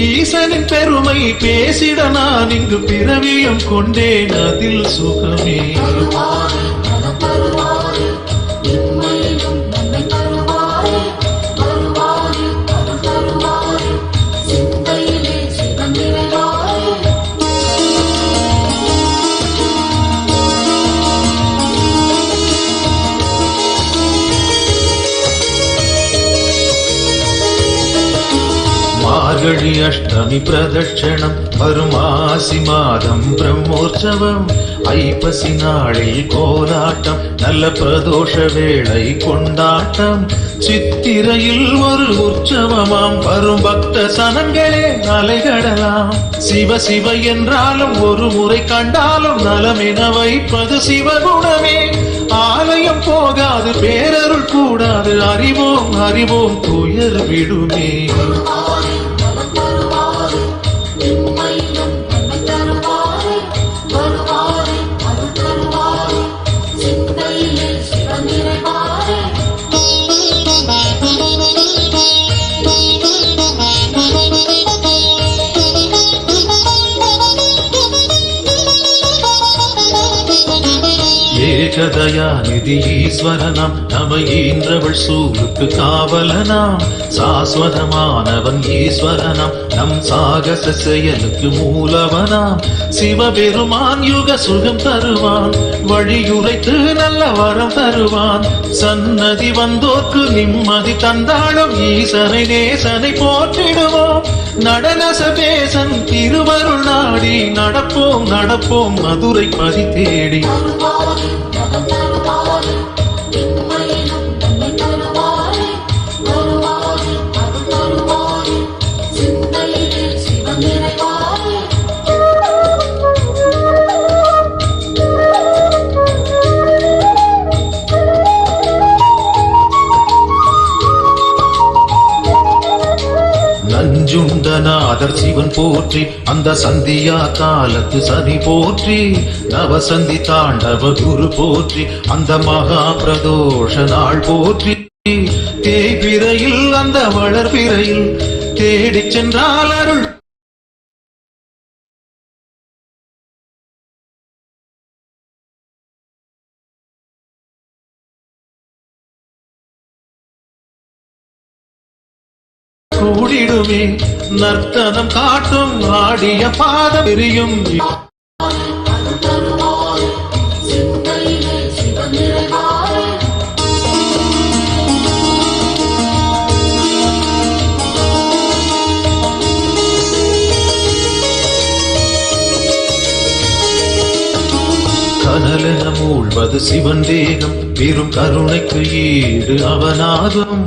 [SPEAKER 13] ஈசனின் பெருமை பேசிட நான் இங்கு பிறவியும் கொண்டேன் அதில் சுகமே. மார்கழி அஷ்டமி பிரதட்சணம் வரும் ஆசி மாதம் பிரம்மோற்சவம் ஐப்பசி நாளில் கோலாட்டம் நல்ல பிரதோஷ வேளை கொண்டாட்டம் சித்திரையில் ஒரு உற்சவமாம் வரும் பக்த சனங்களே அலைகடலாம். சிவ சிவ என்றாலும் ஒரு முறை கண்டாலும் நலமென வைப்பது சிவகுணமே. ஆலயம் போகாது பேரருள் கூடாது அறிவோம் அறிவோம் துயர் விடுமே. ஏகதயாநிதி ஈஸ்வரனாம் நம்மை ஈன்றவள் சூழுக்கு காவலனாம். சாஸ்வதமானவன் ஈஸ்வரனாம் நம் சாகச செயலுக்கு மூலவனாம். சிவபெருமான் யுக சுகம் தருவான் வழியுரைத்து நல்ல வரம் தருவான். சன்னதி வந்தோர்க்கு நிம்மதி தந்தாலும் ஈசனை நேசனை போற்றிடுவோம். நடனச பேசன் திருவருள் நாடி நடப்போம் நடப்போம் மதுரை பதி தேடி. நஞ்சுண்டநாதர் சிவன் போற்றி அந்த சந்தியா காலத்து சனி போற்றி. நவசந்தி தாண்டவ குரு போற்றி அந்த மகா பிரதோஷ நாள் போற்றி. தேய்பிரையில் அந்த வளர்பிரையில் தேடிச் சென்றால் அருள் கூடிடுமே நர்த்தனம் காட்டும் ஆடிய பாதம் எரியும் கனலென மூழ்வது சிவன் தேகம் பெரும் கருணைக்கு ஈடு அவனாகும்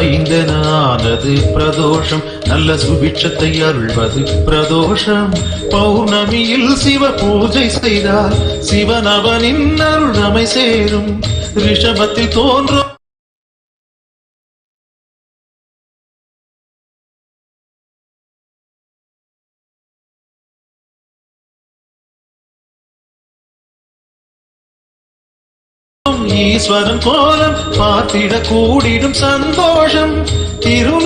[SPEAKER 13] ஐந்தனானது பிரதோஷம் நல்ல சுபிட்சத்தை அருள்வது பிரதோஷம் பௌர்ணமியில் சிவ பூஜை செய்தால் சிவன் அவனின் அருள் நம்மை சேரும் ரிஷபத்தில் தோன்றும் ஈஸ்வரன் கோலம் பார்த்திட கூடிடும் சந்தோஷம் திரு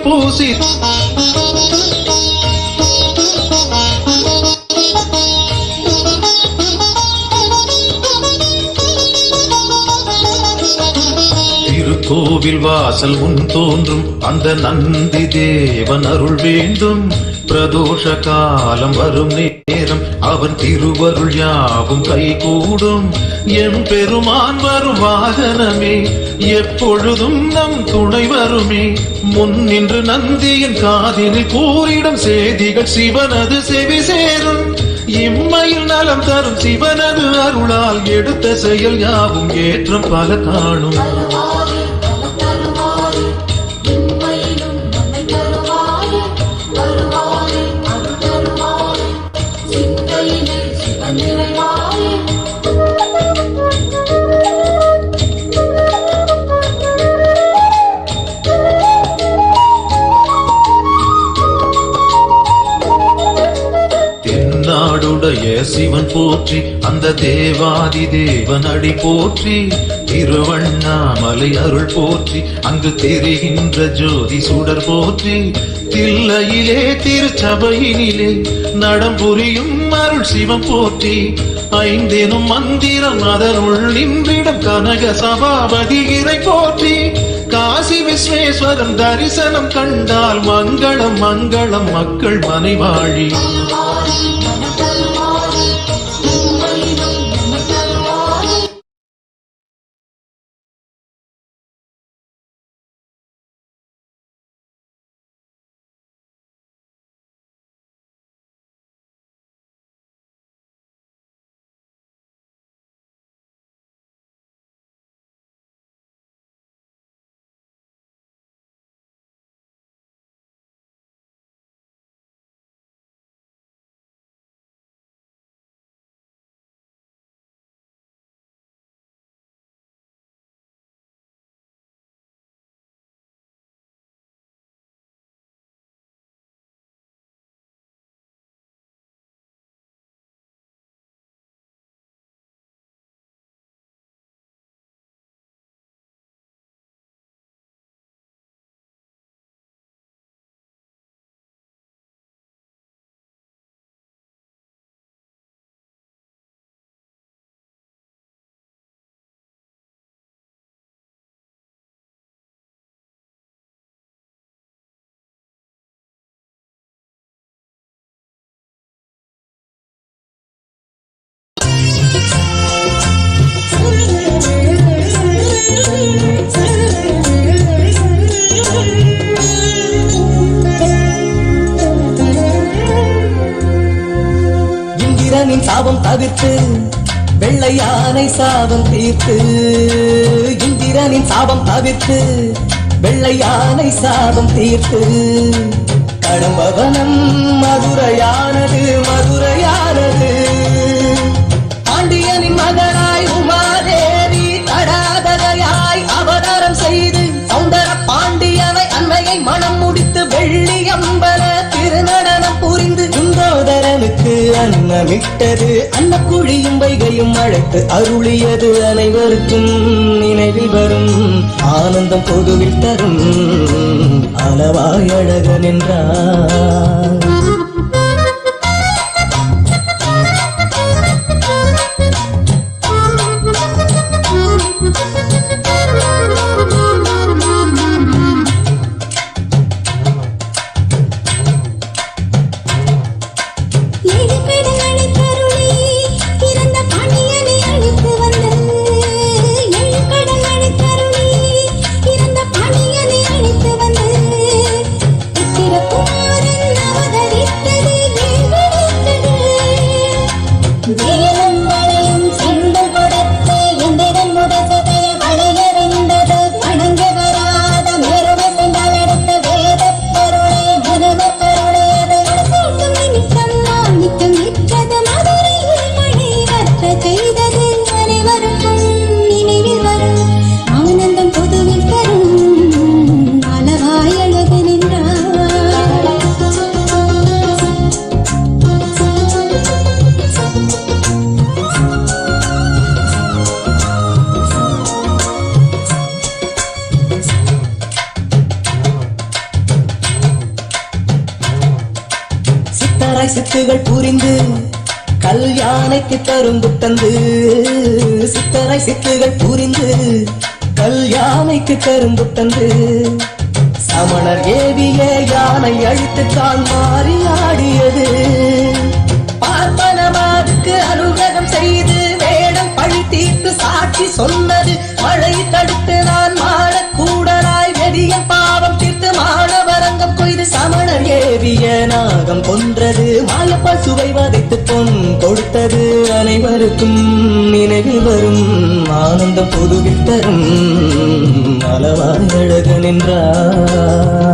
[SPEAKER 13] பூசி திருக்கோவில் வாசல் முன் தோன்றும் அந்த நந்தி தேவன் அருள் வேண்டும் பிரதோஷ காலம் வரும் நேரம் அவன் திருவருள் யாவும் கைகூடும் எம் பெருமான் வரும் வாகனமே எப்பொழுதும் நம் துணை வருமே முன் நின்று நந்தியின் காதினில் கூறிடும் செய்திகள் சிவனது செவி சேரும் இம்மையில் நலம் தரும் சிவனது அருளால் எடுத்த செயல் யாவும் ஏற்றம் பல காணும் சிவன் போற்றி அந்த தேவாதி தேவன் அடி போற்றி திருவண்ணாமலை அருள் போற்றி அங்கு தெரிகின்ற ஜோதி சுடர் போற்றி தில்லையிலே திருச்சபையினிலே நடம் புரியும் அருள் சிவம் போற்றி ஐந்தெனும் மந்திரம் அதனுள் நின்றிடம் கனக சபாபதி இறை போற்றி காசி விஸ்வேஸ்வரன் தரிசனம் கண்டால் மங்களம் மங்களம் மக்கள் மனைவாழி
[SPEAKER 14] இந்திரனின் சாபம் தவிர்த்து வெள்ளை யானை சாபம் தீர்த்து இந்திரனின் சாபம் தவிர்த்து வெள்ளை யானை சாபம் தீர்த்து கடம்பவனம் மதுரையானது மதுரையானது பாண்டியனின் மகனாய் உமாதேவி தடாதகையாய் அவதாரம் செய்து சௌந்தர பாண்டியனை அன்னையை மனம் முடித்து வெள்ளி அம்பல திருநடனம் புரிந்து குந்தோதரனுக்கு அன்னமிட்டது அன்னக்குழியும் வைகையும் அழைத்து அருளியது அனைவருக்கும் நினைவில் வரும் ஆனந்தம் பொதுவில் தரும் அளவாய் அழகன் என்றார். சித்துகள் புரிந்து கல்யாணைக்கு கரும்பு தந்து சித்தரை சித்துகள் புரிந்து கல்யாணைக்கு கரும்பு தந்து சமணர் ஏவிய யானை அழித்து தான் மாறி ஆடியது பார்ப்பனமாருக்கு அனுகிரகம் செய்து வேடம் பழி தீர்த்து சாட்சி சொன்னது மழை தடுத்து நான் மாடக்கூடலாய் வெறிய பாவம் தீர்த்து மாணவரங்கம் கொய்து சமணர் ஏவிய நாகம் கொன்றது மாயப்பா சுவை வதைத்து பொன் கொடுத்தது அனைவருக்கும் நினைவில் வரும் ஆனந்தம் பொதுவில் தரும் அளவாய் அழகு நின்றார்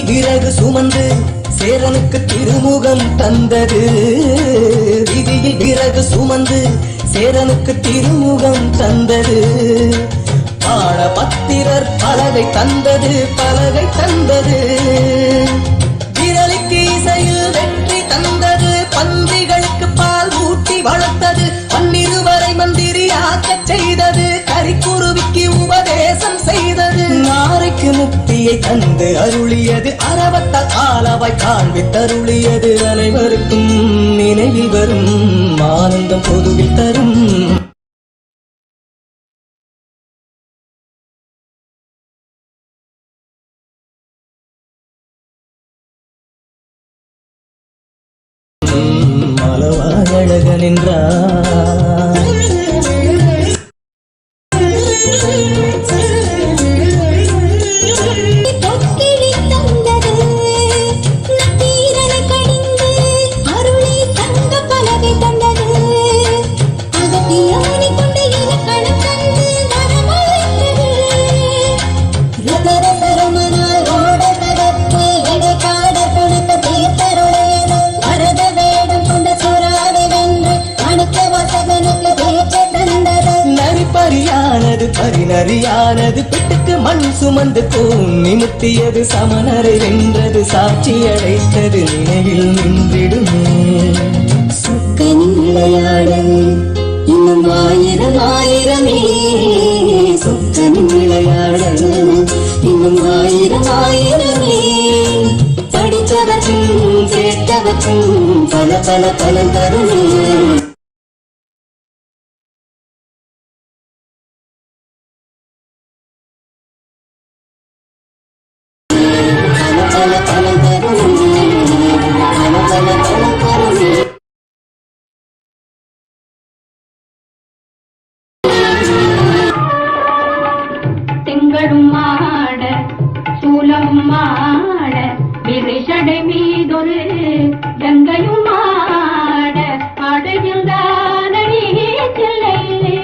[SPEAKER 14] விறகு சுமந்து சேரனுக்கு திருமுகம் தந்தது விதியில் விறகு சுமந்து சேரனுக்கு திருமுகம் தந்தது பாட பத்திரர் பலகை தந்தது விரலுக்கு இசையில் வெற்றி தந்தது பன்றிகளுக்கு பால் ஊட்டி வளர்த்தது பன்னிருவரை மந்திரியாக்கச் செய்தது கரிக்குருவிக்கு உபதேசம் செய்தது நாரைக்கு முக்தியை தந்து அருளியது அரவத்தால் ஆலவாய் காண்பித்தருளியது அனைவருக்கும் நினைவில் வரும் ஆனந்தம் பொதுவில் தரும் அளவாய் அழக நின்றார் பரிணறியானது பெட்டுக்கு மண் சுமந்து பூமி முத்தியது சமணரை வென்றது சாட்சி அடைத்தது நினைவில் நின்றிடுமே சொக்கனின் விளையாடல் இன்னும் ஆயிரம் ஆயிரமே சொக்கனின் விளையாடல் இன்னும் ஆயிரம் ஆயிரமே படித்தவற்றும் கேட்டவற்றும் பல பல பலன் தருமே
[SPEAKER 15] திங்களும் மாட சூலமும் மாட விரிசடை மீதொரு கங்கையும் மாட அடைகின்றானடி செல்லையிலே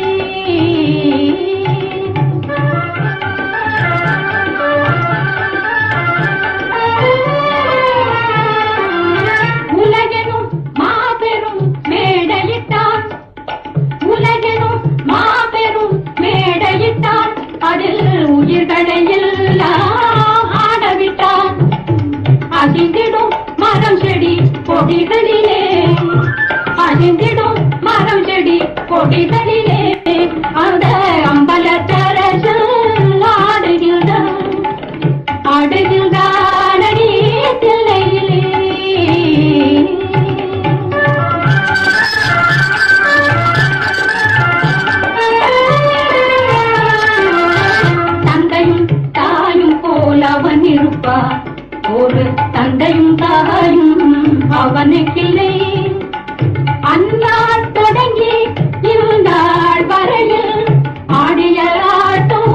[SPEAKER 15] உலகெனும் மாபெரும் மேடையிட்டான் உலகெனும் மாபெரும் மேடையிட்டான் அதில் உயிர்களை எல்லாம் ஆடவிட்டான் அசிந்திடும் மரம் செடி கொடிகளிலே அசிந்திடும் மரம் செடி கொடிகளிலே அந்த அம்பலத்தரசல் ஆடுகின்றான் தில்லையிலே அவனுக்கில்லை. அந்நாள் தொடங்கி இந்நாள் வரையில் ஆடிய ஆட்டம்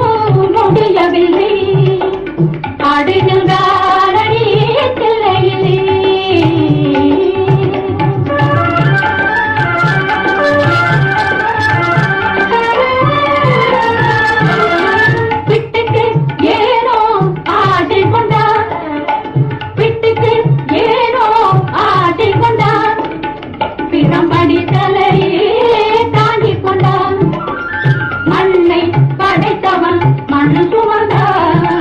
[SPEAKER 15] முடியவில்லை. ஆடுகின்றார் அடி தில்லையிலே. விட்டுக்கு ஏனோ ஆடிக் கொண்டார். விட்டுக்கு ஏனோ ஆடிக் கொண்டார். பிரம்படி தலையே தாங்கிக் கொண்டான். மண்ணை படைத்தவன் மண் சுமந்தான்.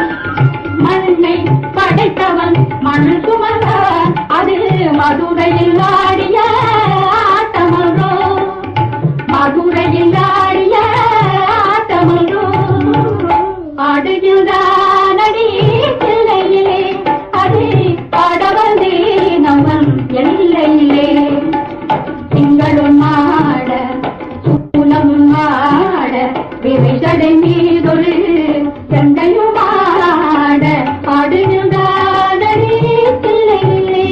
[SPEAKER 15] மண்ணை படைத்தவன் மண் சுமந்தான். அது மதுரையில் ஆடிய ஆட்டமன்றோ. மதுரையில் ஆடிய ஆட்டமன்றோ. ஆடுகின்றான் அடி தில்லையிலே. அது பாடவந்தே நம்மன் எல்லையிலே. திங்களும் ஆட சூலமும் ஆட விரைசடை மீதொரு சண்டையும் ஆட ஆடுகின்றான் அடி தில்லையிலே.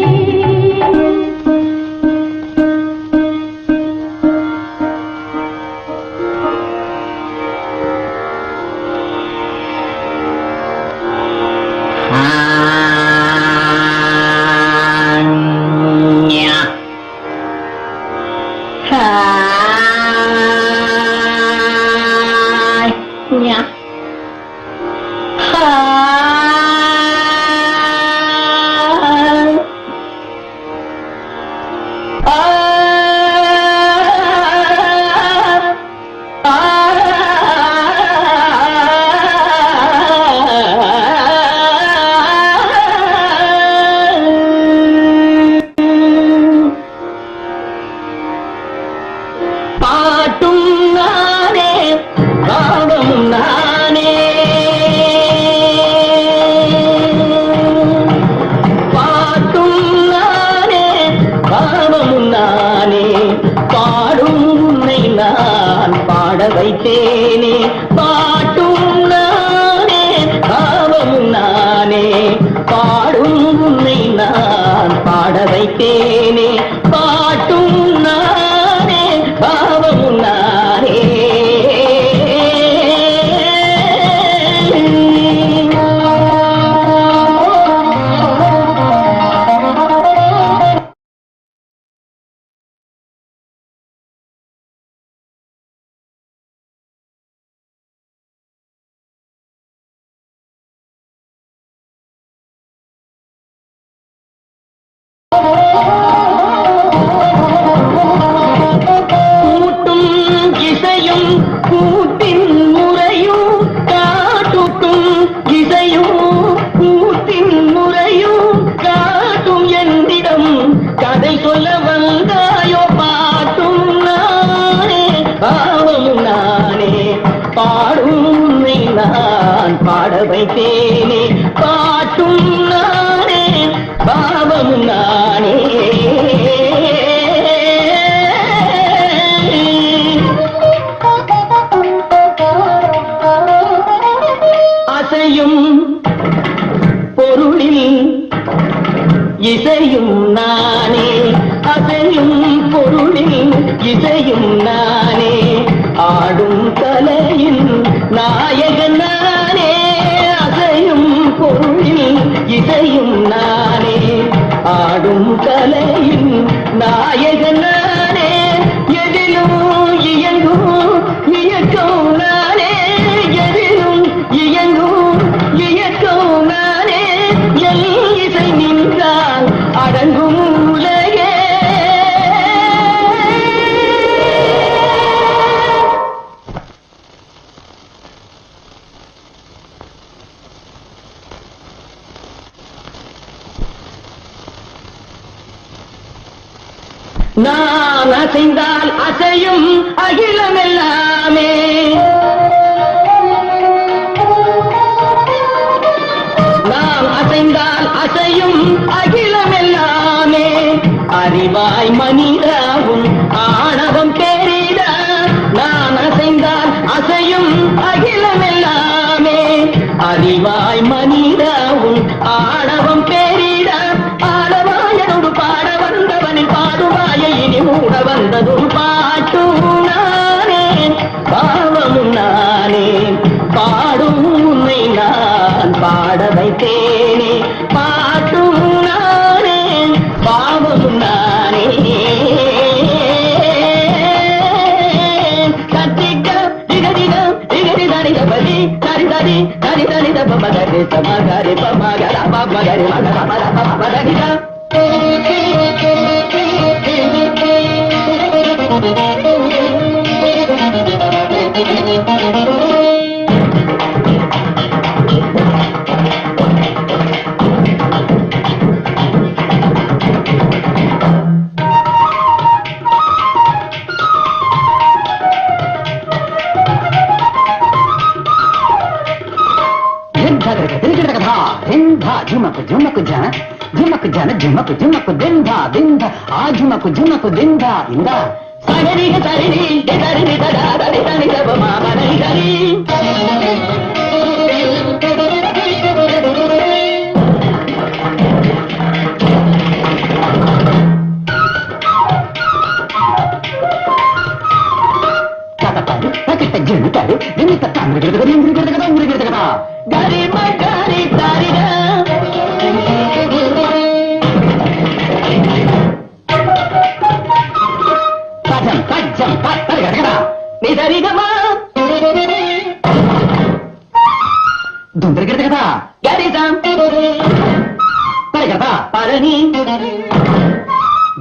[SPEAKER 16] நான் அசைந்தால் அசையும் அகிலமெல்லாமே. நாம் அசைந்தால் அசையும் அகிலமெல்லாமே. அறிவாய் மனிதாவும் ஆணவம் பெரித. நான் அசைந்தால் அசையும் அகிலமெல்லாமே. அறிவாய் மனிதாவும் ஆணவம் பெரித. ஆடவாயனோடு பாட வந்தவன் தனி தனி தப மகரி சமகரி பமகர பமகரி மகர பம பமகரி झुमक झुमक जन झुमक जन झुमक झुमक दिंधा दिंधा आ झुमक झुमक दिंधा इंदा सागरी के सारी ददा दरी दरी दब मामा नहीं करी kata padu kita jenu tadu demi tetang gari magari tari da tajam patar gara ni dari gama dundar gara gari jam tari gara parani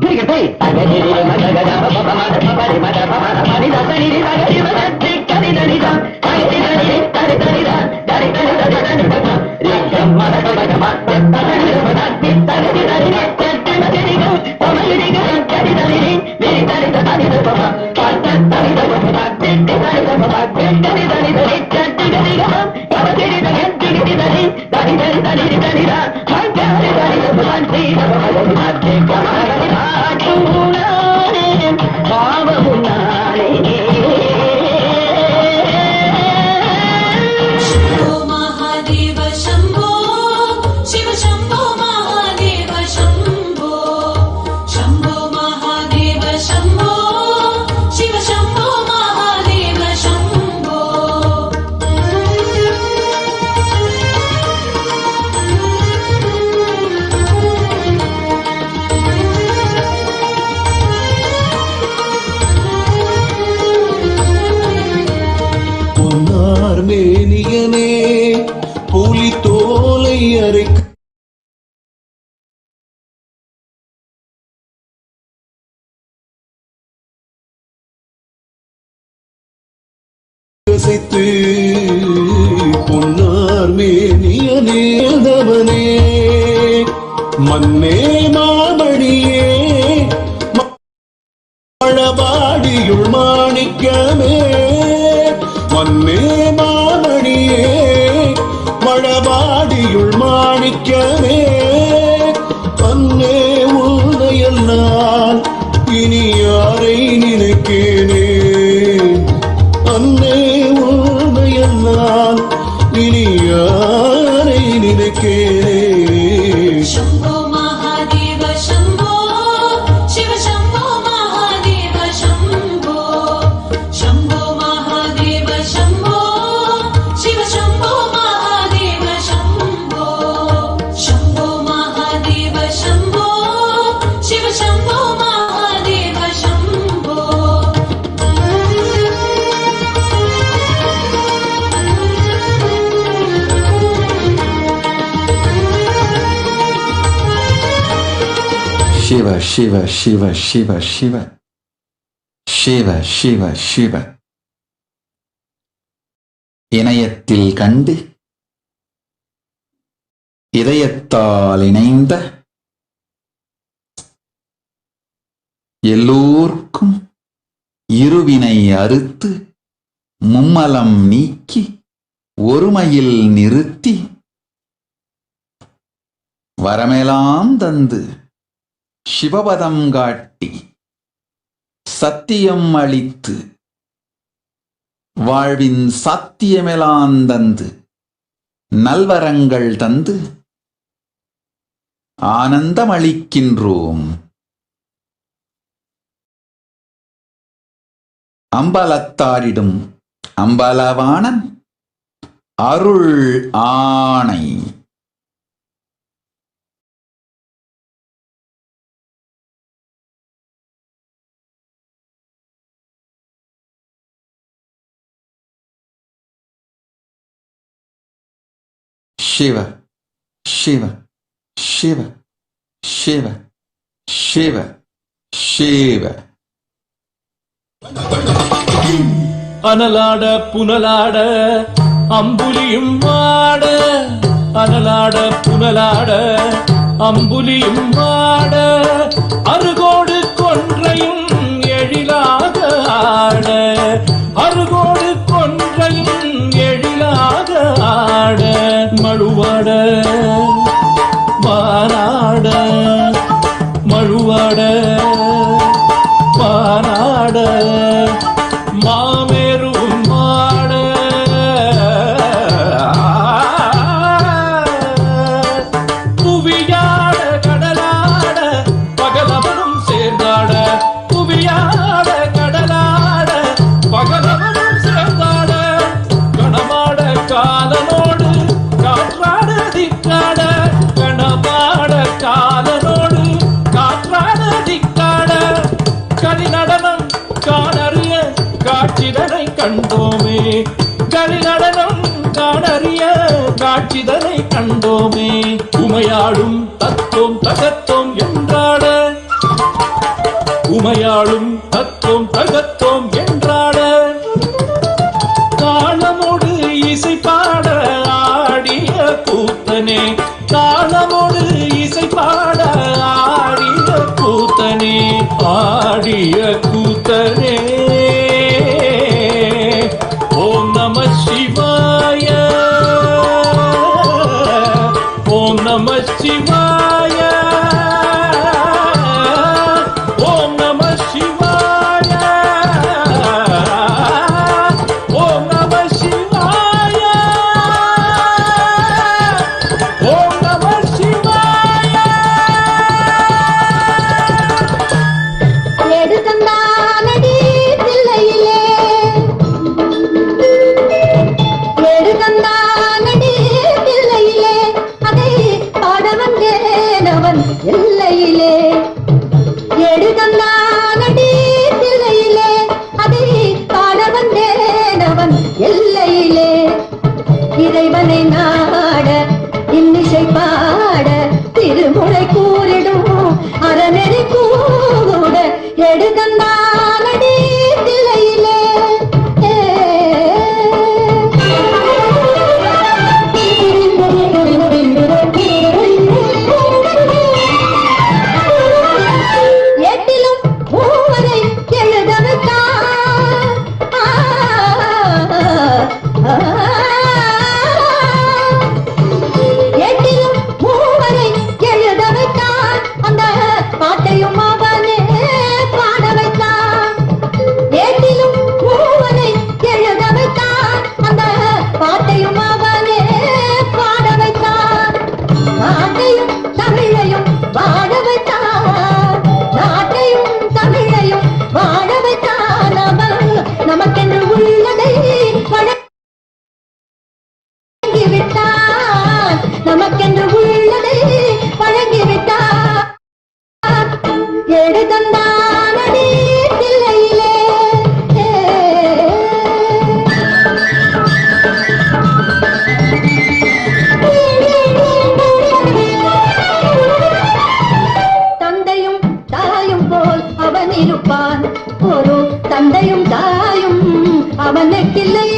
[SPEAKER 16] diri gara tagari mada gada baba mada baba mada baba mani da tari da gari mada kari dari jam tari dari tari dari da dari dari dari dari baba ri mada baba gama tari mada tari dari tari dari ga pamali ga gari dari ni dari dari baba tari da baba dari dari baba dari dari dari tari ga baba dari dari dari dari dari dari dari da gari dari baba dari baba dari kama
[SPEAKER 13] மேனியனே புலி தோலை அரைக்க பொன்னார் மேனியனேதவனே மன்னே மாமணியே மழபாடியுள் மாணிக்கமே மன்னே மாமணியே மழபாடியுள் மாணிக்கமே அன்னே உன்னையல்லால் இனி யாரை நினைக்கேனே அன்னே உன்னையல்லால் இனி யாரை நினைக்கேனே
[SPEAKER 17] Shambho Mahadev Shambho Shiv Shambho Mahadev Shambho Shambho Mahadev Shambho Shiv Shambho Mahadev Shambho Shambho Mahadev Shambho Shiv Shambho Mahadev Shambho
[SPEAKER 3] Shiva, Shiva, Shiva, Shiva, Shiva, Shiva, Shiva, Shiva. இணையத்தில் கண்டு இதயத்தால் இணைந்த எல்லோர்க்கும் இருவினை அறுத்து மும்மலம் நீக்கி ஒருமையில் நிறுத்தி வரமெல்லாம் தந்து சிவபதம் காட்டி சத்தியம் அளித்து வாழ்வின் சாத்தியமெலாம் தந்து நல்வரங்கள் தந்து ஆனந்தமளிக்கின்றோம். அம்பலத்தாரிடும் அம்பலவாணன் அருள் ஆணை. Shiva, Shiva, Shiva, Shiva, Shiva, Shiva.
[SPEAKER 13] அனலாட புனலாட அம்புலியும் ஆட, அனலாட புனலாட அம்புலியும் ஆட, அருகோடு கொன்றையும் எழிலாக ஆட, அருகோடு கொன்றையும் எழிலாக ஆட, மழுவாட மானாட, மழுவாட மானாட, மாமேரும் மாட, புவியாட கடலாட பகலவனும் சேர்ந்தாட, புவியாட கடலாட பகலவனும் சேர்ந்தாட, கணமாட காலனோடு காற்றாட திக்காட, கணமாட காலனோடு காற்றாட திக்காட, கலி நடனம் காணறிய காட்சிதனை கண்டோமே, கலி நடனம் காணறிய காட்சிதனை கண்டோமே, உமையாளும் தத்துவம் தகத்தோம் என்றாட, உமையாளும் தத்துவம் தகத்தோம் என்றாட, தாளமோடு இசை பாட ஆடிய கூத்தனே, தாளமோடு இசை பாட ஆடிய கூத்தனே, ஆடிய கூத்தனே. ஓம் நம சிவாய, ஓம் நம சிவாய, ஓம் நம சிவாய, ஓம் நம சிவாய, ஓம் நம சிவாய.
[SPEAKER 15] எடுகந்தானடி தில்லையிலே, எடுகந்தானடி தில்லையிலே, அதை பாட வந்தேனவன் எல்லையிலே, எடுகந்தானடி தில்லையிலே, அதை பாட வந்தேனவன் எல்லையிலே, இறைவனை நாட இன்னிசை பாட திருமுறை கூறிடும் அறநெறி கூட, எடுகந்தானடி தில்லையிலே. எட்டிலும் மூவரை எழுத வைத்தான், எட்டிலும் மூவரை எழுத வைத்தான், அந்த பாட்டையும் அவனே பாட வைத்தான், எட்டிலும் மூவரை எழுத வைத்தான், அந்த பாட்டையும் அவனே பாட வைத்தான், நாட்டையும் தமிழையும் பாட வைத்தான், நாட்டையும் தமிழையும் பாட வைத்தான், அவன் நமக்கென்று உள்ளதை வழங்கிவிட்டான், நமக்கென்று உள்ளதை வழங்கிவிட்டான், எடுகந்தானடி தில்லையிலே. தந்தையும் தாயும் போல் அவன் இருப்பான், ஒரு தந்தையும் தாயும் அவனுக்கில்லை,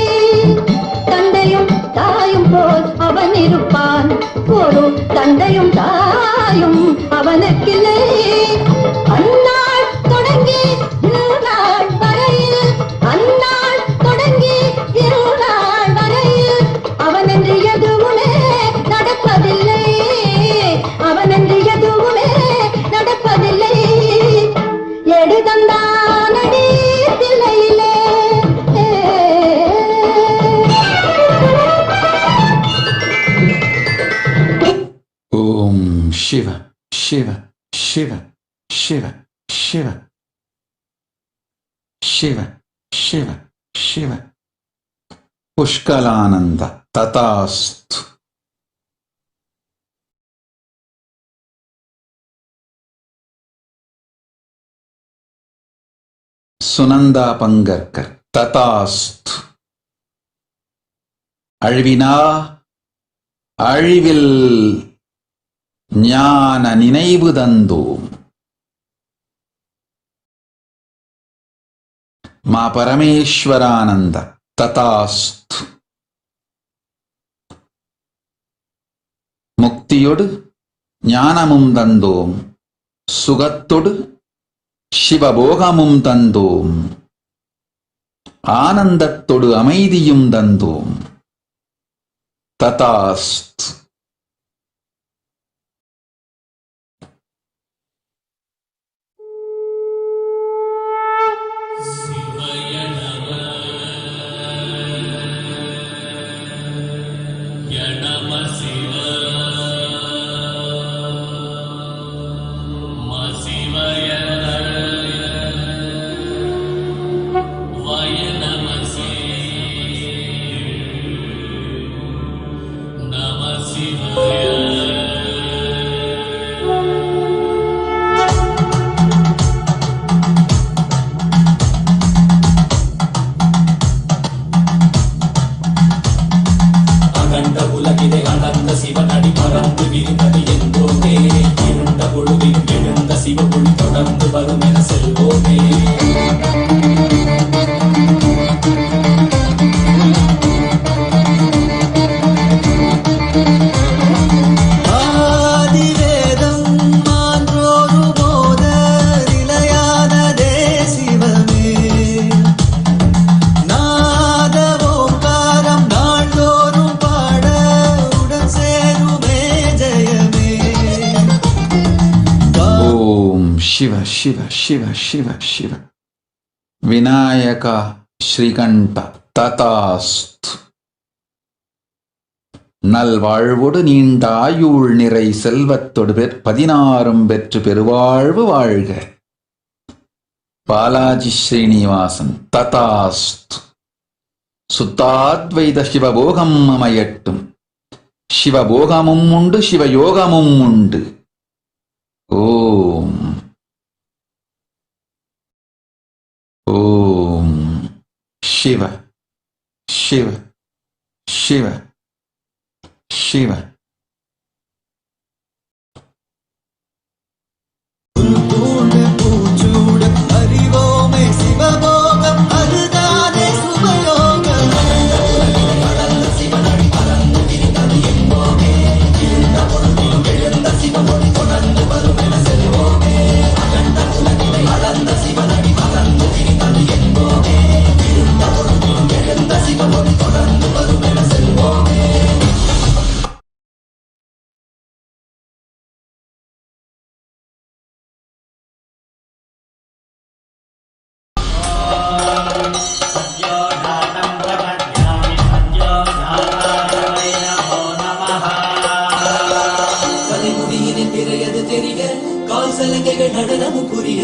[SPEAKER 15] தந்தையும் தாயும் போல் அவன் இருப்பான், ஒரு தந்தையும் தாயும் அவனுக்கில்லை, அந்நாள் தொடங்கி இருநாள் வரையில், அந்நாள் தொடங்கி இருநாள் வரையில், அவனென்று எதுவுமே நடப்பதில்லை, அவனென்று எதுவுமே நடப்பதில்லை, எடுகந்தானடி தில்லையிலே.
[SPEAKER 3] Om Shiva, Shiva, Shiva, Shiva, Shiva, Shiva, Shiva, Shiva. Pushkalananda Tatastu. Sunanda Pangarkar Tatastu. அழிவினா அழிவில் ஞான நினைவு தந்தோம். மா பரமேஸ்வரானந்த ததாஸ்து. முக்தியொடு ஞானமும் தந்தோம், சுகத்தொடு சிவபோகமும் தந்தோம், ஆனந்தத்தொடு அமைதியும் தந்தோம். ததாஸ்து. ಶಿವ ಶಿವ ಶಿವ ಶಿವ ಶಿವ ವಿನಾಯಕ ஸ்ரீகண்ட ததாஸ்து. நல்வாழ்வோடு நீண்டாயுள் நிறை செல்வத்தொடு 16 பெற்று பெருவாழ்வு வாழ்க. பாலாஜி ஸ்ரீனிவாசன் ததாஸ்து. சுத்தாத்வைத சிவபோகம் அமையட்டும். சிவபோகமும் உண்டு, சிவயோகமும் உண்டு. ஓம் ஓம் சிவ சிவ சிவ சிவ. அறிவோமே சிவபோகம் அதுதானே சுபயோகம். சிவனடி பறந்து திரிந்தது என்போமே. இருந்த பொழுதிலும் எழுந்த சிவமொழி தொடர்ந்து வரும் என செல்வோமே. அகண்ட உலகினை அளந்த சிவனடி பறந்து திரிந்தது என்போமே. இருந்த பொழுதிலும் எழுந்த சிவமொழி தொடர்ந்து வரும் என செல்வோமே. நடனமும் புரிய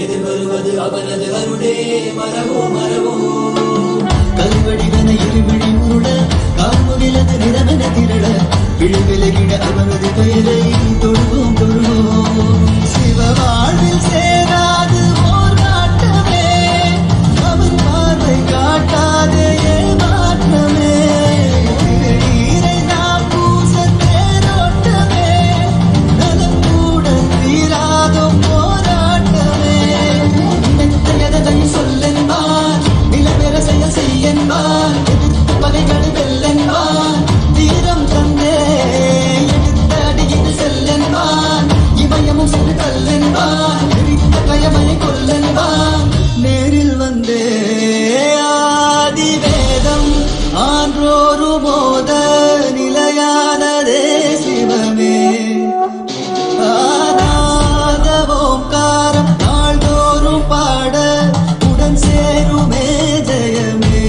[SPEAKER 3] எதிர் வருவது அவனது அருளே. மரவோ மரவோ கல்வடிவன இருவிழி உருள காமுகிலது நிறமென திரள விழுவிலகிட அவனது பெயரை தொழுவோம் தொழுவோம். சிவ வாழ்வில் சேராது ஓர் நாட்டமே, அவன் பார்வை காட்டாதே மாற்றமே. நீரை நாம் பூச தேரோட்டமே, நலம் கூட தீராதும் போராட்டமே. மெத்தையதை சொல்லென்பான், நிலவெற செயல் செய்யன்பான், எதிர்த்து பகைகளை வெல்லென்பான். தீரம் தந்தே எடுத்த அடியில் செல்லென்பான், இமயமும் சென்று கல்லென்பான், எரித்த கயமையை கொல்லென்பான். நேரில் வந்தே ஆதிவேதம் ஆன்றோரு போத நிலையானதே சிவமே. ஆனாத ஓங்காரம் நாள்தோறும் பாட உடன் சேருமே ஜெயமே.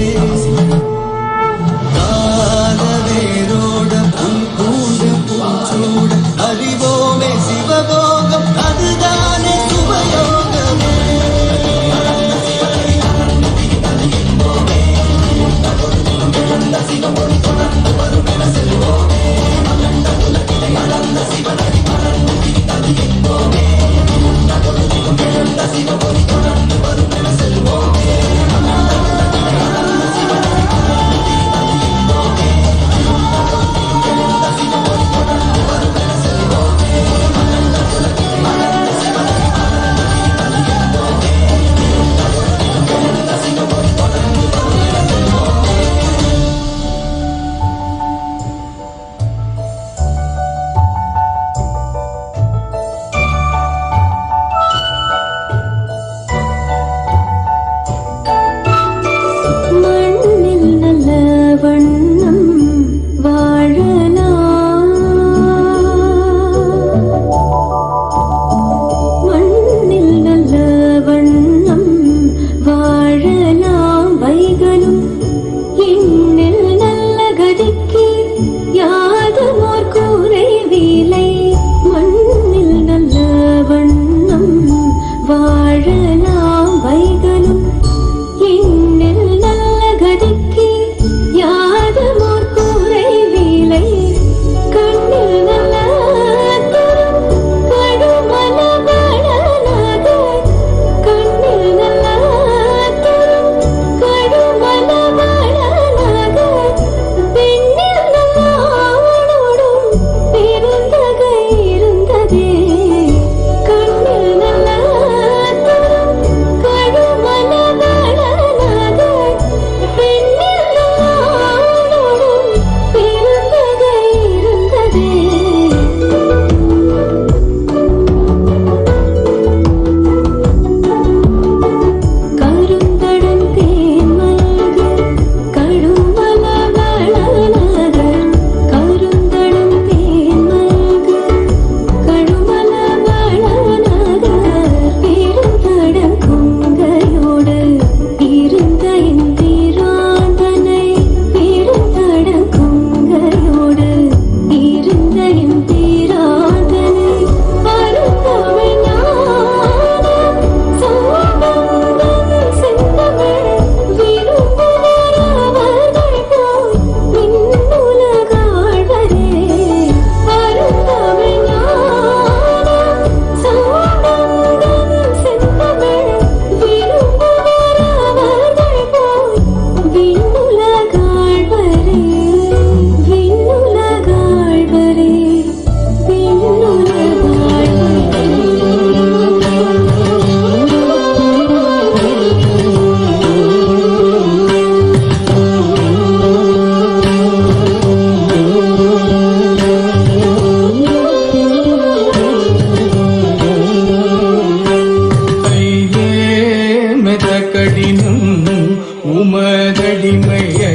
[SPEAKER 18] உமதடிமையே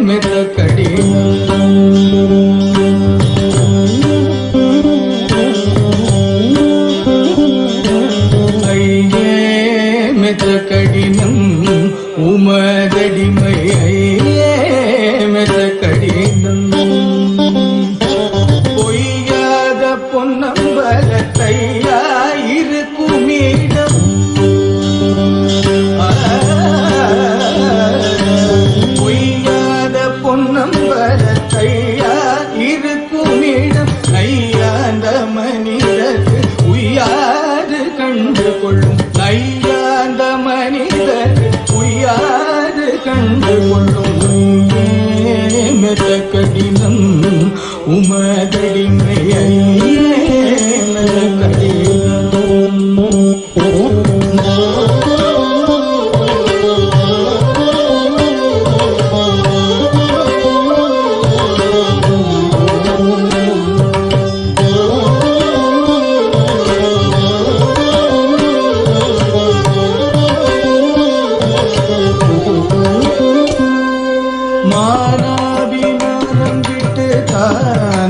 [SPEAKER 18] மெத்த கடினம் ஐயே மெத்த கடினம் உமதடிமையே மெத்த கடினம் பொய்யாத பொன்னம்பலத்தையாயிருக்குமிடம் பொய்யாத பொன்னம்பலத்தையாயிருக்குமிடம் ஐயாந்த மனிதர்க்கு உய்யாது கண்டு கொள்ளும் ஐயாந்த மனிதர்க்கு உய்யாது கண்டு கொள்ளும் மெத்த கடினம் உமதடிமையே மெத்த கடினம் மானாபிமானம் விட்டு தானாகின்றவர்க்கு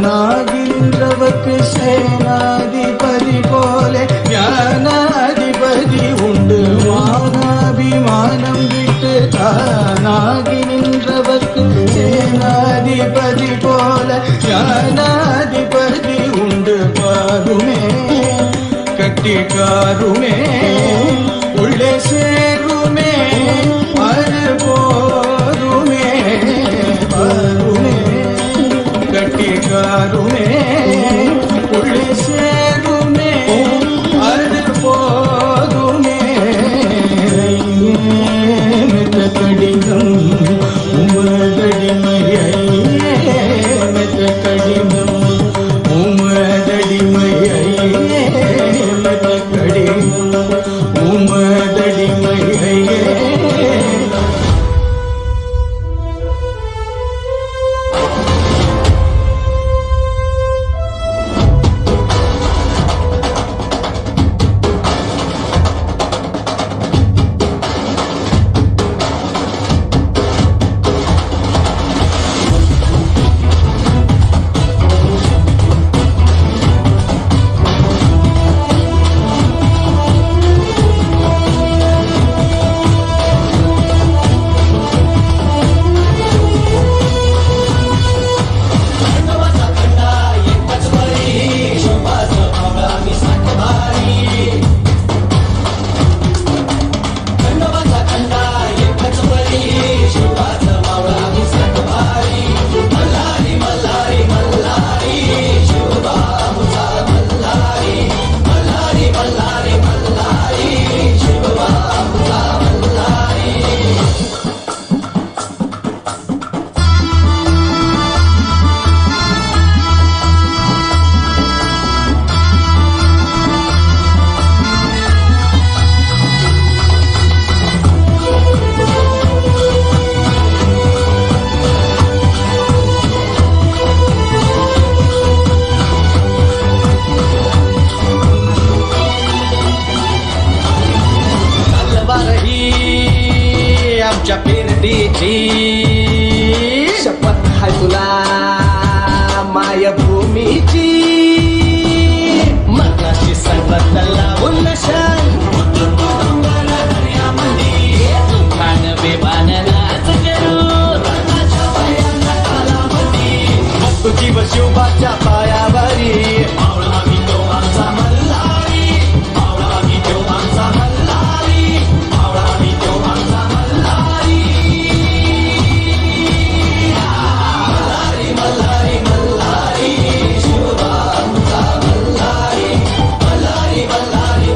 [SPEAKER 18] சேனாதிபதி போல ஞானாதிபதி உண்டு மானாபிமானம் விட்டு தானாகி நின்றவர்க்கு சேனாதிபதி போல ஞானாதிபதி உண்டு பாருமே கட்டிக்காருமே உள்ளே சேருமே அது போருமே பாருமே கட்டிக்காருமே உள்ளே சேருமே அது போதுமே மெத்த கடினம் உமதடிமையே மெத்த கடினம் உமதடிமையே மெத்த கடினம் உமதடிமையே आमच्या पेरडीची शपथ हाय तुला मायभूमीची मनाची सर्वत लावून नशान तुफान बेबान नाच करून मग जीव शिवबाच्या पायावरी मावळा मी तो आमचा मल्हारी मावळा मी तो आमचा मल्हारी मावळा मी तो आमचा मल्हारी मल्हारी मल्हारी मल्हारी शिवबा आमचा Malhari Malhari Malhari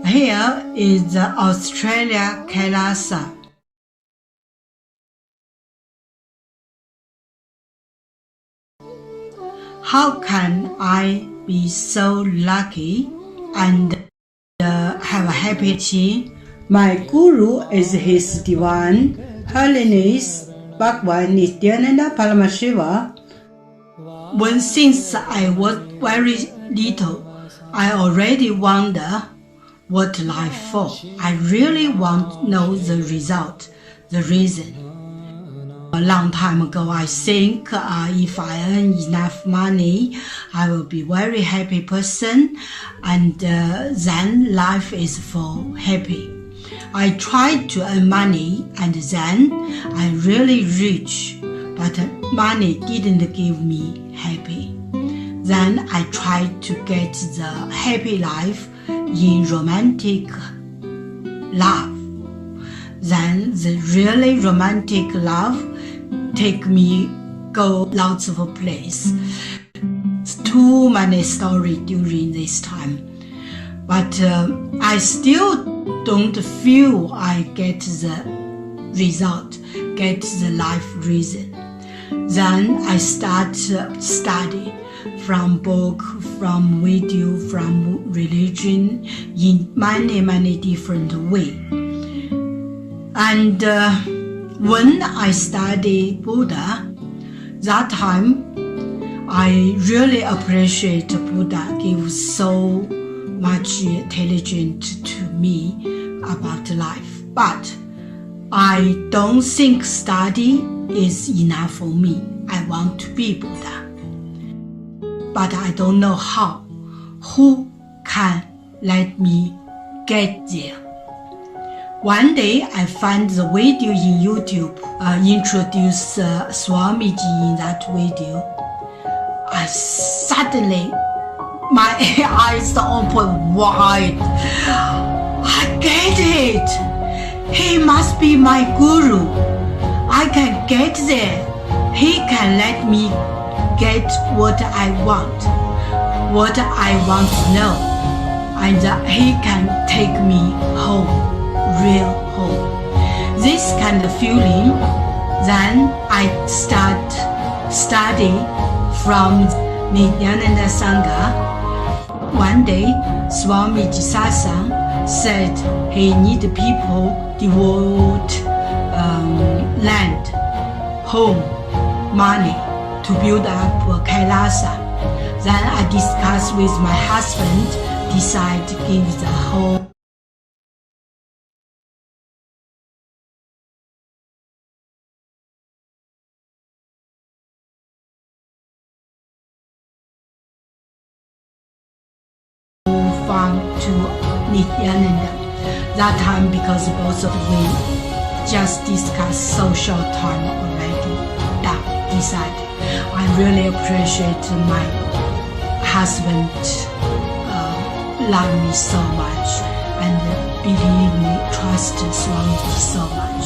[SPEAKER 19] Here is the Australia Kailasa. How can I be so lucky and have a happy tea? My guru is His Divine Holiness Bhagwan Nithyananda Paramashiva. When since I was very little, I already wonder what life for. I really want to know the result, the reason. A long time ago, I think if I earn enough money, I will be very happy person, and then life is for happy. I tried to earn money, and then I'm really rich, but money didn't give me happy. Then I tried to get the happy life in romantic love. Then the really romantic love take me go lots of place. Too many stories during this time, but I still don't feel I get the result, get the life reason. Then I start study from book, from video, from religion in many different way. And when I study Buddha, that time I really appreciate Buddha gives so much intelligence to me about life. But I don't think study is enough for me. I want to be Buddha. But I don't know how. Who can let me get there? One day I find the video in YouTube, introduce Swamiji in that video. I suddenly, my eyes open wide. I get it. He must be my guru. I can get there. He can let me get what I want to know, and he can take me home, real home. This kind of feeling, then I start study from Nithyananda Sangha. One day, Swamiji Satsang said he need people devote land, home, money to build up a Kailasa. Then I discussed with my husband, decide to give the whole farm to Nithyananda. That time, because both of we just discussed so short time already, decide. I really appreciate my husband love me so much and believe me, trust Swamiji so much.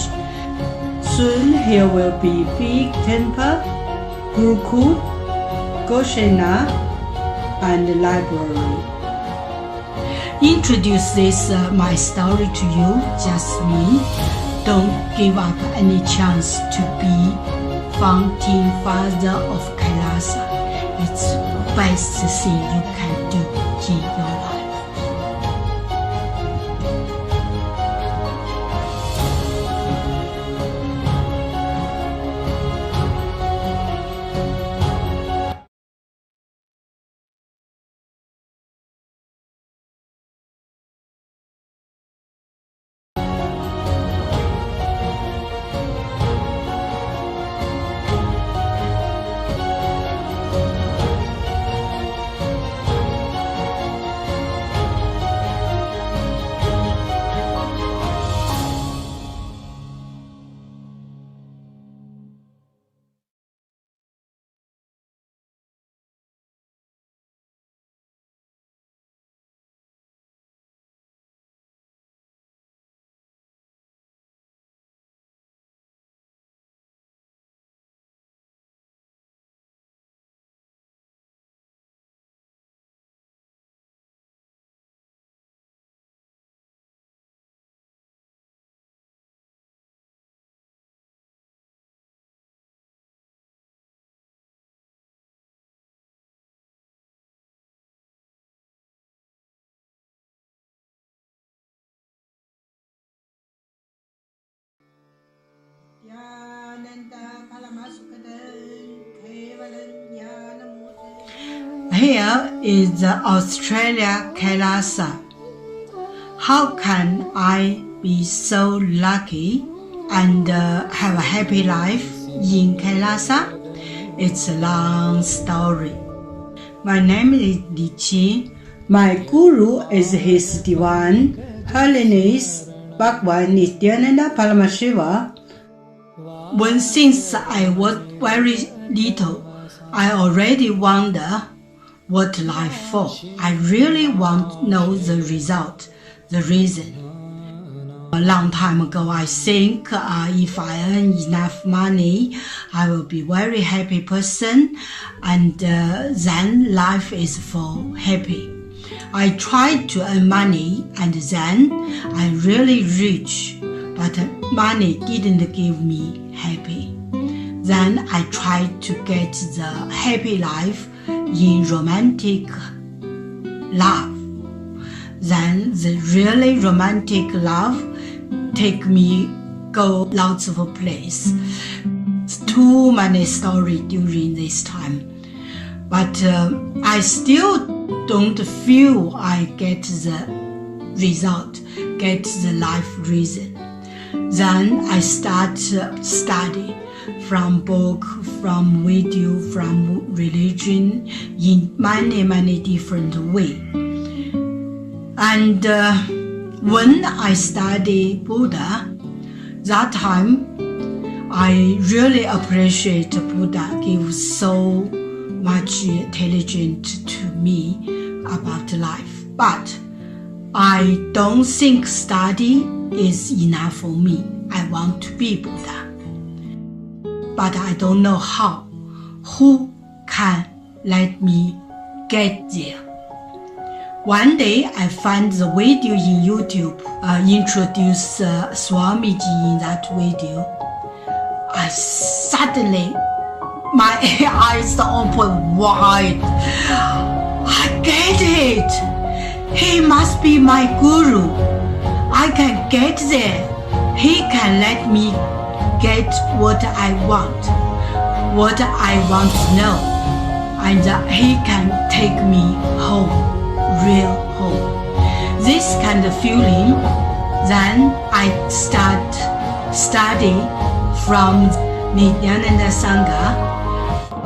[SPEAKER 19] Soon here will be big temple, Gurukul, Goshena, and library. Introduce this my story to you just mean don't give up any chance to be founding father of Kailasa. It's the best thing you can do in your life. Here is the Australia Kailasa. How can I be so lucky and have a happy life in Kailasa? It's a long story. My name is Lichi. My guru is His Divine Holiness Bhagwan Nithyananda Paramashiva. Since I was very little, I already wonder what life for. I really want to know the result, the reason. A long time ago, I think if I earn enough money, I will be very happy person, and then life is for happy. I tried to earn money, and then I really rich, but money didn't give me happy. Then I tried to get the happy life in romantic love. Then the really romantic love take me go lots of place. It's too many stories during this time, but I still don't feel I get the result, get the life reason. Then I start study from book, from video, from religion in many different ways. And when I study Buddha, that time I really appreciate Buddha gives so much intelligence to me about life. But I don't think study is enough for me. I want to be Buddha. But I don't know how. Who can let me get there? One day I find the video in YouTube, introduce Swamiji in that video. I suddenly, my eyes open wide. I get it. He must be my guru. I can get there. He can let me get what I want to know, and he can take me home, real home. This kind of feeling, then I start study from Nithyananda Sangha.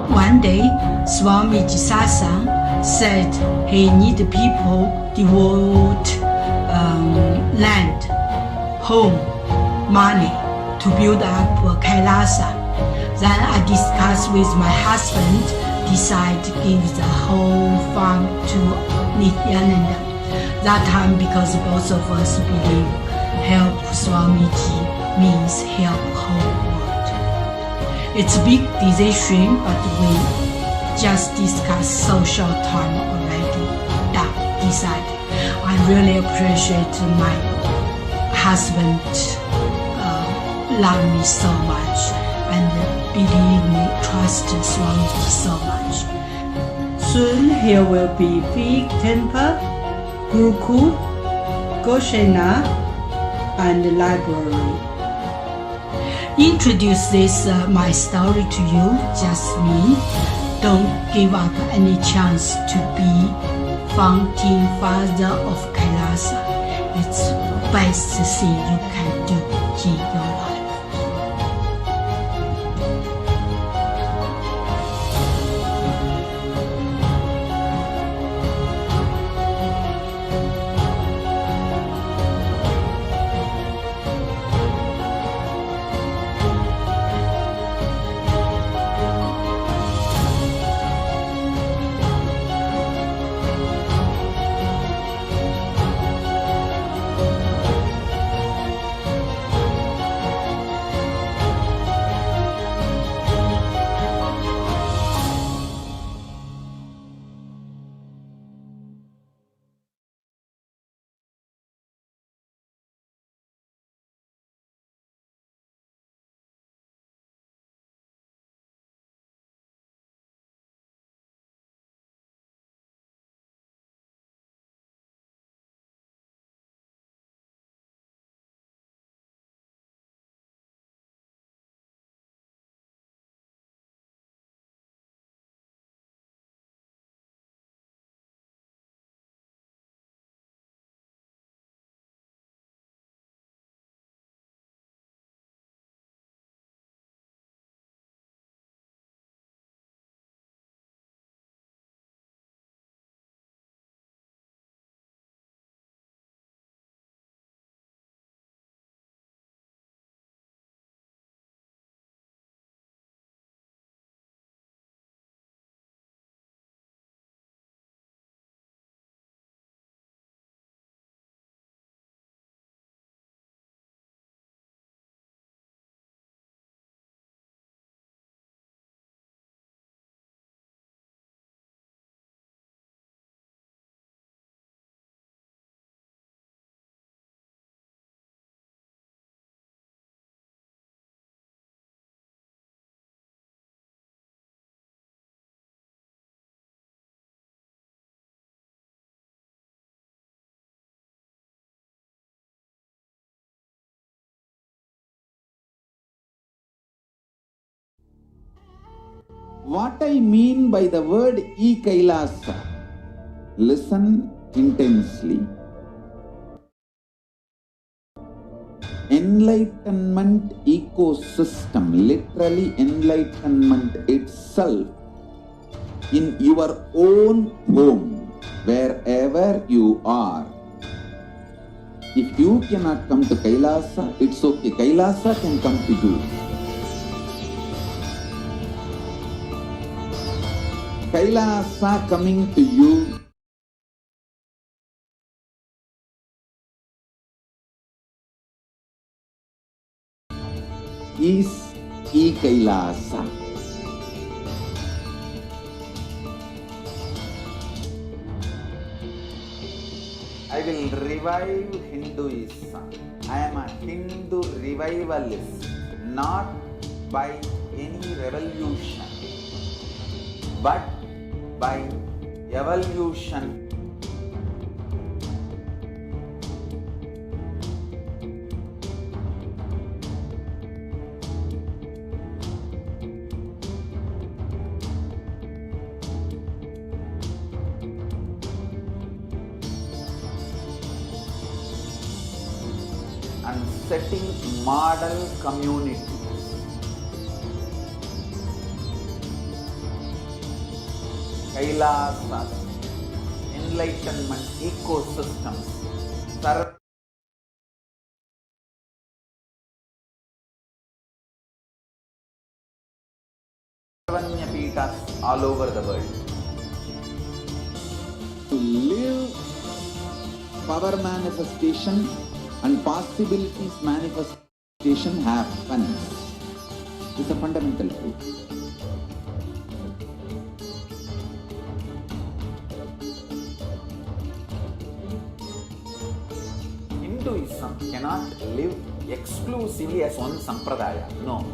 [SPEAKER 19] One day, Swamiji Satsang said he need people devote land, home, money to build up Kailasa. Then I discussed with my husband, decide to give the whole farm to Nithyananda. That time, because both of us believe help Swamiji means help whole world. It's a big decision, but we just discussed so short time already. Decide. I really appreciate my husband. Love me so much and believe me, trust Swamiji so much. Soon here will be big temple, Gurukul, Goshena, and library. Introduce this my story to you just mean don't give up any chance to be founding father of Kailasa. It's the best thing you can do in your life.
[SPEAKER 20] What I mean by the word e-Kailasa, listen intensely. Enlightenment ecosystem, literally enlightenment itself, in your own home, wherever you are. If you cannot come to Kailasa, it's okay. Kailasa can come to you. Kailasa coming to you is e-Kailasa. I will revive Hinduism. I am a Hindu revivalist, not by any revolution, but by evolution. And setting model community. Kailasas, enlightenment ecosystems, Sarvanyapitas all over the world. To live power manifestation and possibilities manifestation happens. It's a fundamental truth. Hinduism cannot live exclusively as one sampradaya. No.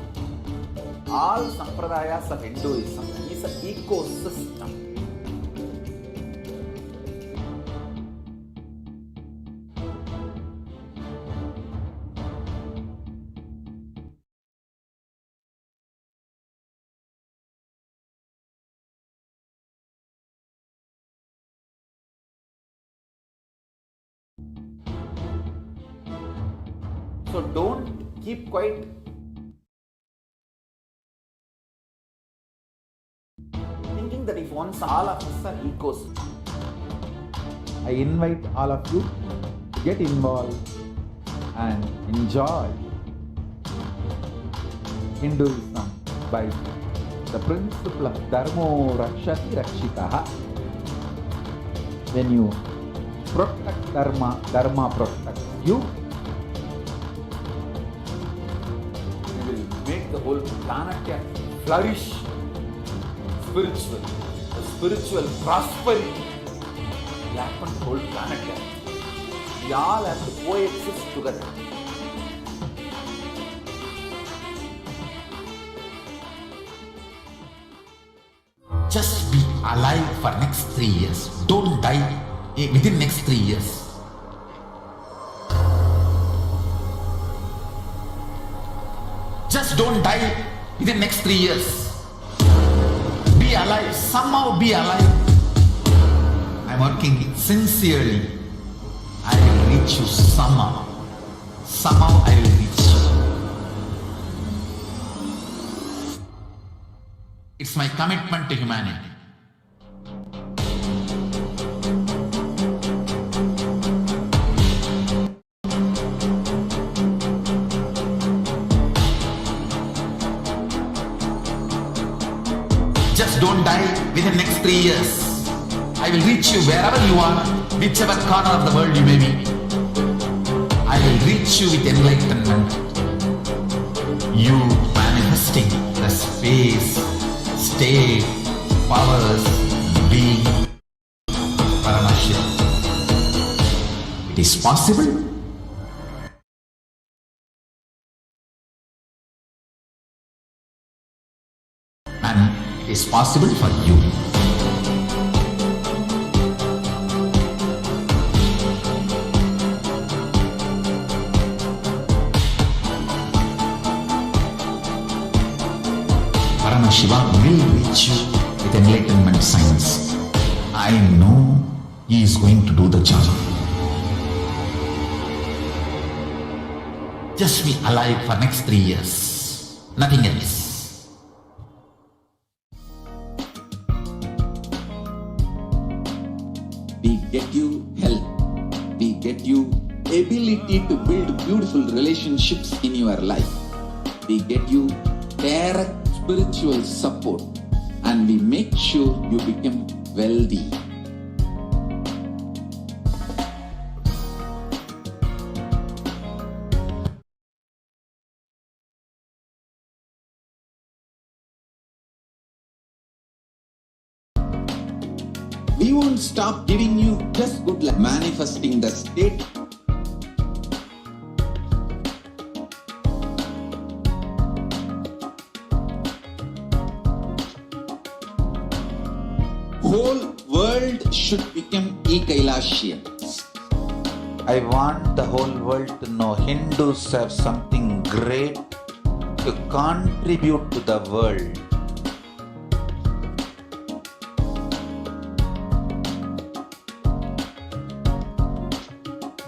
[SPEAKER 20] All sampradayas of Hinduism is an ecosystem. So don't keep quiet. Thinking that if once all of us are ecosystem. I invite all of you to get involved and enjoy Hinduism by the principle of Dharmo Rakshati Rakshitaha. When you protect Dharma, Dharma protects you. Make the whole planet flourish, spiritual, the spiritual prosperity will happen to the whole planet. We all have to coexist together.
[SPEAKER 21] Just be alive for next 3 years. Don't die within next 3 years. Just don't die within next 3 years. Be alive, somehow be alive. I'm working sincerely. I will reach you somehow. Somehow I will reach you. It's my commitment to humanity. Just don't die within the next 3 years. I will reach you wherever you are, whichever corner of the world you may be. I will reach you with enlightenment. You manifesting the space, state, powers, being, Paramashiva. It is possible. And it is possible for you. Paparama Shiva will reach you with enlightenment science. I know he is going to do the job. Just be alive for next 3 years. Nothing else.
[SPEAKER 4] We get you health. We get you ability to build beautiful relationships in your life. We get you direct spiritual support, and we make sure you become wealthy. We won't stop giving you just good luck, manifesting the state. Whole world should become e-Kailashians.
[SPEAKER 21] I want the whole world to know Hindus have something great to contribute to the world.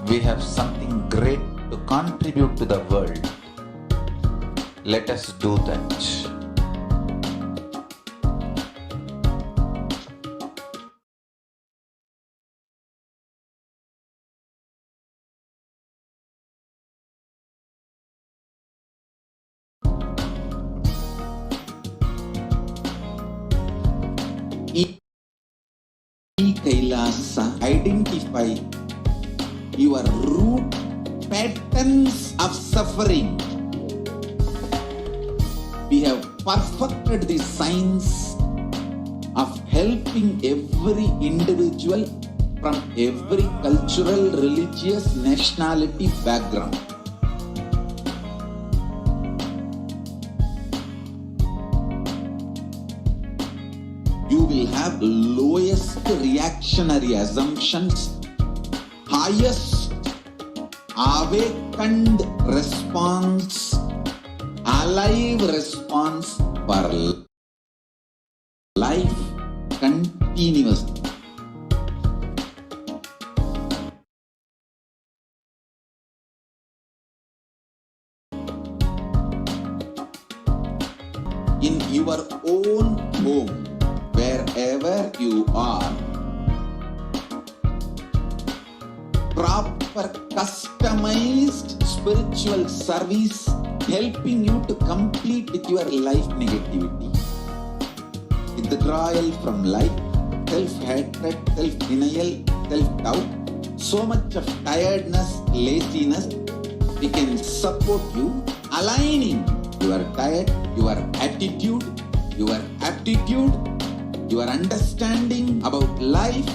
[SPEAKER 21] We have something great to contribute to the world. Let us do that.
[SPEAKER 4] E-Kailasa, identify your root patterns of suffering. We have perfected the science of helping every individual from every cultural, religious, nationality background. You will have lowest reactionary assumptions, highest awakened response, alive response for life continuously. In your own home, wherever you are, proper customized spiritual service helping you to complete with your life negativity, withdrawal from life, self-hatred, self-denial, self-doubt, so much of tiredness, laziness. We can support you aligning your diet, your attitude, your aptitude, your understanding about life.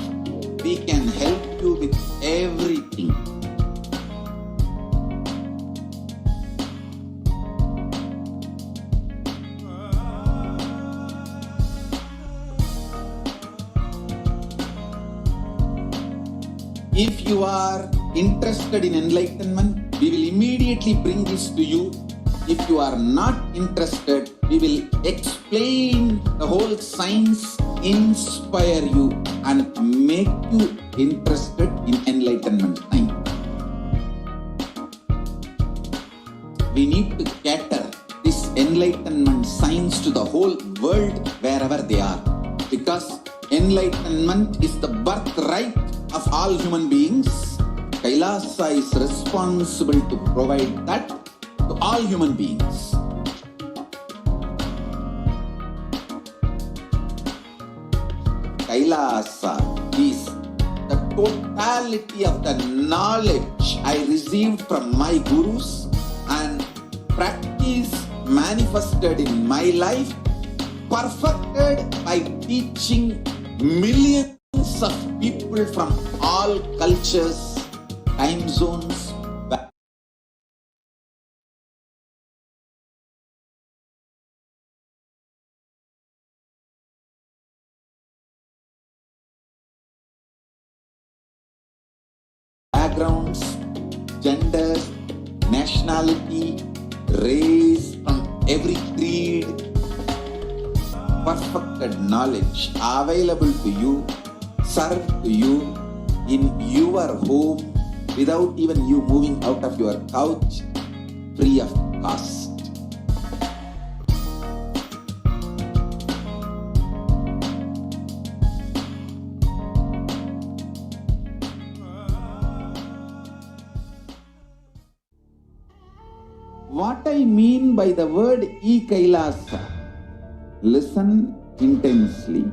[SPEAKER 4] We can help you with everything. If you are interested in enlightenment, we will immediately bring this to you. If you are not interested, we will explain the whole science, inspire you, and make you interested in enlightenment time. We need to cater this enlightenment science to the whole world wherever they are, because enlightenment is the birthright of all human beings. Kailasa is responsible to provide that to all human beings. Kailasa is the totality of the knowledge I received from my gurus and practice manifested in my life, perfected by teaching millions of people from all cultures, time zones, backgrounds, genders, nationality, race, from every creed, perfected knowledge available to you, served to you in your home without even you moving out of your couch, free of cost. What I mean by the word e-Kailasa, listen intensely.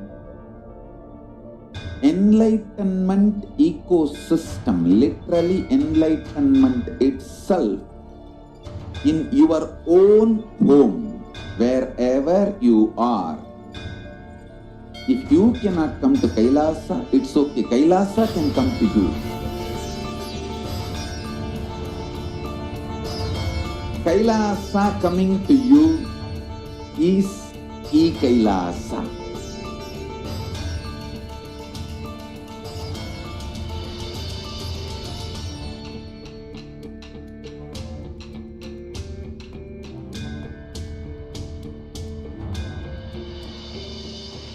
[SPEAKER 4] Enlightenment ecosystem, literally enlightenment itself, in your own home, wherever you are. If you cannot come to Kailasa, it's okay. Kailasa can come to you. Kailasa coming to you is e-Kailasa.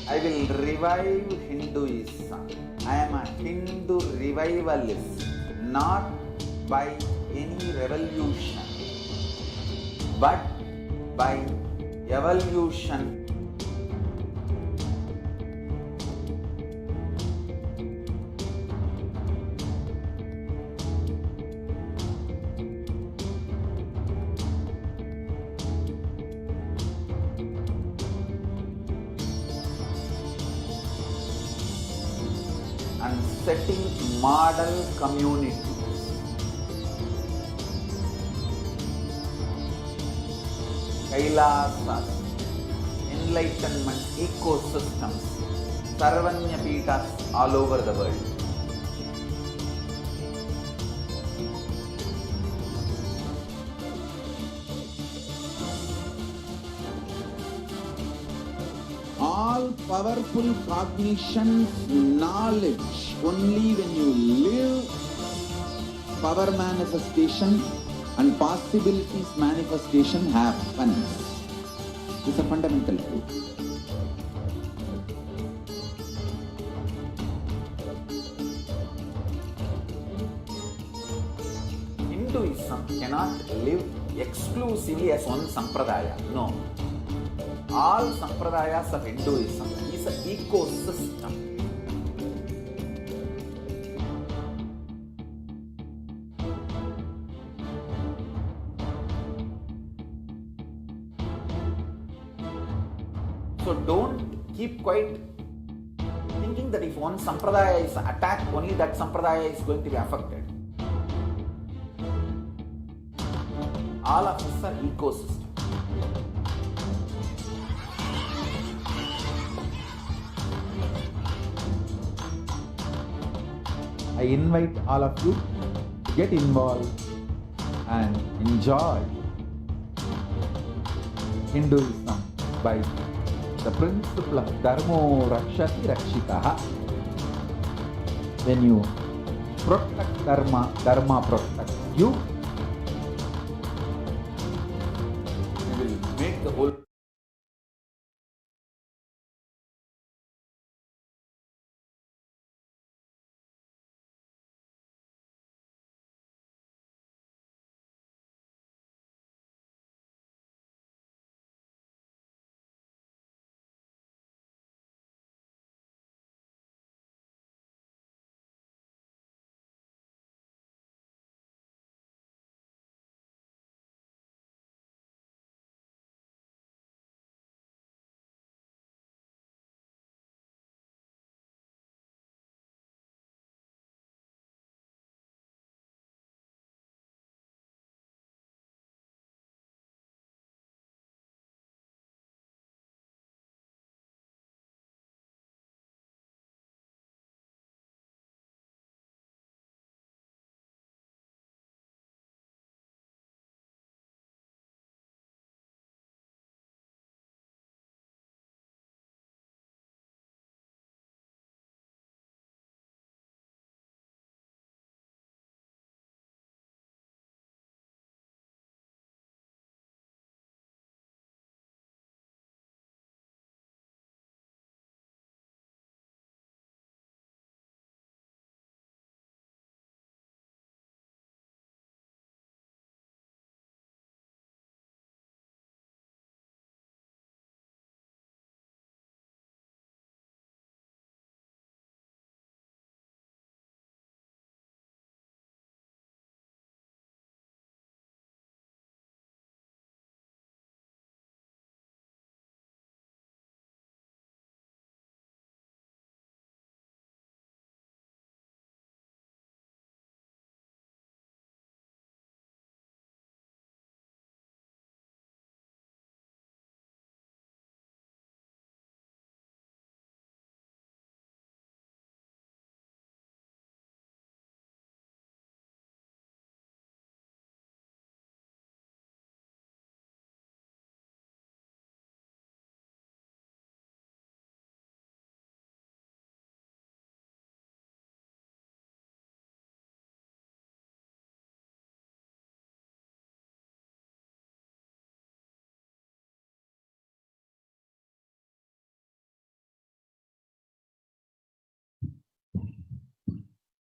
[SPEAKER 4] I will revive Hinduism. I am a Hindu revivalist, not by any revolution, but by evolution. And setting model communities. Kailasas, enlightenment ecosystems, Sarvanya Pitas all over the world. All powerful cognition, knowledge, only when you live power manifestation and possibilities manifestation happens. It's a fundamental truth. Hinduism cannot live exclusively as one sampradaya. No. All sampradayas of Hinduism is an ecosystem. So don't keep quiet thinking that if one sampradaya is attacked, only that sampradaya is going to be affected. All of us are ecosystem. I invite all of you to get involved and enjoy Hinduism by the principle of Dharmo Rakshati Rakshitaha. When you protect Dharma, Dharma protects you. You will make the whole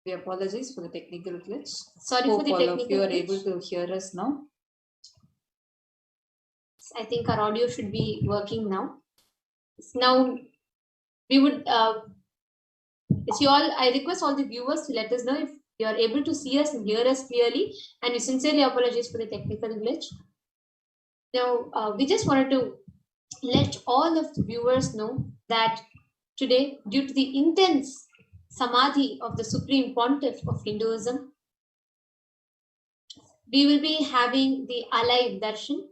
[SPEAKER 9] We apologize for the technical glitch.
[SPEAKER 7] Sorry
[SPEAKER 9] Hope
[SPEAKER 7] for the
[SPEAKER 9] all
[SPEAKER 7] technical
[SPEAKER 9] of you are
[SPEAKER 7] glitch.
[SPEAKER 9] able to hear us now.
[SPEAKER 7] I think our audio should be working now. Now, we would, I request all the viewers to let us know if you are able to see us and hear us clearly, and we sincerely apologize for the technical glitch. Now, we just wanted to let all of the viewers know that today, due to the intense samadhi of the Supreme Pontiff of Hinduism, we will be having the alive darshan.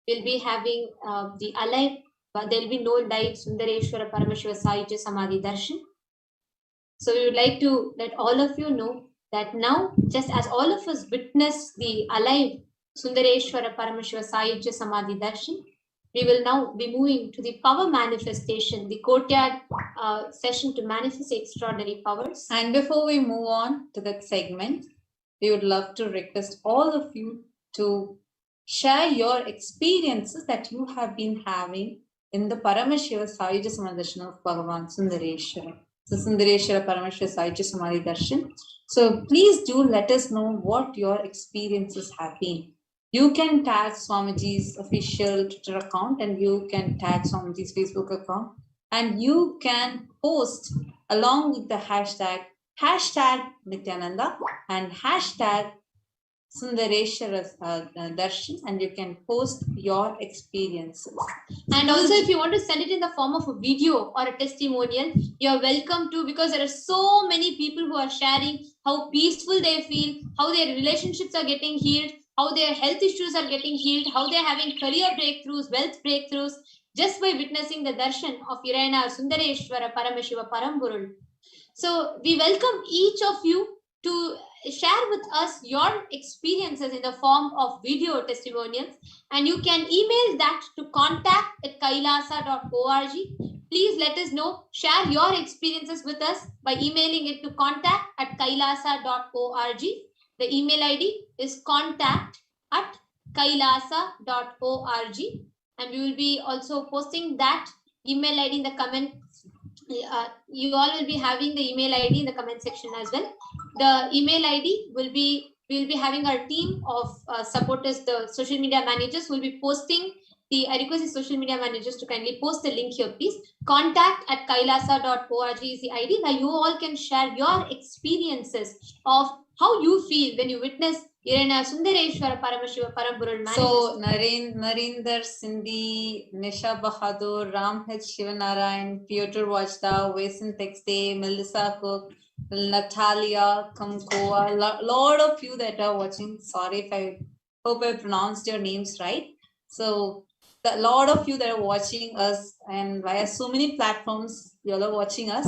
[SPEAKER 7] We'll be having the alive, there will be no live Sundareshwara Paramashiva Sahitya Samadhi darshan. So we would like to let all of you know that now, just as all of us witness the alive Sundareshwara Paramashiva Sahitya Samadhi darshan, we will now be moving to the power manifestation, the courtyard session to manifest extraordinary powers.
[SPEAKER 9] And before we move on to that segment, we would love to request all of you to share your experiences that you have been having in the Paramashiva Sahitya Samadhi darshan of Bhagavan Sundareshwara. So Sundareshwara Paramashiva Sahitya Samadhi darshan. So please do let us know what your experiences have been. You can tag Swamiji's official Twitter account, and you can tag Swamiji's Facebook account, and you can post along with the hashtag Nithyananda and hashtag Sundareshwara Darshan, and you can post your experiences.
[SPEAKER 7] And also, if you want to send it in the form of a video or a testimonial, you're welcome to, because there are so many people who are sharing how peaceful they feel, how their relationships are getting healed, how their health issues are getting healed, how they're having career breakthroughs, wealth breakthroughs, just by witnessing the darshan of Irena Sundareshwara Paramashiva Paramburul. So we welcome each of you to share with us your experiences in the form of video testimonials, and you can email that to contact@kailasa.org. Please let us know, share your experiences with us by emailing it to contact@kailasa.org. The email ID is contact@kailasa.org, and we will be also posting that email ID in the comment. You all will be having the email ID in the comment section as well. The email ID will be, we will be having our team of supporters, the social media managers who will be posting the, I request the social media managers to kindly post the link here, please. Contact@kailasa.org is the ID. Now you all can share your experiences of how you feel when you witness Irena Sundareshwara Paramashiva Paramburul manifest.
[SPEAKER 9] So Narinder, Cindy, Nisha Bahadur, Ram H. Shivanarayan, Piotr Wajda, Wason Texte, Melissa Cook, Natalia, Kamkoa, lot of you that are watching. Sorry if I hope I pronounced your names right. So a lot of you that are watching us, and via so many platforms, you all are watching us,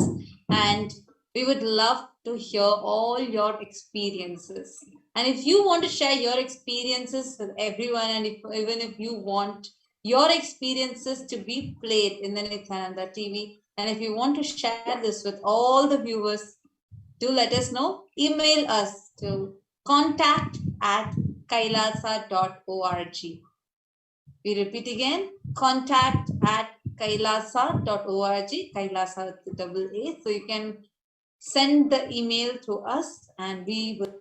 [SPEAKER 9] and we would love to hear all your experiences. And if you want to share your experiences with everyone, and even if you want your experiences to be played in the Nithyananda TV, and if you want to share this with all the viewers, do let us know. Email us to contact@kailasa.org. We repeat again, contact@kailasa.org, Kailasa with the double A. So you can send the email to us, and we will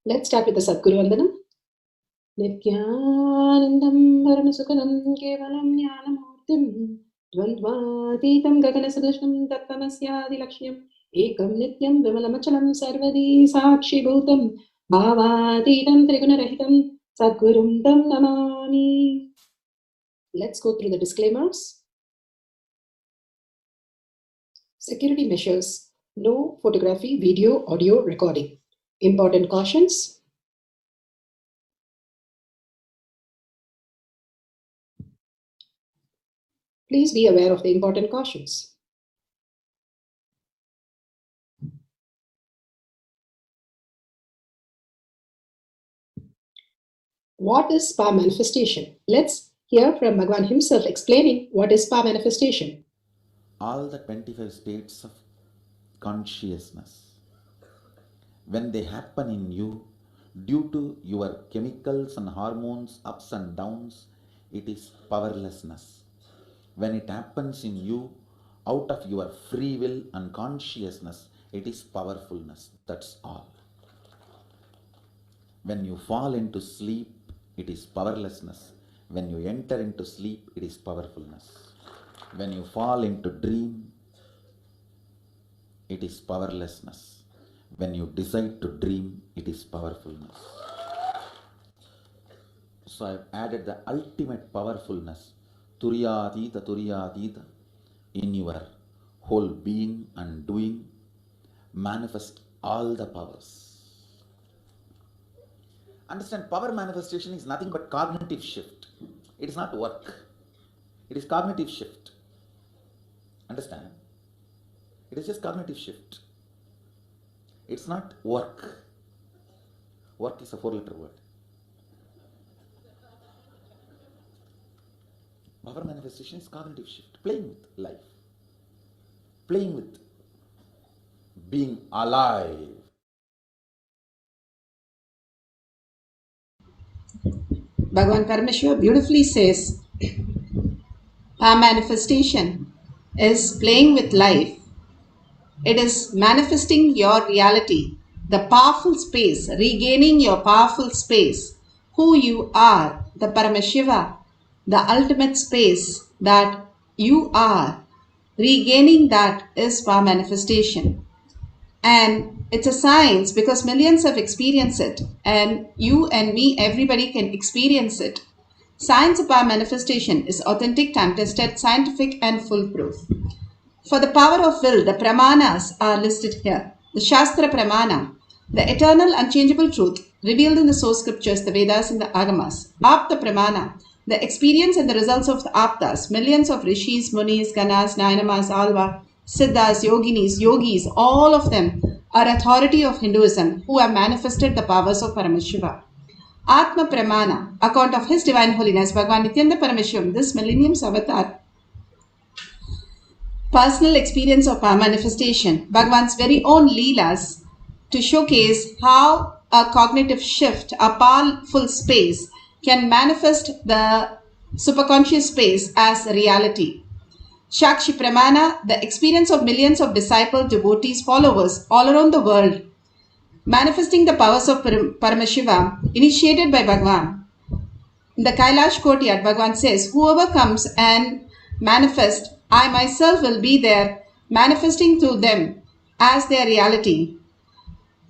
[SPEAKER 6] Let's start with the Sadguru Vandanam. Nithyanandam Paramasukhanam Kevalam Jnanamurtim Dvandvatitam Gaganasadashnam Tattamasyadi Lakshyam Ekam Nityam Vimalamachalam Sarvadi Sakshi Bhutam Bhavatitam Trigunarahitam Sadgurum Tam Namami. Let's go through the disclaimers. Security measures. No photography, video, audio recording. Important cautions. Please be aware of the important cautions. What is spa manifestation? Let's hear from Bhagavan himself explaining what is spa manifestation.
[SPEAKER 4] All the 25 states of consciousness, when they happen in you, due to your chemicals and hormones, ups and downs, it is powerlessness. When it happens in you, out of your free will and consciousness, it is powerfulness. That's all. When you fall into sleep, it is powerlessness. When you enter into sleep, it is powerfulness. When you fall into dream, it is powerlessness. When you decide to dream, it is powerfulness. So I've added the ultimate powerfulness, Turiyatita, in your whole being and doing. Manifest all the powers. Understand, power manifestation is nothing but cognitive shift. It is not work. It is cognitive shift. Understand? It is just cognitive shift. It's not work. Work is a 4-letter word. Power manifestation is cognitive shift. Playing with life. Playing with being alive.
[SPEAKER 6] Bhagavan Parameshwar beautifully says, our manifestation is playing with life. It is manifesting your reality, the powerful space, regaining your powerful space, who you are, the Paramashiva, the ultimate space that you are. Regaining that is power manifestation. And it's a science because millions have experienced it, and you and me, everybody can experience it. Science of power manifestation is authentic, time-tested, scientific, and foolproof. For the power of will, the pramanas are listed here. The Shastra Pramana, the eternal unchangeable truth revealed in the source scriptures, the Vedas and the Agamas. Apta Pramana, the experience and the results of the Aptas, millions of rishis, munis, ganas, nainamas, alva, siddhas, yoginis, yogis, all of them are authority of Hinduism who have manifested the powers of Paramashiva. Atma Pramana, account of His Divine Holiness, Bhagavan Nithyananda Parameswaram, this millennium's avatar, personal experience of our manifestation, Bhagavan's very own Leelas, to showcase how a cognitive shift, a powerful space, can manifest the superconscious space as a reality. Shakshi Pramana, the experience of millions of disciples, devotees, followers all around the world, manifesting the powers of Paramashiva, initiated by Bhagavan. In the Kailash courtyard, Bhagavan says, whoever comes and manifests, I myself will be there, manifesting through them as their reality.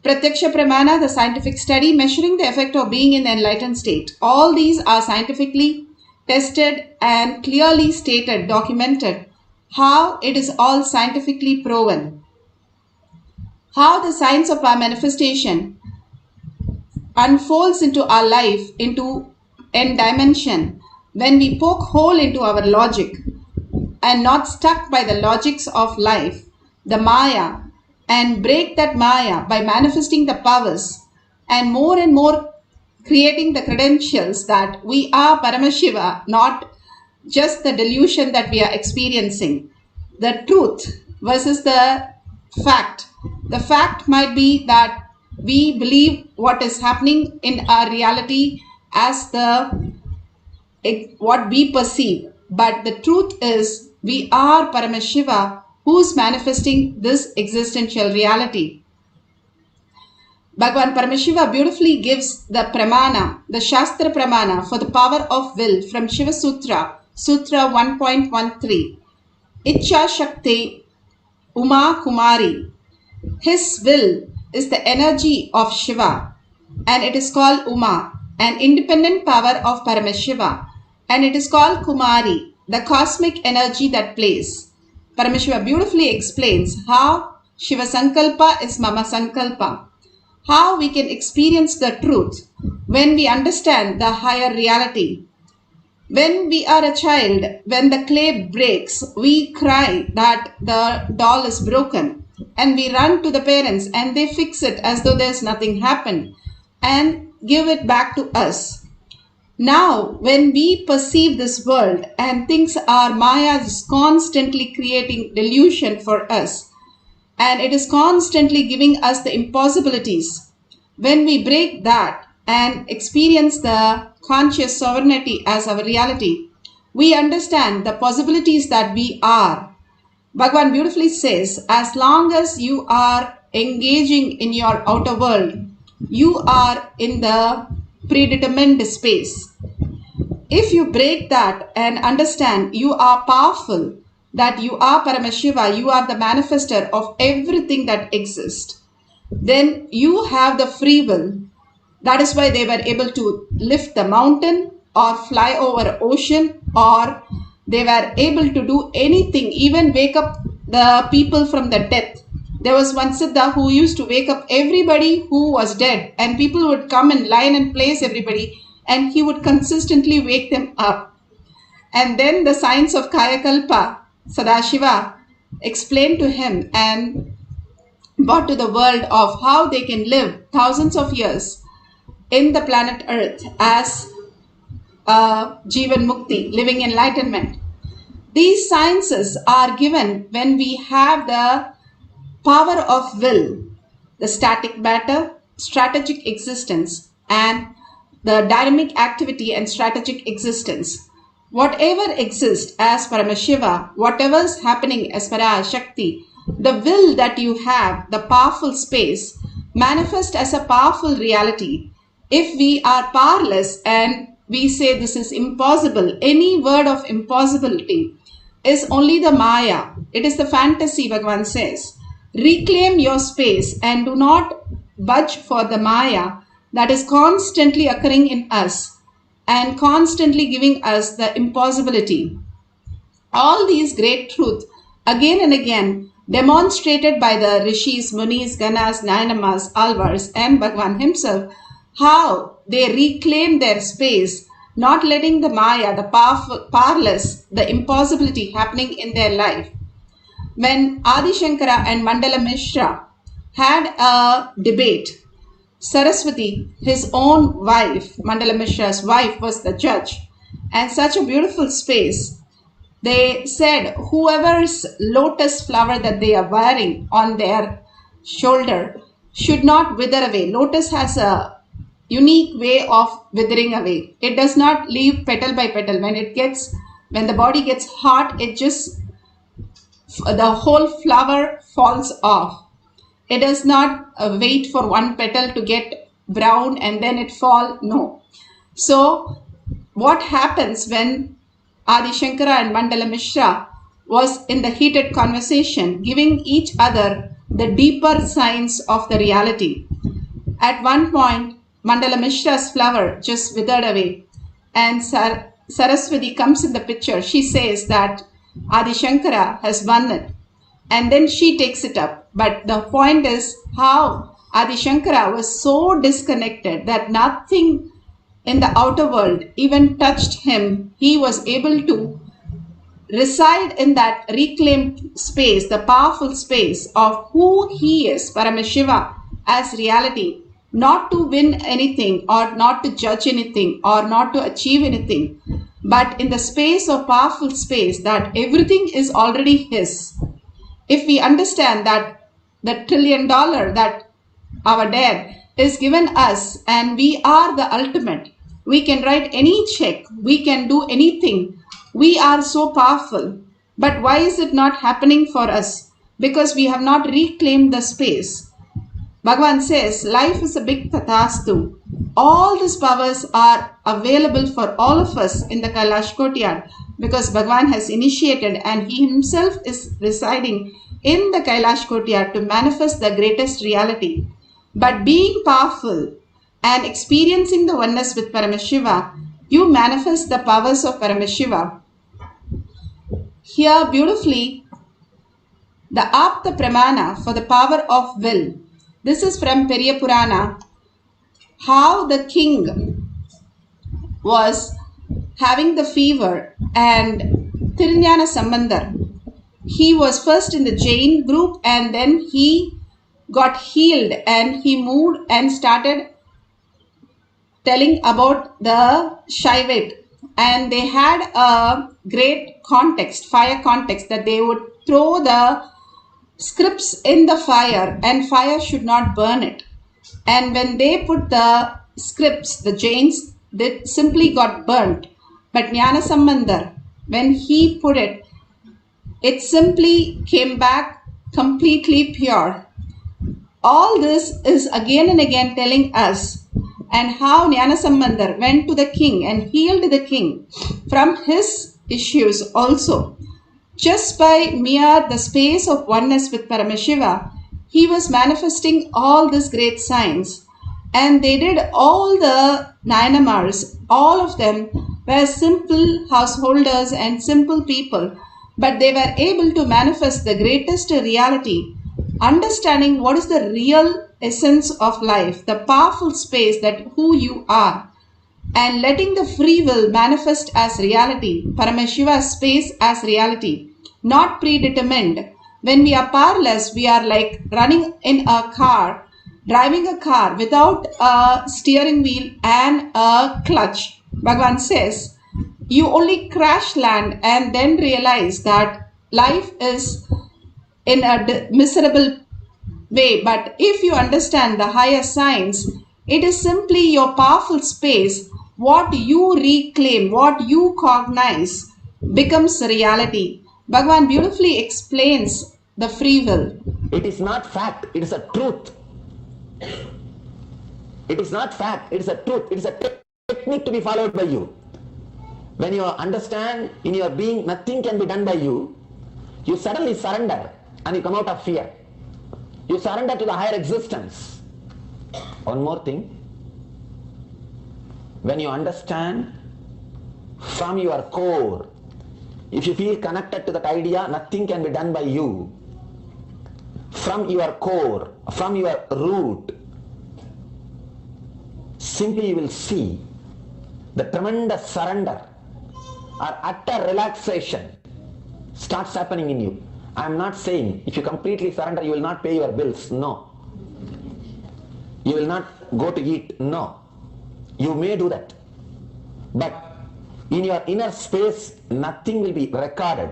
[SPEAKER 6] Pratyaksha Pramana, the scientific study measuring the effect of being in the enlightened state. All these are scientifically tested and clearly stated, documented, how it is all scientifically proven. How the science of our manifestation unfolds into our life, into n dimension, when we poke hole into our logic and not stuck by the logics of life, the Maya, and break that Maya by manifesting the powers and more creating the credentials that we are Paramashiva, not just the delusion that we are experiencing. The truth versus the fact. The fact might be that we believe what is happening in our reality as what we perceive. But the truth is we are Paramashiva who's manifesting this existential reality. Bhagavan Paramashiva beautifully gives the pramana, the Shastra pramana for the power of will from Shiva Sutra, Sutra 1.13. Ichcha Shakti Uma Kumari. His will is the energy of Shiva and it is called Uma, an independent power of Paramashiva, and it is called Kumari, the cosmic energy that plays. Paramashiva beautifully explains how Shiva Sankalpa is Mama Sankalpa, how we can experience the truth when we understand the higher reality. When we are a child, when the clay breaks, we cry that the doll is broken and we run to the parents and they fix it as though there's nothing happened and give it back to us. Now, when we perceive this world and things are Maya is constantly creating delusion for us and it is constantly giving us the impossibilities. When we break that and experience the conscious sovereignty as our reality, we understand the possibilities that we are. Bhagavan beautifully says, as long as you are engaging in your outer world, you are in the predetermined space. If you break that and understand you are powerful, that you are Paramashiva, you are the manifester of everything that exists, then you have the free will. That is why they were able to lift the mountain or fly over ocean, or they were able to do anything, even wake up the people from the death. There was one Siddha who used to wake up everybody who was dead, and people would come in line and place everybody, and he would consistently wake them up. And then the science of Kayakalpa, Sadashiva explained to him and brought to the world of how they can live thousands of years in the planet Earth as Jivan Mukti, living enlightenment. These sciences are given when we have the power of will, the static matter, strategic existence, and the dynamic activity and strategic existence. Whatever exists as Paramashiva, whatever is happening as Parashakti, the will that you have, the powerful space, manifest as a powerful reality. If we are powerless and we say this is impossible, any word of impossibility is only the Maya. It is the fantasy, Bhagavan says. Reclaim your space and do not budge for the Maya that is constantly occurring in us and constantly giving us the impossibility. All these great truths again and again demonstrated by the Rishis, Munis, Ganas, Nayanamas, Alvars and Bhagavan himself, how they reclaim their space, not letting the Maya, the powerful, powerless, the impossibility happening in their life. When Adi Shankara and Mandala Mishra had a debate, Saraswati, his own wife, Mandala Mishra's wife, was the judge, and such a beautiful space. They said whoever's lotus flower that they are wearing on their shoulder should not wither away. Lotus has a unique way of withering away. It does not leave petal by petal. When the body gets hot, the whole flower falls off. It does not wait for one petal to get brown and then it fall. No. So what happens when Adi Shankara and Mandala Mishra was in the heated conversation, giving each other the deeper signs of the reality? At one point, Mandala Mishra's flower just withered away and Saraswati comes in the picture. She says that Adi Shankara has won it and then she takes it up. But the point is how Adi Shankara was so disconnected that nothing in the outer world even touched him. He was able to reside in that reclaimed space, the powerful space of who he is, Paramashiva, as reality, not to win anything or not to judge anything or not to achieve anything, but in the space of powerful space that everything is already his. If we understand that the $1 trillion that our dad is given us and we are the ultimate, we can write any check, we can do anything, we are so powerful. But why is it not happening for us? Because we have not reclaimed the space. Bhagavan says, life is a big tathastu. All these powers are available for all of us in the Kailash courtyard because Bhagavan has initiated and he himself is residing in the Kailash courtyard to manifest the greatest reality. But being powerful and experiencing the oneness with Paramashiva, you manifest the powers of Paramashiva. Here beautifully, the Apta Pramana for the power of will. This is from Periya Purana. How the king was having the fever and Tirunjana Sambandar. He was first in the Jain group and then he got healed and he moved and started telling about the Shaivite. And they had a great context, fire context, that they would throw the scripts in the fire and fire should not burn it. And when they put the scripts, the Jains, they simply got burnt. But Jnana Sambandar, when he put it, it simply came back completely pure. All this is again and again telling us and how Jnana Sambandar went to the king and healed the king from his issues also. Just by mere the space of oneness with Paramashiva, he was manifesting all these great signs. And they did all the Nayanamars, all of them were simple householders and simple people, but they were able to manifest the greatest reality, understanding what is the real essence of life, the powerful space that who you are, and letting the free will manifest as reality, Paramashiva's space as reality, not predetermined. When we are powerless, we are like running in a car, driving a car without a steering wheel and a clutch. Bhagavan says, you only crash land and then realize that life is in a miserable way. But if you understand the higher science, it is simply your powerful space. What you reclaim, what you cognize becomes reality. Bhagavan beautifully explains the free will.
[SPEAKER 16] It is not fact, it is a truth. It is not fact, it is a truth. It is a technique to be followed by you. When you understand in your being nothing can be done by you, you suddenly surrender and you come out of fear. You surrender to the higher existence. One more thing. When you understand from your core, if you feel connected to that idea, nothing can be done by you. From your core, from your root, simply you will see the tremendous surrender or utter relaxation starts happening in you. I am not saying if you completely surrender you will not pay your bills. No. You will not go to eat. No. You may do that. But in your inner space, nothing will be recorded.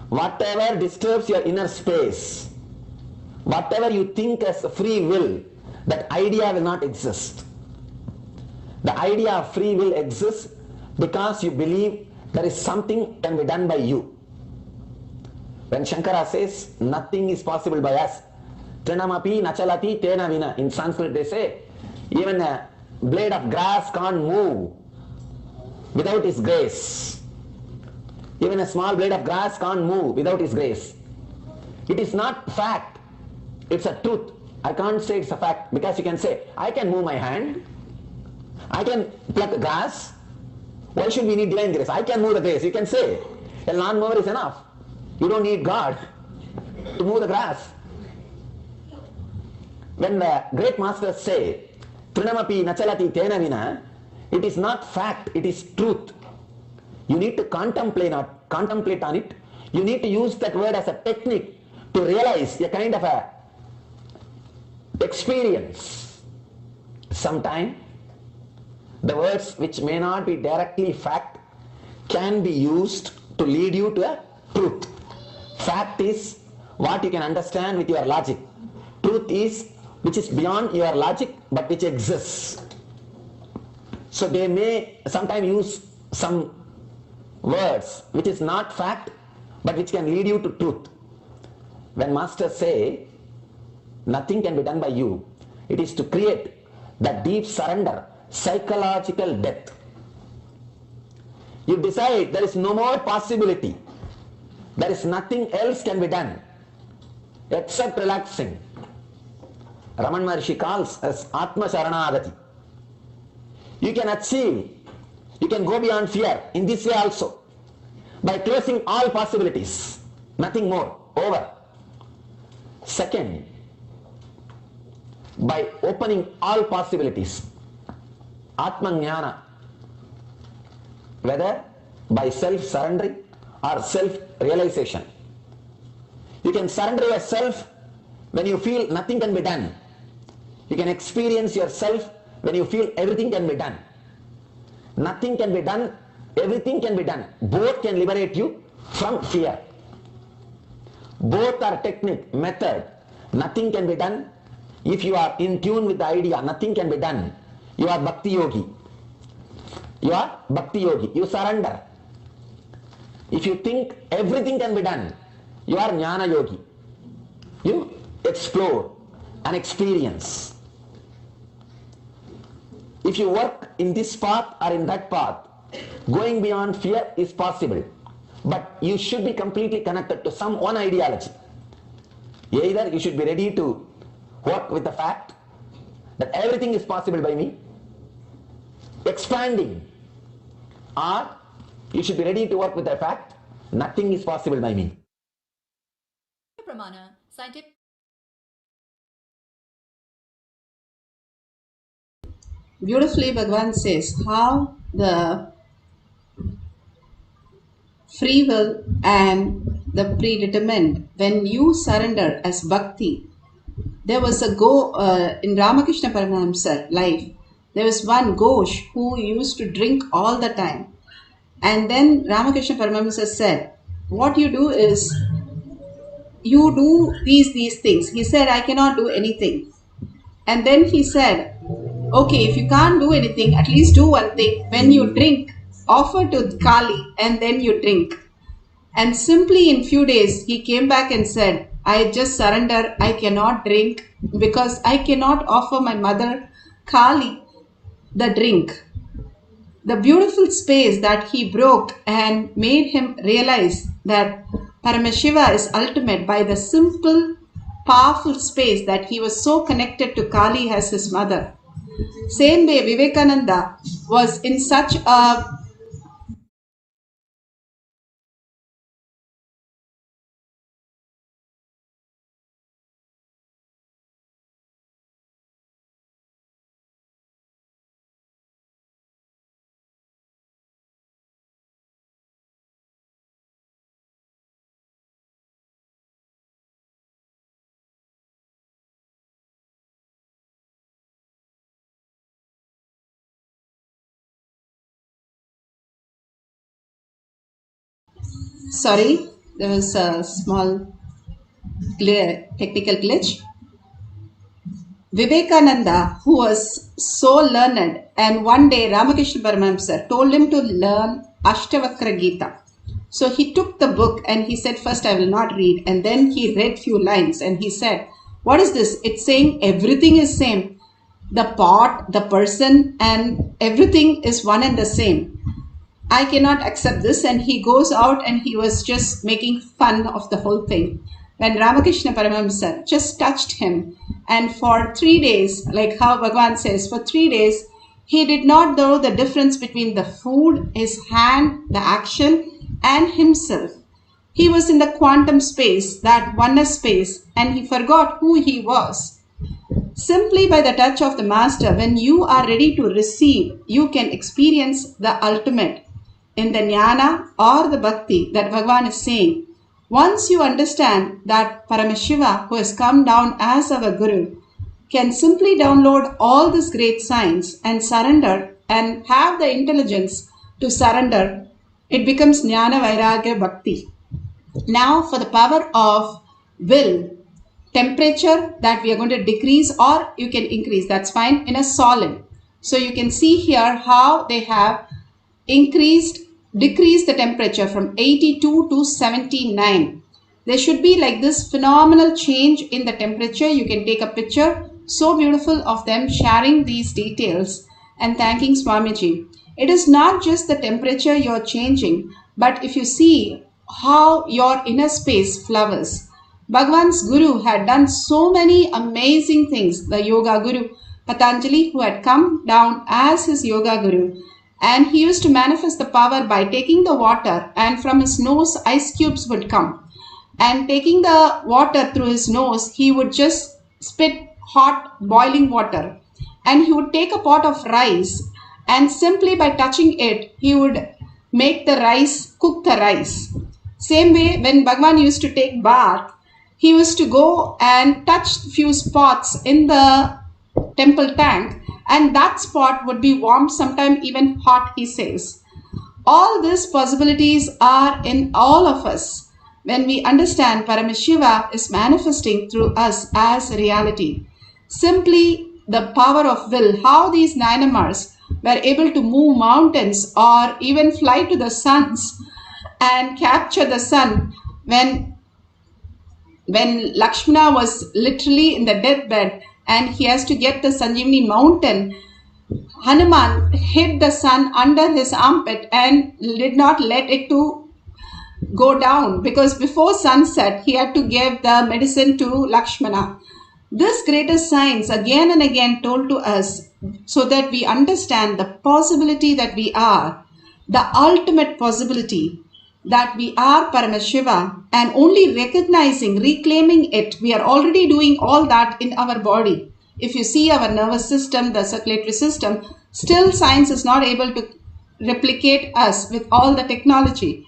[SPEAKER 16] Whatever disturbs your inner space, whatever you think as free will, that idea will not exist. The idea of free will exists because you believe there is something can be done by you. When Shankara says nothing is possible by us, Trinamapi nachalati tena vina. In Sanskrit they say even a blade of grass can't move without His grace. Even a small blade of grass can't move without His grace. It is not fact, it's a truth. I can't say it's a fact because you can say, I can move my hand, I can pluck grass. Why should we need divine grace? I can move the grass. You can say, a lawnmower is enough. You don't need God to move the grass. When the great masters say, Trinamapi nachalati tena vina, it is not fact, it is truth. You need to contemplate on it. You need to use that word as a technique to realize a kind of a experience. Sometime the words which may not be directly fact can be used to lead you to a truth. Fact is what you can understand with your logic. Truth is which is beyond your logic but which exists. So they may sometimes use some words which is not fact but which can lead you to truth. When masters say nothing can be done by you. It is to create that deep surrender, psychological depth. You decide there is no more possibility. There is nothing else can be done except relaxing. Raman Maharshi calls as Atma Sharanagati. You can achieve, you can go beyond fear in this way also, by closing all possibilities, nothing more, over. Second, by opening all possibilities, Atma Jnana, whether by self-surrendering or self-realization. You can surrender yourself when you feel nothing can be done. You can experience yourself when you feel everything can be done. Nothing can be done, everything can be done. Both can liberate you from fear. Both are technique, method. Nothing can be done. If you are in tune with the idea, nothing can be done. You are Bhakti Yogi. You are Bhakti Yogi. You surrender. If you think everything can be done, you are Jnana Yogi. You explore and experience. If you work in this path or in that path, going beyond fear is possible. But you should be completely connected to some one ideology. Either you should be ready to work with the fact that everything is possible by me, expanding, or you should be ready to work with the fact nothing is possible by me.
[SPEAKER 2] Pramana, scientific.
[SPEAKER 6] Beautifully, Bhagavan says how the free will and the predetermined, when you surrender as bhakti, there was a in Ramakrishna Paramahamsa's life, there was one Ghosh who used to drink all the time. And then Ramakrishna Paramahamsa said, what you do is, you do these things. He said, I cannot do anything. And then he said, okay, if you can't do anything, at least do one thing. When you drink, offer to Kali and then you drink. And simply in few days, he came back and said, I just surrender. I cannot drink because I cannot offer my mother Kali the drink. The beautiful space that he broke and made him realize that Paramashiva is ultimate by the simple, powerful space that he was so connected to Kali as his mother. Same way, Vivekananda was in such a sorry, there was a small technical glitch. Vivekananda, who was so learned, and one day Ramakrishna Paramahamsa told him to learn Ashtavakra Gita. So he took the book and he said, first I will not read. And then he read few lines and he said, what is this? It's saying everything is same. The pot, the person, and everything is one and the same. I cannot accept this. And he goes out and he was just making fun of the whole thing. When Ramakrishna Paramahamsa just touched him, and for 3 days, like how Bhagavan says, for 3 days, he did not know the difference between the food, his hand, the action, and himself. He was in the quantum space, that oneness space, and he forgot who he was. Simply by the touch of the Master, when you are ready to receive, you can experience the ultimate in the jnana or the bhakti that Bhagavan is saying. Once you understand that Paramashiva, who has come down as our Guru, can simply download all this great science and surrender and have the intelligence to surrender, it becomes Jnana Vairagya Bhakti. Now for the power of will, temperature that we are going to decrease or you can increase, that's fine, in a solid. So you can see here how they have decreased the temperature from 82 to 79. There should be like this phenomenal change in the temperature. You can take a picture, so beautiful of them sharing these details and thanking Swamiji. It is not just the temperature you're changing, but if you see how your inner space flowers. Bhagwan's Guru had done so many amazing things. The Yoga Guru, Patanjali, who had come down as his Yoga Guru, and he used to manifest the power by taking the water, and from his nose ice cubes would come. And taking the water through his nose, he would just spit hot boiling water. And he would take a pot of rice, and simply by touching it, he would make the rice, cook the rice. Same way, when Bhagwan used to take bath, he used to go and touch few spots in the temple tank, and that spot would be warm, sometimes even hot, he says. All these possibilities are in all of us when we understand Paramashiva is manifesting through us as reality. Simply the power of will, how these Nayanamars were able to move mountains or even fly to the suns and capture the sun when Lakshmana was literally in the deathbed and he has to get the Sanjeevani mountain. Hanuman hid the sun under his armpit and did not let it to go down, because before sunset he had to give the medicine to Lakshmana. This greatest science again and again told to us so that we understand the possibility that we are, the ultimate possibility that we are Paramashiva, and only recognizing, reclaiming it, we are already doing all that in our body. If you see our nervous system, the circulatory system, still science is not able to replicate us with all the technology,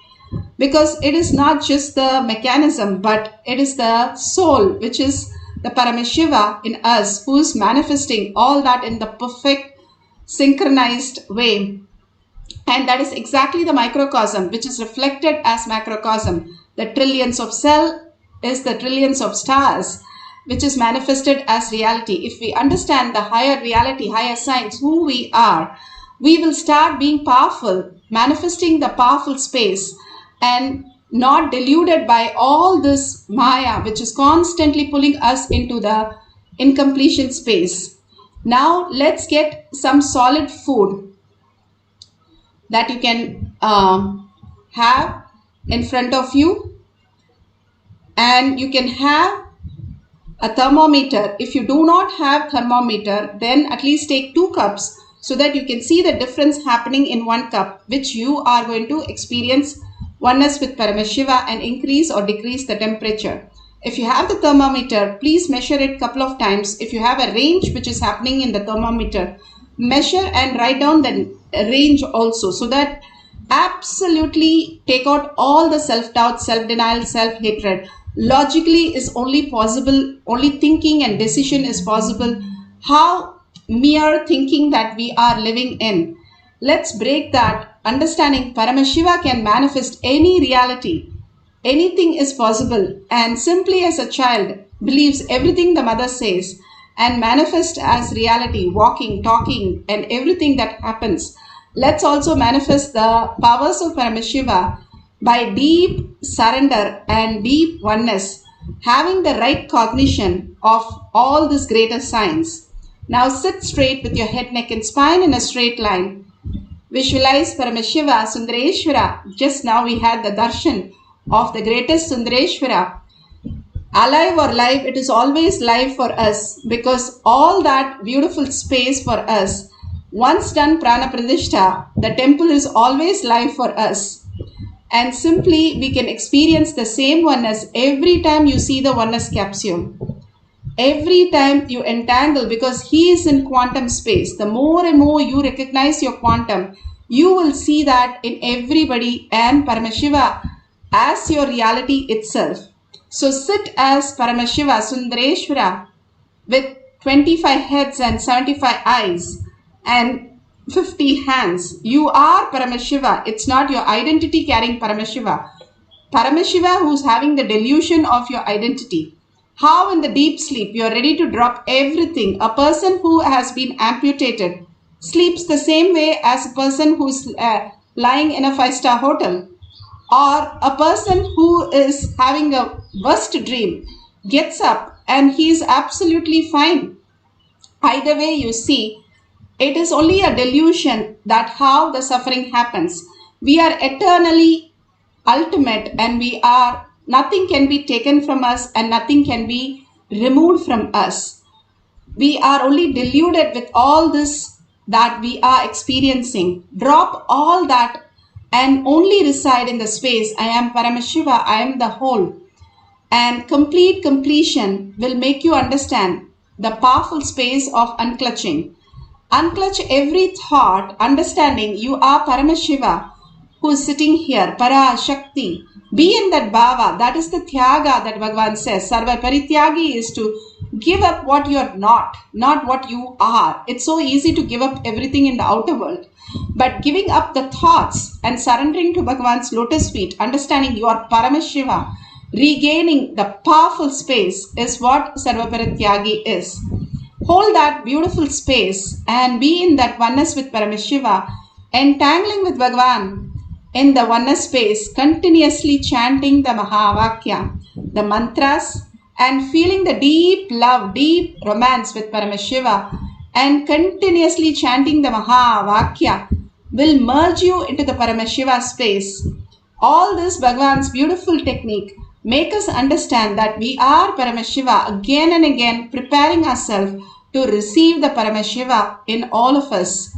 [SPEAKER 6] because it is not just the mechanism, but it is the soul, which is the Paramashiva in us, who is manifesting all that in the perfect synchronized way. And that is exactly the microcosm, which is reflected as macrocosm. The trillions of cells is the trillions of stars, which is manifested as reality. If we understand the higher reality, higher science, who we are, we will start being powerful, manifesting the powerful space, and not deluded by all this Maya, which is constantly pulling us into the incompletion space. Now let's get some solid food that you can have in front of you, and you can have a thermometer. If you do not have thermometer, then at least take 2 cups so that you can see the difference happening in 1 cup, which you are going to experience oneness with Paramashiva and increase or decrease the temperature. If you have the thermometer, please measure it couple of times. If you have a range which is happening in the thermometer, measure and write down the range also, so that absolutely take out all the self-doubt, self-denial, self-hatred. Logically is only possible, only thinking and decision is possible. How mere thinking that we are living in. Let's break that. Understanding Paramashiva can manifest any reality. Anything is possible, and simply as a child believes everything the mother says and manifest as reality, walking, talking, and everything that happens. Let's also manifest the powers of Paramashiva by deep surrender and deep oneness, having the right cognition of all this greater science. Now sit straight with your head, neck and spine in a straight line. Visualize Paramashiva, Sundareshwara. Just now we had the darshan of the greatest Sundareshwara. Alive or live, it is always live for us, because all that beautiful space for us, once done Prana Pradishta, the temple is always live for us. And simply we can experience the same oneness every time you see the oneness capsule. Every time you entangle, because he is in quantum space. The more and more you recognize your quantum, you will see that in everybody and Paramashiva as your reality itself. So sit as Paramashiva, Sundareshwara, with 25 heads and 75 eyes and 50 hands. You are Paramashiva. It's not your identity carrying Paramashiva. Paramashiva who's having the delusion of your identity. How in the deep sleep you are ready to drop everything. A person who has been amputated sleeps the same way as a person who's lying in a 5-star hotel. Or a person who is having a worst dream, gets up and he is absolutely fine. Either way you see, it is only a delusion that how the suffering happens. We are eternally ultimate and nothing can be taken from us and nothing can be removed from us. We are only deluded with all this that we are experiencing. Drop all that and only reside in the space. I am Paramashiva, I am the whole. And complete completion will make you understand the powerful space of unclutching. Unclutch every thought, understanding you are Paramashiva who is sitting here, Para Shakti. Be in that bhava, that is the Tyaga that Bhagavan says. Sarva Parityagi is to give up what you are not what you are. It's so easy to give up everything in the outer world. But giving up the thoughts and surrendering to Bhagavan's lotus feet, understanding you are Paramashiva, regaining the powerful space is what Sarva Parityagi is. Hold that beautiful space and be in that oneness with Paramashiva, entangling with Bhagavan in the oneness space, continuously chanting the Mahavakya, the mantras, and feeling the deep love, deep romance with Paramashiva, and continuously chanting the Mahavakya will merge you into the Paramashiva space. All this Bhagavan's beautiful technique make us understand that we are Paramashiva again and again, preparing ourselves to receive the Paramashiva in all of us.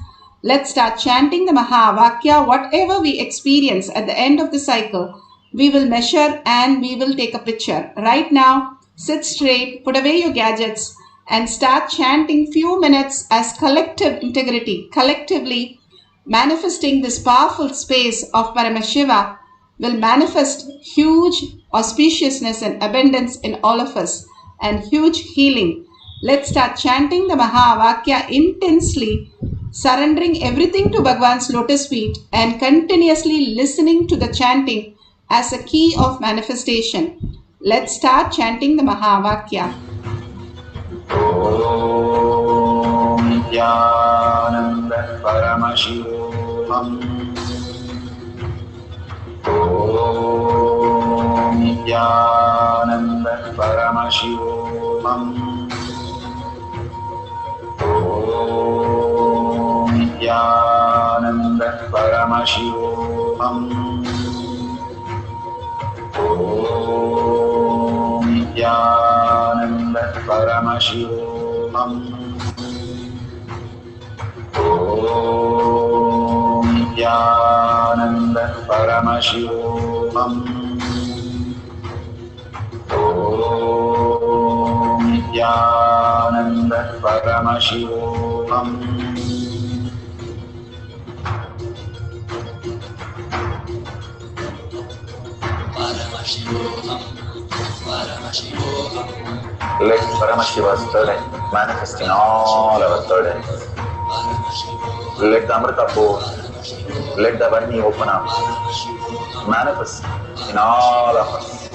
[SPEAKER 6] Let's start chanting the Mahavakya. Whatever we experience at the end of the cycle, we will measure and we will take a picture. Right now, sit straight, put away your gadgets and start chanting few minutes as collective integrity, collectively manifesting this powerful space of Paramashiva will manifest huge auspiciousness and abundance in all of us and huge healing. Let's start chanting the Mahavakya intensely, surrendering everything to Bhagavan's lotus feet and continuously listening to the chanting as a key of manifestation. Let's start chanting the Mahavakya.
[SPEAKER 2] Om Nithyananda Paramashivam. Om Nithyananda Paramashivam. Om Nithyananda Paramashivam. Om Nithyananda Paramashivam. Om Nithyananda Paramashivam. Om Nithyananda Paramashivam. Let Paramashiva's third eye manifest in all our third eyes. Let the Amrita pour, let the Varni open up, manifest in all of us.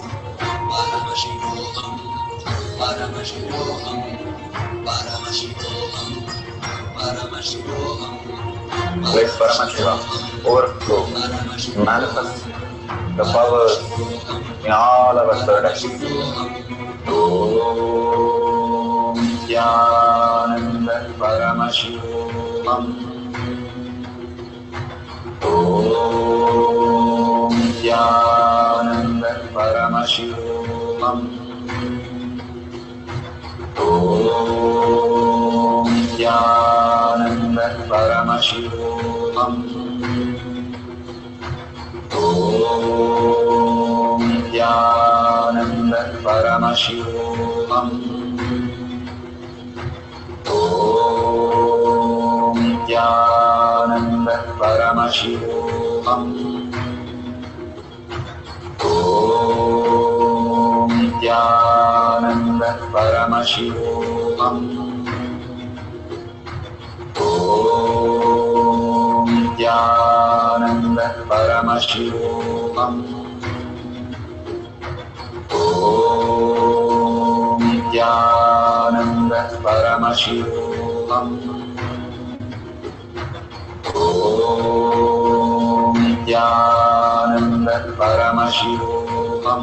[SPEAKER 2] Let Paramashiva overflow, manifest the powers in all our third eyes. Om Nithyananda Paramashivam. Om Nithyananda Paramashivam. Om Nithyananda Paramashivam. Om Nithyananda Paramashivam. Om Nithyananda Paramashivam. Om Nithyananda Paramashivam. Om Nithyananda Paramashivam. Om Nithyananda Paramashivam. Om Nithyananda Paramashivam.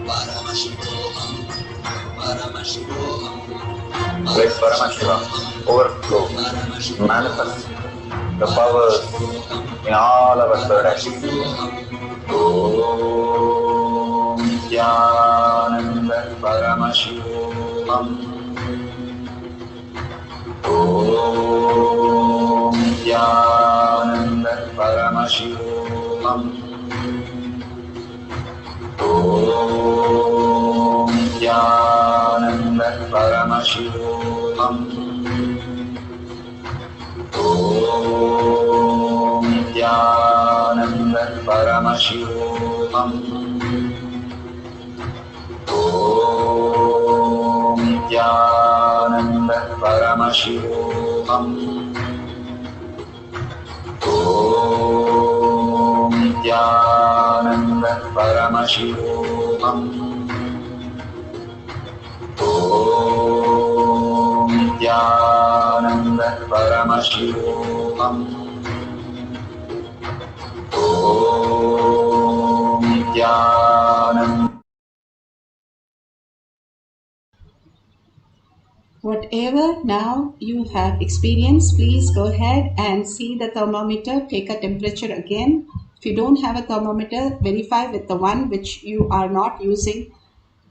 [SPEAKER 2] Let Paramashiva overflow, manifest the powers in all our third eye. Om Nithyananda Paramashivam. Om Nithyananda Paramashivam. Om Nithyananda Paramashivam. Om Nithyananda Paramashivam. Om Nithyananda Paramashivam. Om Nithyananda Paramashivam. Om Nithyananda Paramashivam. Om Nithyananda.
[SPEAKER 6] Whatever now you have experienced, please go ahead and see the thermometer, take a temperature again. If you don't have a thermometer, verify with the one which you are not using,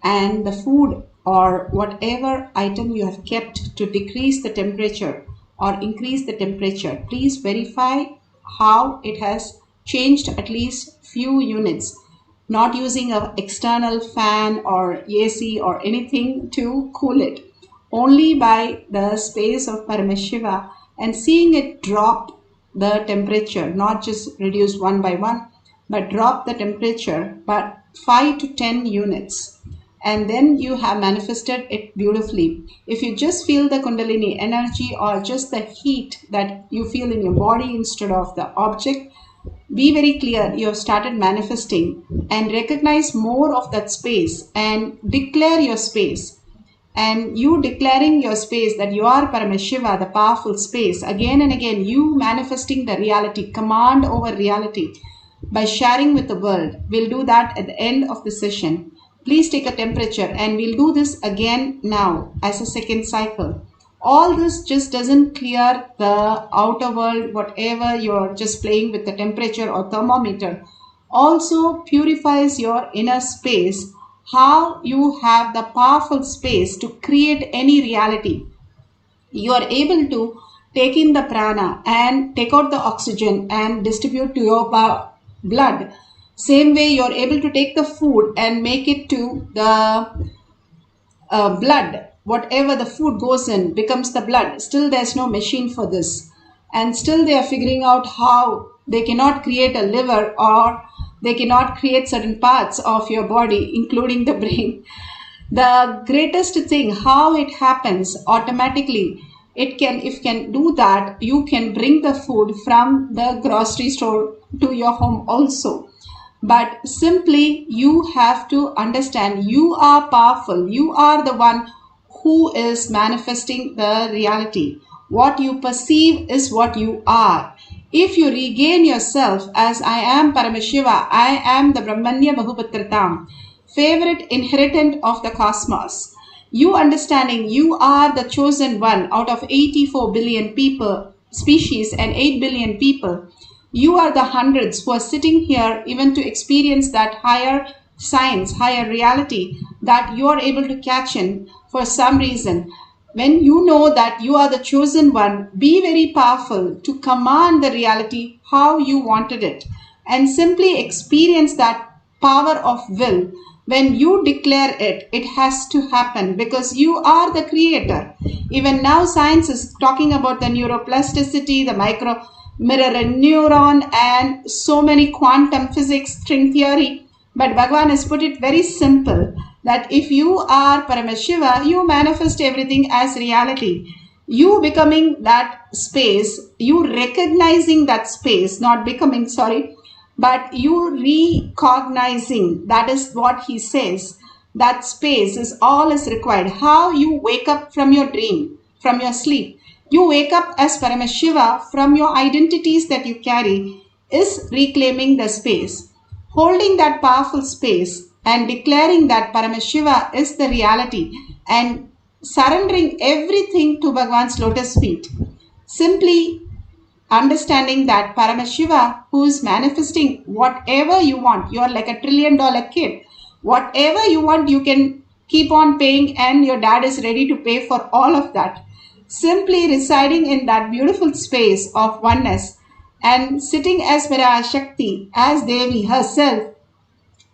[SPEAKER 6] and the food or whatever item you have kept to decrease the temperature or increase the temperature. Please verify how it has changed at least few units. Not using an external fan or AC or anything to cool it. Only by the space of Paramashiva and seeing it drop the temperature, not just reduce one by one, but drop the temperature by 5 to 10 units. And then you have manifested it beautifully. If you just feel the Kundalini energy or just the heat that you feel in your body instead of the object, be very clear you have started manifesting, and recognize more of that space and declare your space. And you declaring your space that you are Paramashiva, the powerful space, again and again, you manifesting the reality, command over reality by sharing with the world. We'll do that at the end of the session. Please take a temperature, and we'll do this again now as a second cycle. All this just doesn't clear the outer world, whatever you're just playing with the temperature or thermometer. Also purifies your inner space. How you have the powerful space to create any reality. You are able to take in the prana and take out the oxygen and distribute to your blood. Same way you are able to take the food and make it to the blood. Whatever the food goes in becomes the blood. Still there's no machine for this. And still they are figuring out how they cannot create a liver, or they cannot create certain parts of your body, including the brain. The greatest thing, how it happens automatically, if can do that, you can bring the food from the grocery store to your home also. But simply you have to understand you are powerful. You are the one who is manifesting the reality. What you perceive is what you are. If you regain yourself as I am Paramashiva, I am the Brahmanya Bahupatratam, favorite inheritant of the cosmos. You understanding you are the chosen one out of 84 billion people, species and 8 billion people. You are the hundreds who are sitting here even to experience that higher science, higher reality that you are able to catch in for some reason. When you know that you are the chosen one, be very powerful to command the reality how you wanted it, and simply experience that power of will. When you declare it, it has to happen because you are the creator. Even now science is talking about the neuroplasticity, the micro mirror neuron, and so many quantum physics, string theory. But Bhagavan has put it very simple, that if you are Paramashiva, you manifest everything as reality. You becoming that space, you recognizing that space, not becoming, but you recognizing, that is what he says. That space is all is required. How you wake up from your dream, from your sleep. You wake up as Paramashiva from your identities that you carry, is reclaiming the space. Holding that powerful space and declaring that Paramashiva is the reality and surrendering everything to Bhagwan's lotus feet. Simply understanding that Paramashiva, who is manifesting whatever you want, you are like a $1 trillion kid. Whatever you want, you can keep on paying, and your dad is ready to pay for all of that. Simply residing in that beautiful space of oneness and sitting as Parashakti, as Devi herself,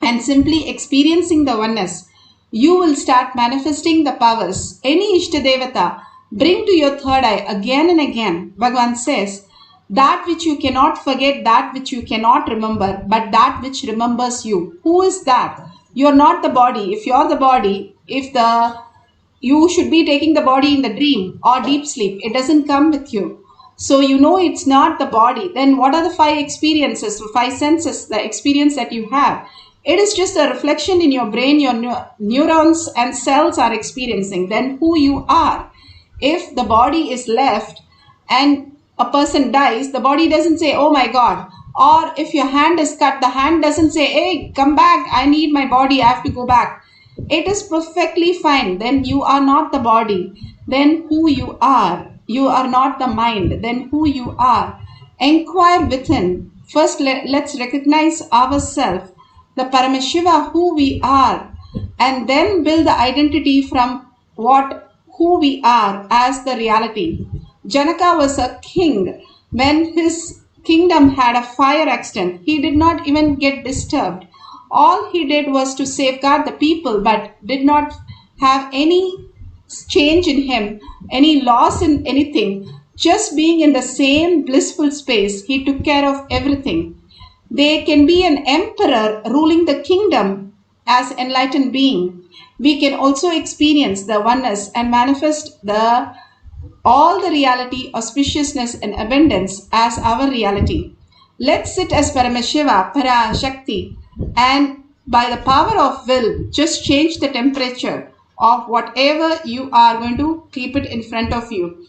[SPEAKER 6] and simply experiencing the oneness, you will start manifesting the powers. Any Ishtadevata, bring to your third eye again and again. Bhagavan says, that which you cannot forget, that which you cannot remember, but that which remembers you. Who is that? You are not the body. If you are the body, you should be taking the body in the dream or deep sleep. It doesn't come with you. So you know it's not the body. Then what are the 5 experiences, 5 senses, the experience that you have? It is just a reflection in your brain, your neurons and cells are experiencing. Then who you are. If the body is left and a person dies, the body doesn't say, oh my God. Or if your hand is cut, the hand doesn't say, hey, come back, I need my body, I have to go back. It is perfectly fine. Then you are not the body. Then who you are. You are not the mind. Then who you are. Inquire within. First, let's recognize ourselves, the Paramashiva, who we are, and then build the identity from who we are as the reality. Janaka was a king. When his kingdom had a fire accident, he did not even get disturbed. All he did was to safeguard the people, but did not have any change in him, any loss in anything. Just being in the same blissful space, he took care of everything. There can be an emperor ruling the kingdom as enlightened being. We can also experience the oneness and manifest all the reality, auspiciousness and abundance as our reality. Let's sit as Paramashiva, Parashakti, and by the power of will, just change the temperature of whatever you are going to keep it in front of you.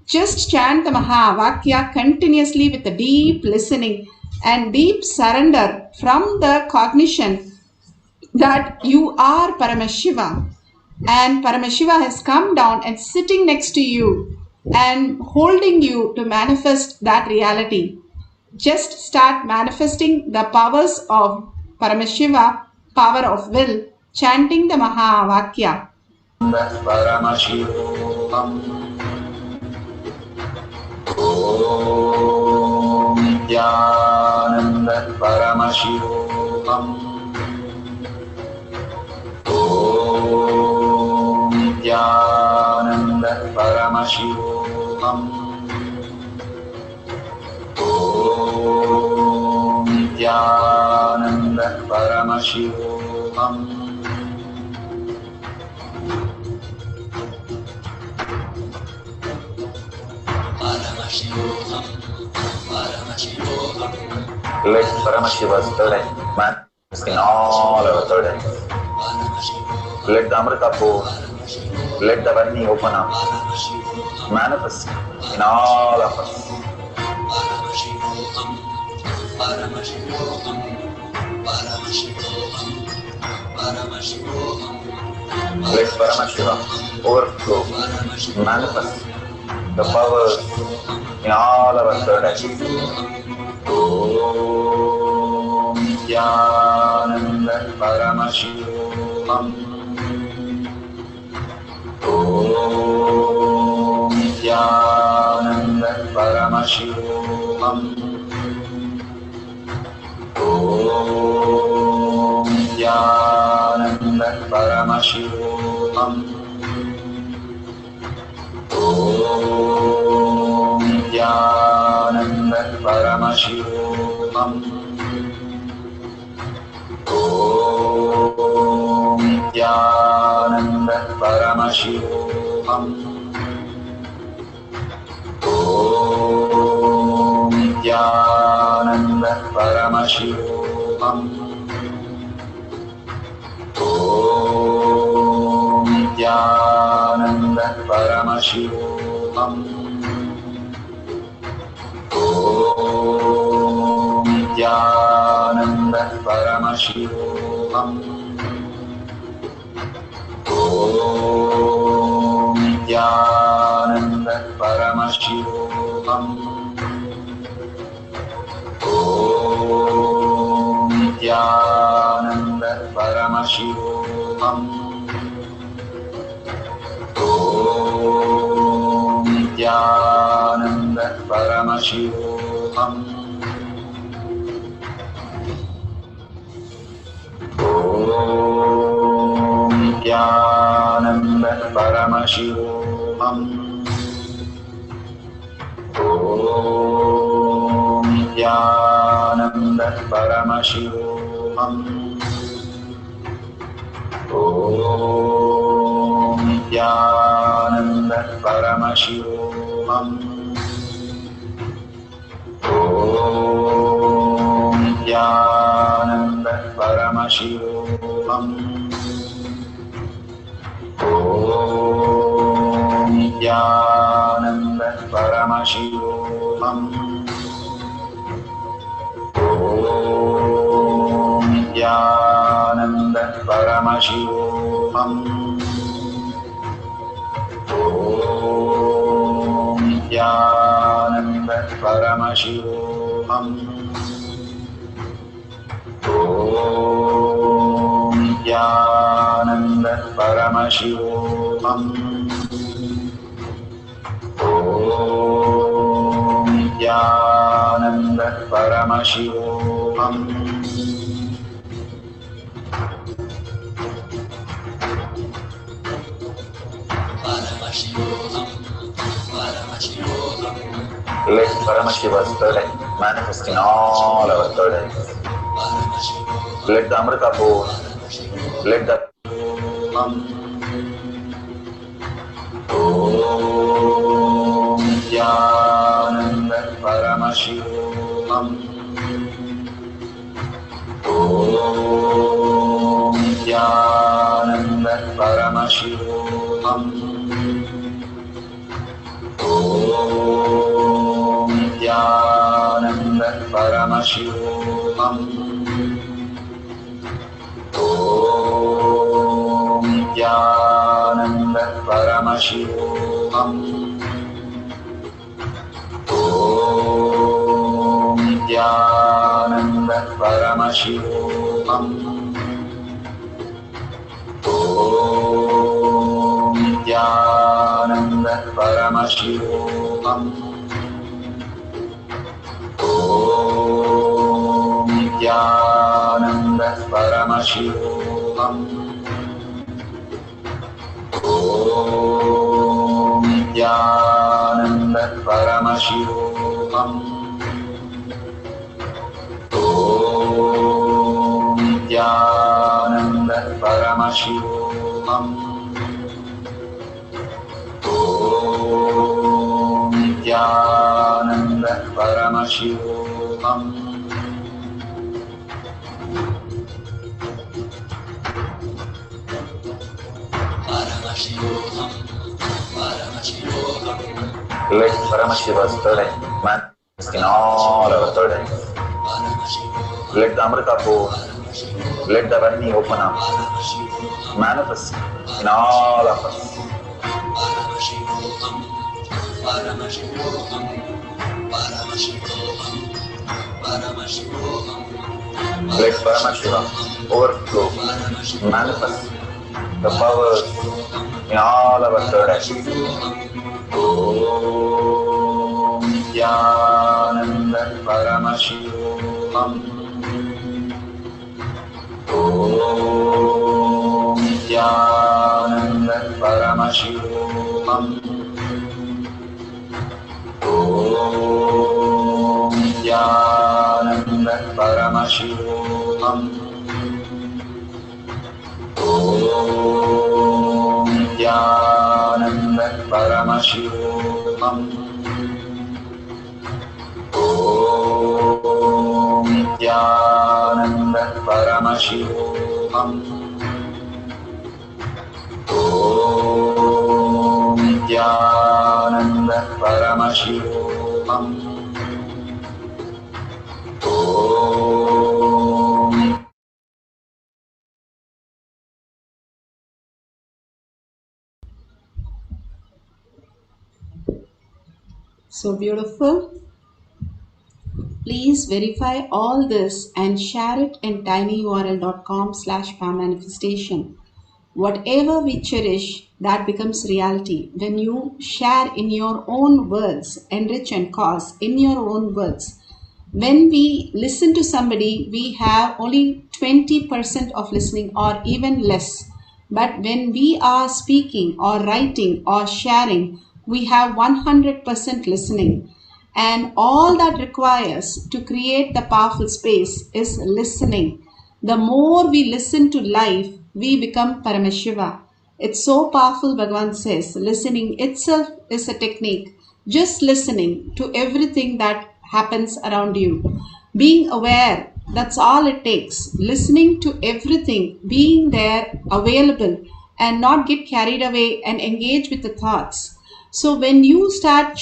[SPEAKER 6] Just chant the Mahavakya continuously with a deep listening and deep surrender from the cognition that you are Paramashiva. And Paramashiva has come down and sitting next to you and holding you to manifest that reality. Just start manifesting the powers of Paramashiva, power of will, chanting the Mahavakya.
[SPEAKER 2] Om Nithyananda Paramashivam. Om Nithyananda Paramashivam. Om Nithyananda Paramashivam. Let Paramashiva's third eye manifest in all our third eyes. Let the Amrita pour, let the Varni open up, manifest in all of us. Let Paramashiva overflow, manifest the powers in all our third eyes. Om Nithyananda Paramashivam. Om Nithyananda Paramashivam. Om Nithyananda Paramashivam. Om Nithyananda Paramashivam. Om Nithyananda Paramashivam. Om Nithyananda Paramashivam. Om Nithyananda Paramashivam. Om Nithyananda Paramashivam. Om Nithyananda Paramashivoham. Om Nithyananda Paramashivoham. Om Nithyananda Paramashivoham. Om Nithyananda Paramashivoham. Om Nithyananda Paramashivoham. Om Nithyananda Paramashivoham. Om Nithyananda Paramashivoham. Om Nithyananda Paramashivoham. Om Nithyananda Paramashivoham. Om Nithyananda Paramashivoham. Om Nithyananda Paramashivoham. Om Nithyananda Paramashivoham. Let Paramashiva's third eye manifest in all our third eyes. Let the Amrita pour, let the Om Nithyananda Paramashivoham. Om Nithyananda Paramashivoham. Om Nithyananda Paramashivoham. Om Nithyananda Paramashivoham. Om Nithyananda Paramashivoham. Om Nithyananda Paramashivoham. Om Nithyananda Paramashivoham. Om Nithyananda Paramashivoham. Om Nithyananda Paramashivoham. Om Nithyananda Paramashivoham. Let Paramashiva's third eye manifest in all our third eyes. Let the Amrita pour, let the Vani open up, manifest in all of us. Let Paramashiva overflow, manifest the powers in all our third eyes. Om Nithyananda Paramashivoham. Om Nithyananda Paramashivoham. Om Nithyananda Paramashivoham. Om Nithyananda Paramashivoham. Om Nithyananda Paramashivoham. Om Nithyananda Paramashivoham. Om
[SPEAKER 6] So beautiful. Please verify all this and share it in tinyurl.com/powermanifestation. Whatever we cherish, that becomes reality. When you share in your own words, enrich and cause in your own words. When we listen to somebody, we have only 20% of listening or even less. But when we are speaking or writing or sharing, we have 100% listening. And all that requires to create the powerful space is listening. The more we listen to life, we become Paramashiva. It's so powerful, Bhagavan says. Listening itself is a technique. Just listening to everything that happens around you. Being aware, that's all it takes. Listening to everything, being there, available, and not get carried away and engage with the thoughts. So when you start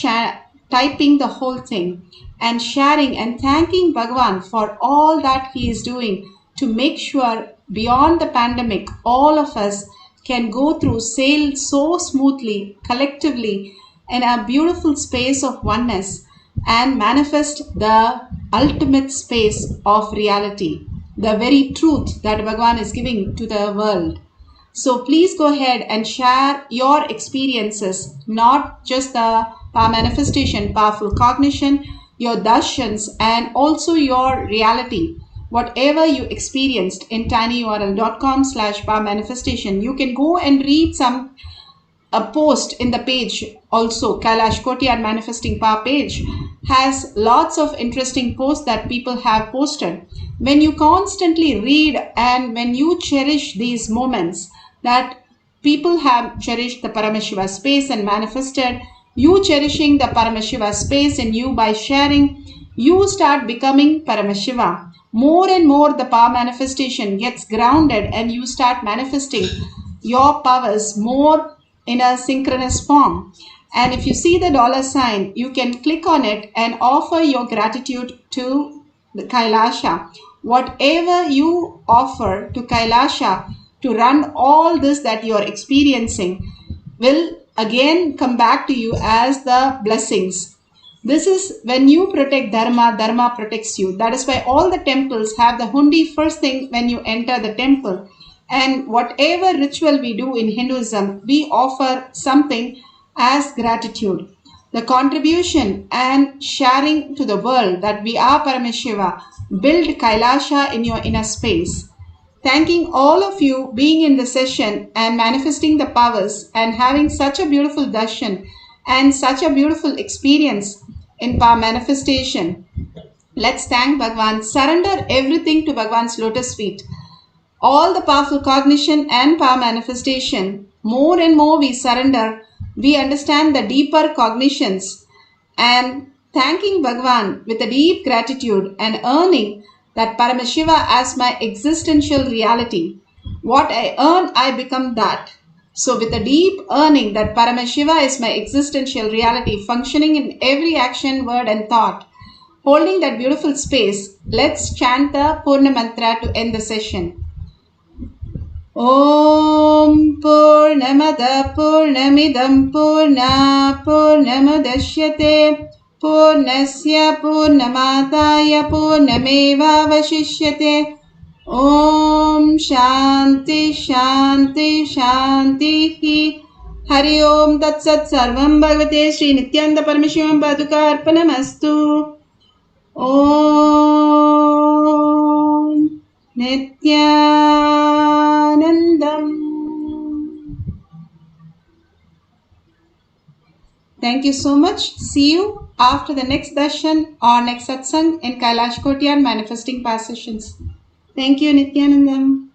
[SPEAKER 6] typing the whole thing and sharing and thanking Bhagavan for all that he is doing to make sure beyond the pandemic, all of us can go through, sail so smoothly, collectively, in a beautiful space of oneness and manifest the ultimate space of reality, the very truth that Bhagavan is giving to the world. So please go ahead and share your experiences, not just the power manifestation, powerful cognition, your darshans, and also your reality. Whatever you experienced in tinyurl.com/powermanifestation, you can go and read a post in the page also. Kailash Kotiyar Manifesting Power page has lots of interesting posts that people have posted. When you constantly read and when you cherish these moments that people have cherished the Paramashiva space and manifested, you cherishing the Paramashiva space in you by sharing, you start becoming Paramashiva. More and more the power manifestation gets grounded and you start manifesting your powers more in a synchronous form. And if you see the $, you can click on it and offer your gratitude to the Kailasha. Whatever you offer to Kailasha to run all this that you are experiencing will again come back to you as the blessings. This is when you protect Dharma, Dharma protects you. That is why all the temples have the hundi first thing when you enter the temple. And whatever ritual we do in Hinduism, we offer something as gratitude. The contribution and sharing to the world that we are Paramashiva, build Kailasha in your inner space. Thanking all of you being in the session and manifesting the powers and having such a beautiful darshan and such a beautiful experience in power manifestation. Let's thank Bhagavan. Surrender everything to Bhagavan's lotus feet. All the powerful cognition and power manifestation, more and more we surrender, we understand the deeper cognitions and thanking Bhagavan with a deep gratitude and earning that Paramashiva as my existential reality. What I earn, I become that. So with a deep earning that Paramashiva is my existential reality, functioning in every action, word and thought, holding that beautiful space, let's chant the Purna Mantra to end the session. Om Purnamada Purnamidam Purna Purnamudashyate Purnasya Purnamadaya Purnameva Vashishyate. Om Shanti Shanti Shanti. Hari Om Tat Sat Sarvam Bhagavate Sri Nithyananda Paramashivam Padukarpanamastu. Om Nithyanandam. Thank you so much. See you after the next darshan or next satsang in Kailash Kotiyar Manifesting Power Sessions. Thank you, Nithyanandam.